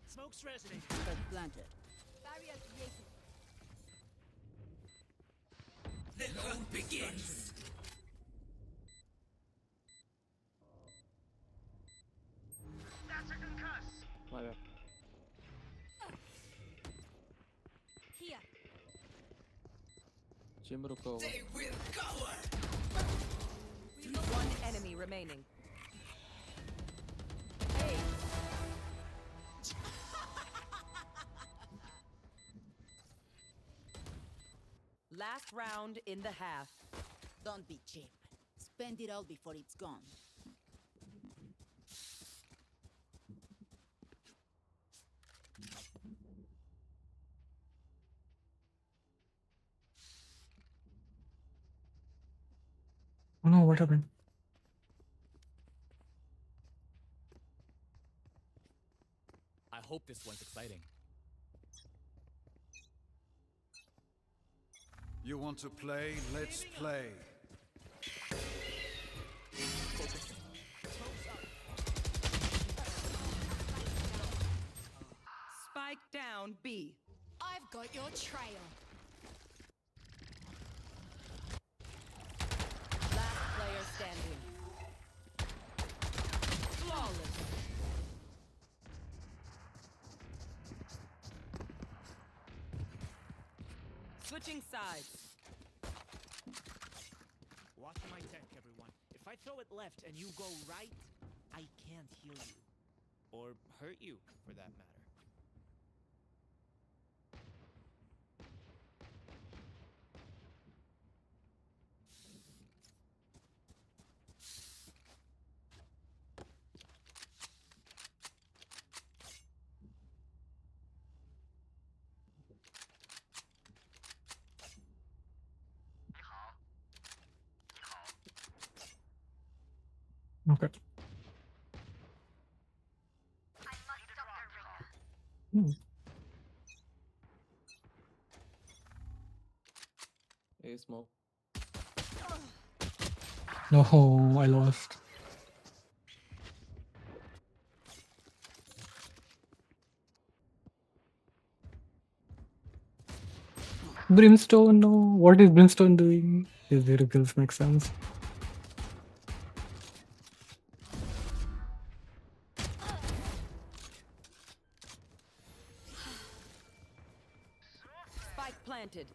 Smoke's resonating. Spike planted. Barrier created. The hunt begins. That's a concuss. Here. Chamber रुका होगा. They will cover. One enemy remaining. Hey. Last round in the half. Don't be cheap. Spend it all before it's gone. Oh no, what happened? I hope this one's exciting. You want to play? Let's play. down B. I've got your trail. Last player standing. Flawless. Switching sides. Watch my tech, everyone. If I throw it left and you go right, I can't heal you. Or hurt you, for that matter. Okay. Hmm. A small. No, I lost. Brimstone, no. What is Brimstone doing? His miracles make sense. Spike planted.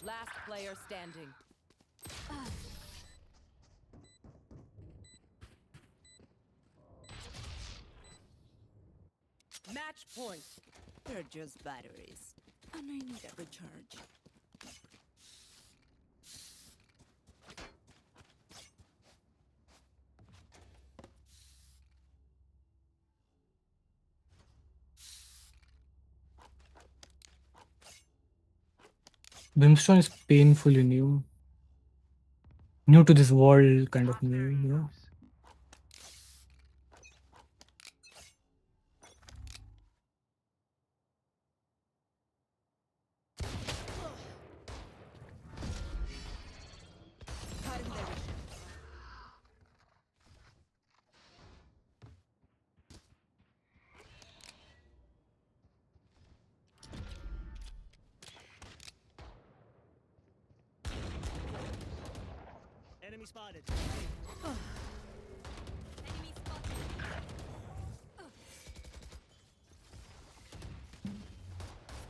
Last player standing. Match point. They're just batteries, and I need a recharge. Brimstone is painfully new. New to this world, kind of new, you know? Enemy spotted. Enemy spotted.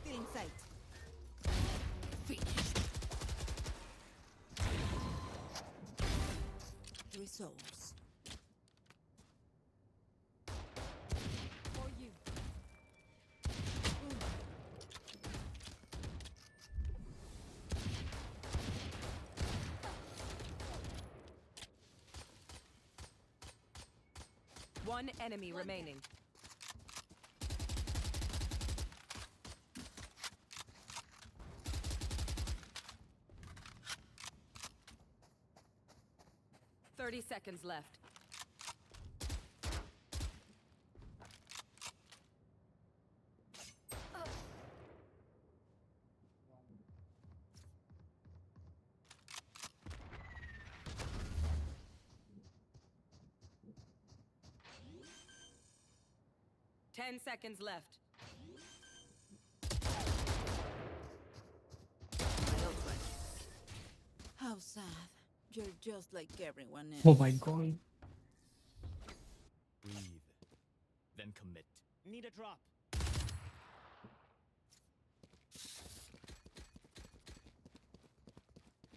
Still in sight. Finished. Resource. For you. One enemy remaining. Thirty seconds left. Ten seconds left. How sad. You're just like everyone else. Oh my god. Breathe. Then commit. Need a drop.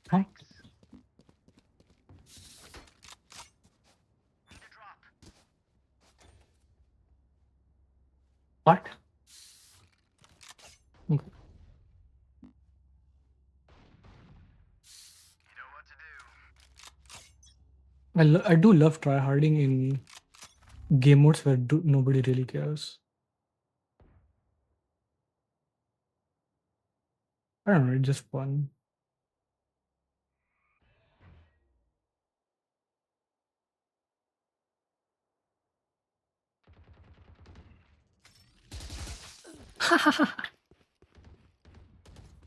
Thanks. What? Okay. I do love tryharding in game modes where nobody really cares. I don't know, it's just fun.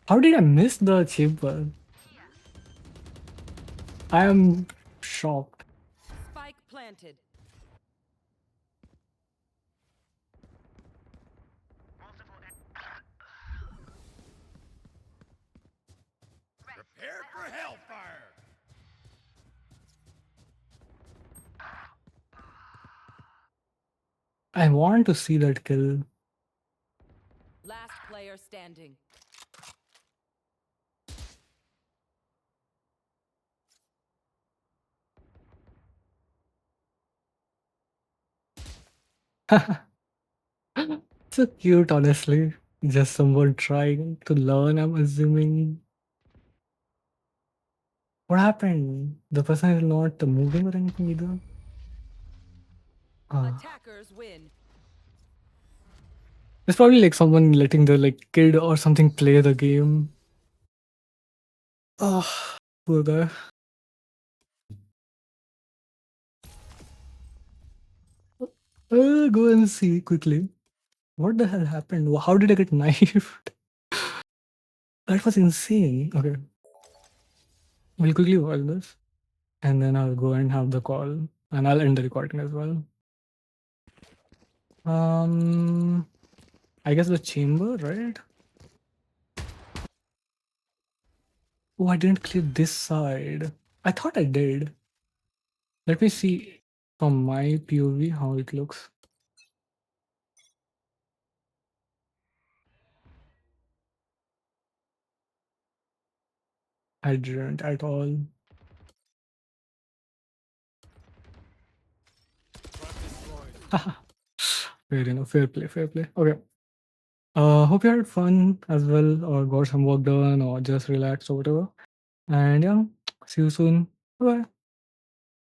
How did I miss the chamber? I am shocked. Spike planted. Prepare for hellfire! I want to see that kill. Last player standing. So cute, honestly. Just someone trying to learn, I'm assuming. What happened? The person is not moving or anything either? Attackers win. It's probably like someone letting the like kid or something play the game. Oh, poor guy. Go and see quickly. What the hell happened? How did I get knifed? That was insane. Okay. We'll quickly watch this. And then I'll go and have the call. And I'll end the recording as well. I guess the chamber, right? Oh, I didn't clear this side. I thought I did. Let me see from my POV how it looks. I didn't at all. Fair enough. Fair play. Fair play. Okay. Hope you had fun as well, or got some work done, or just relaxed or whatever. And yeah, see you soon. Bye.